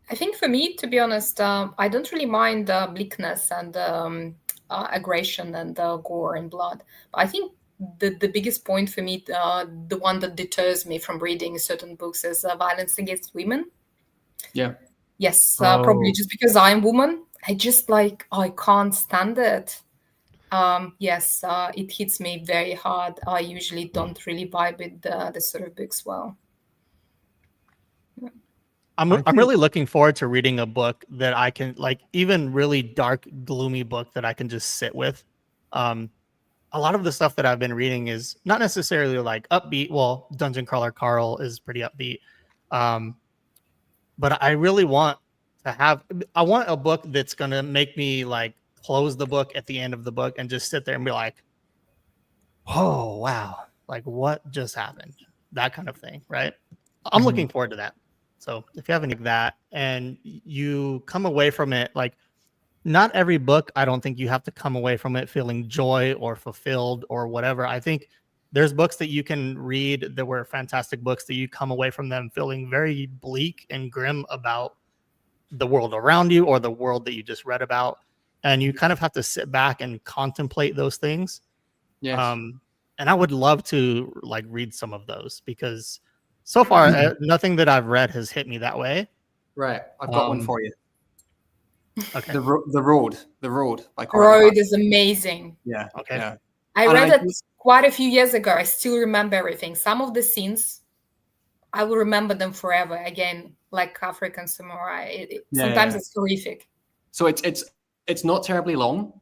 I think for me, to be honest, I don't really mind bleakness and aggression and gore and blood. But I think the biggest point for me, the one that deters me from reading certain books, is violence against women. Yeah. Yes, probably just because I'm a woman. I just like, I can't stand it. Yes, it hits me very hard. I usually don't really vibe with the sort of books well. I'm really looking forward to reading a book that I can like, even really dark, gloomy book that I can just sit with. A lot of the stuff that I've been reading is not necessarily like upbeat. Well, Dungeon Crawler Carl is pretty upbeat. But I really want to have, I want a book that's going to make me like close the book at the end of the book and just sit there and be like, oh, wow. Like what just happened? That kind of thing. Right. I'm looking forward to that. So if you have any of that and you come away from it, like not every book, I don't think you have to come away from it feeling joy or fulfilled or whatever. I think there's books that you can read that were fantastic books that you come away from them feeling very bleak and grim about the world around you or the world that you just read about. And you kind of have to sit back and contemplate those things. Yes. And I would love to like read some of those because so far nothing that I've read has hit me that way. Right. I've got one for you. Okay. The Road by The Courtney Road Barker. is amazing. Yeah. Okay. Yeah. I And read I it quite a few years ago. I still remember everything. Some of the scenes, I will remember them forever. Again, like African Samurai. Sometimes it's horrific. So it's not terribly long.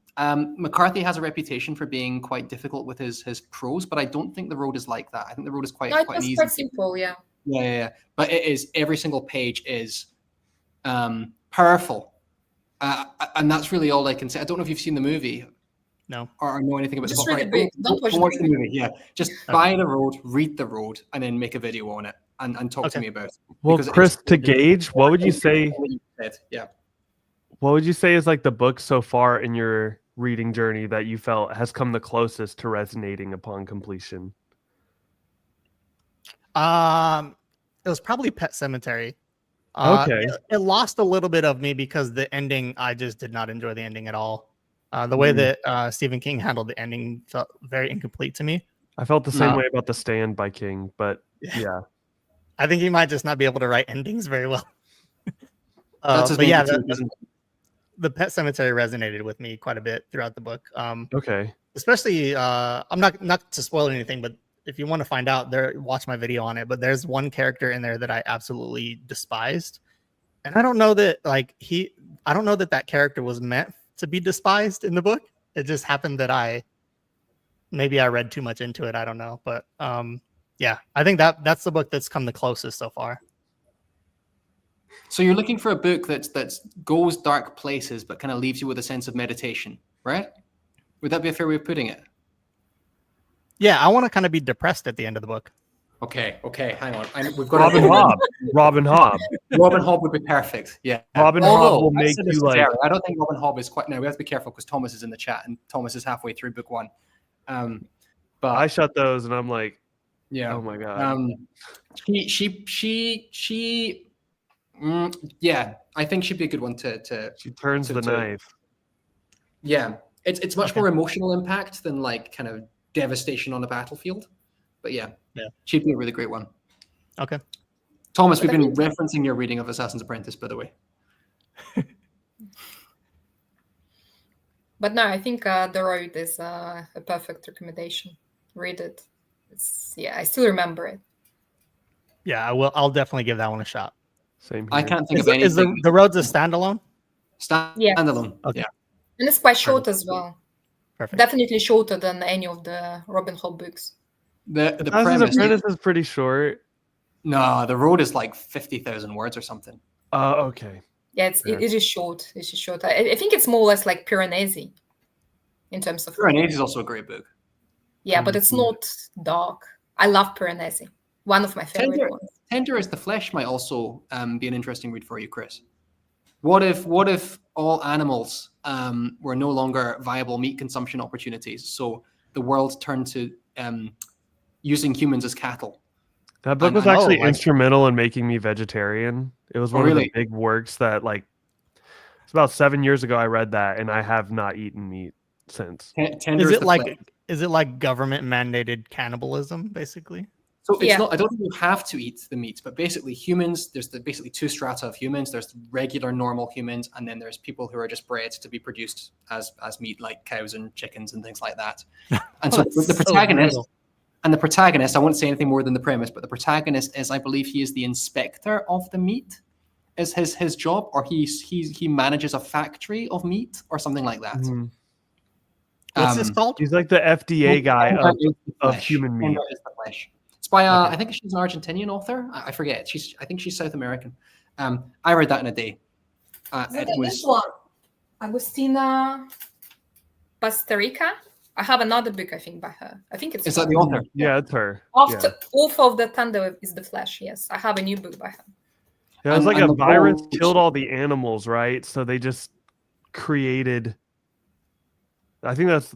McCarthy has a reputation for being quite difficult with his prose, but I don't think The Road is like that. I think The Road is quite No, it quite was an easy. quite simple, yeah. Yeah. But it is, every single page is powerful. And that's really all I can say. I don't know if you've seen the movie. No. Or know anything about Just the book. read the book. Don't watch the the movie. Yeah. Just buy The Road, read The Road, and then make a video on it and talk to me about it. Well, Because Chris, it's- to gauge, what would you say? what you said. Yeah. What would you say is like the book so far in your reading journey that you felt has come the closest to resonating upon completion? It was probably Pet Cemetery. Okay. It lost a little bit of me because the ending, I just did not enjoy the ending at all. The way that Stephen King handled the ending felt very incomplete to me. I felt the same way about The Stand by King, but yeah. I think he might just not be able to write endings very well. That's his but yeah, main critique, the Pet Cemetery resonated with me quite a bit throughout the book. Okay. Especially, I'm not to spoil anything, but if you want to find out, watch my video on it. But there's one character in there that I absolutely despised, and I don't know that I don't know that character was meant to be despised in the book. It just happened that maybe I read too much into it. I don't know, but yeah, I think that's the book that's come the closest so far. So you're looking for a book that goes dark places, but kind of leaves you with a sense of meditation, right? Would that be a fair way of putting it? Yeah, I want to kind of be depressed at the end of the book. Okay, hang on. We've got Robin Hobb. Robin Hobb. Robin Hobb would be perfect. Yeah. Robin Hobb will make you like. I don't think Robin Hobb is quite. No, we have to be careful because Thomas is in the chat and Thomas is halfway through book one. But I shut those and I'm like, yeah. Oh my god. Yeah, I think she'd be a good one to. She turns the knife. Yeah, it's much more emotional impact than like kind of devastation on a battlefield. But yeah, she'd be a really great one. Okay. Thomas, we've been referencing your reading of Assassin's Apprentice, by the way. But no, I think The Road is a perfect recommendation. Read it. I still remember it. Yeah, I will. I'll definitely give that one a shot. Same here. I can't think of anything. Is the Road's a standalone? Standalone. Okay. Yeah. And it's quite short as well. Perfect. Definitely shorter than any of the Robin Hood books. The Assassin's Apprentice is pretty short. No, The Road is like 50,000 words or something. Okay. Yeah, it is short. It's just short. I think it's more or less like Piranesi in terms of. Piranesi is also a great book. Yeah, but it's not dark. I love Piranesi. One of my favorite ones. Tender as the Flesh might also be an interesting read for you, Chris. What if all animals were no longer viable meat consumption opportunities? So the world turned to using humans as cattle. That book was actually instrumental in making me vegetarian. It was one of the big works that it's about 7 years ago I read that, and I have not eaten meat since. Is it like government mandated cannibalism, basically? So it's Yeah. not. I don't think you have to eat the meat, but basically humans. There's basically two strata of humans. There's regular, normal humans, and then there's people who are just bred to be produced as meat, like cows and chickens and things like that. And so the protagonist. brutal. And the protagonist, I won't say anything more than the premise, but the protagonist is, I believe, he is the inspector of the meat, is his job, or he manages a factory of meat or something like that. Mhm. What's this called? He's like the FDA guy Tender of, is the of flesh. human meat. Tender is the flesh. It's by Okay. I think she's an Argentinian author. I forget. I think she's South American. I read that in a day. It This was one, Agustina Pasterica. I have another book, I think, by her. I think it's is that her. the author? Yeah, it's her. After Author of the Tender is the Flesh. Yes, I have a new book by her. Yeah, it was like And a the virus gold- killed all the animals, right? So they just created. I think that's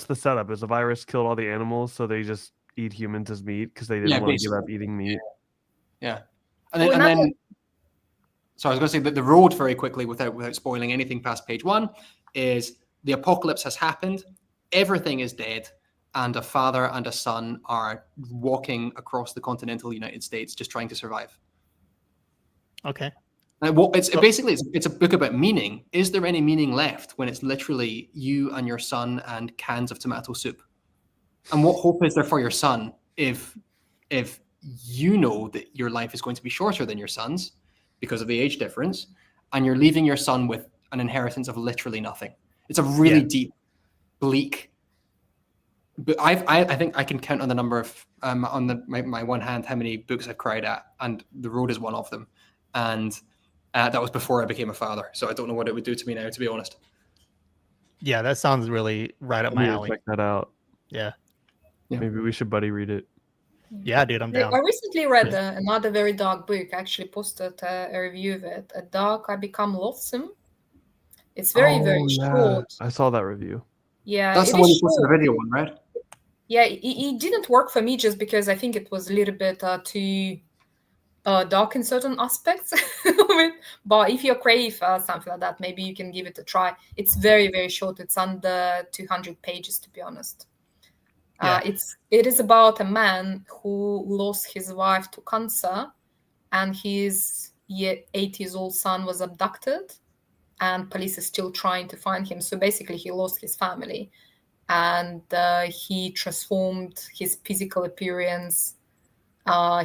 the setup. Is a virus killed all the animals, so they just eat humans as meat because they didn't Yeah, want to give basically. up eating meat. Yeah, and then, Oh, another- so I was going to say that the road, very quickly, without spoiling anything past page 1, is the apocalypse has happened, everything is dead, and a father and a son are walking across the continental United States just trying to survive. Okay. And it's a book about meaning. Is there any meaning left when it's literally you and your son and cans of tomato soup? And what hope is there for your son if you know that your life is going to be shorter than your son's because of the age difference, and you're leaving your son with an inheritance of literally nothing? It's a really deep, bleak. But I think I can count on the number of on my one hand how many books I've cried at, and The Road is one of them. And that was before I became a father, so I don't know what it would do to me now, to be honest. Yeah, that sounds really right up my I'm gonna alley. check that out. Yeah. Yeah. Maybe we should buddy read it. Yeah, dude, I'm down. I recently read another very dark book. I actually posted a review of it. A Dark I Become Loathsome. It's very, very short. I saw that review. Yeah, That's it the one is you posted the short. video on, right? Yeah, it didn't work for me just because I think it was a little bit too dark in certain aspects of it. But if you're crave something like that, maybe you can give it a try. It's very, very short. It's under 200 pages, to be honest. Yeah. It is about a man who lost his wife to cancer, and his 8-year-old son was abducted, and police is still trying to find him. So basically, he lost his family, and he transformed his physical appearance.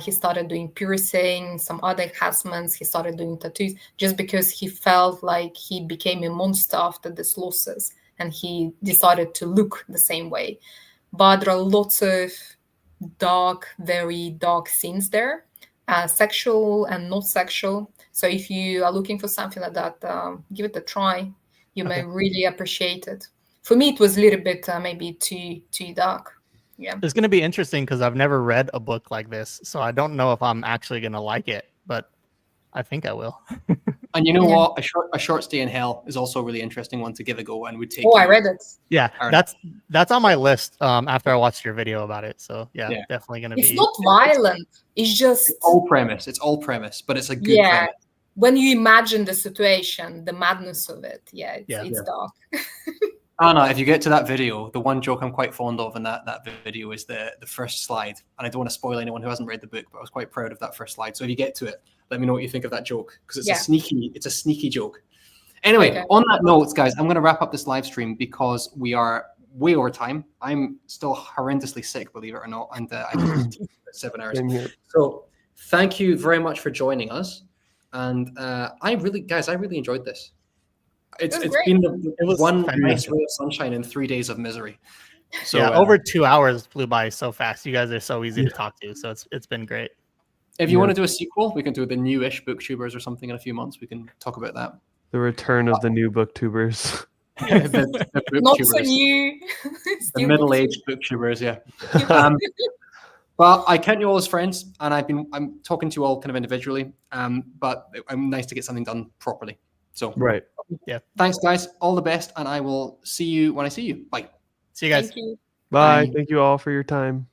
He started doing piercing, some other enhancements. He started doing tattoos just because he felt like he became a monster after these losses, and he decided to look the same way. But there are lots of dark, very dark scenes there, sexual and not sexual. So if you are looking for something like that, give it a try. You may really appreciate it. For me, it was a little bit maybe too dark. Yeah. It's going to be interesting because I've never read a book like this, so I don't know if I'm actually going to like it, but I think I will. And you know Yeah. what? A short stay in hell is also a really interesting one to give a go, and would take. Oh, I read it. Yeah, Alright. that's on my list after I watched your video about it. So yeah. Definitely going to It's be. not violent. It's just It's all premise. It's all premise, but it's a good Yeah. premise. when you imagine the situation, the madness of it. Yeah, it's Yeah. dark. Anna, if you get to that video, the one joke I'm quite fond of in that video is the first slide. And I don't want to spoil anyone who hasn't read the book, but I was quite proud of that first slide. So if you get to it, let me know what you think of that joke, because it's a sneaky joke. Anyway, Okay. on that note, guys, I'm going to wrap up this live stream because we are way over time. I'm still horrendously sick, believe it or not, and I can 7 hours. Same here. So thank you very much for joining us. And I really enjoyed this. It's was great. been It was one fantastic. nice ray of sunshine in 3 days of misery. So yeah, over 2 hours flew by so fast. You guys are so easy to talk to, so it's been great. if you want to do a sequel, we can do the newish Booktubers or something in a few months. We can talk about that. The return of the new Booktubers. the Not so Booktubers, new. the Still middle-aged Booktubers, yeah. But I count you all as friends, and I'm talking to you all kind of individually. But I'm nice to get something done properly. So Right. thanks, guys. All the best, and I will see you when I see you. Bye. See you guys. Thank you. Bye. Bye. Thank you all for your time.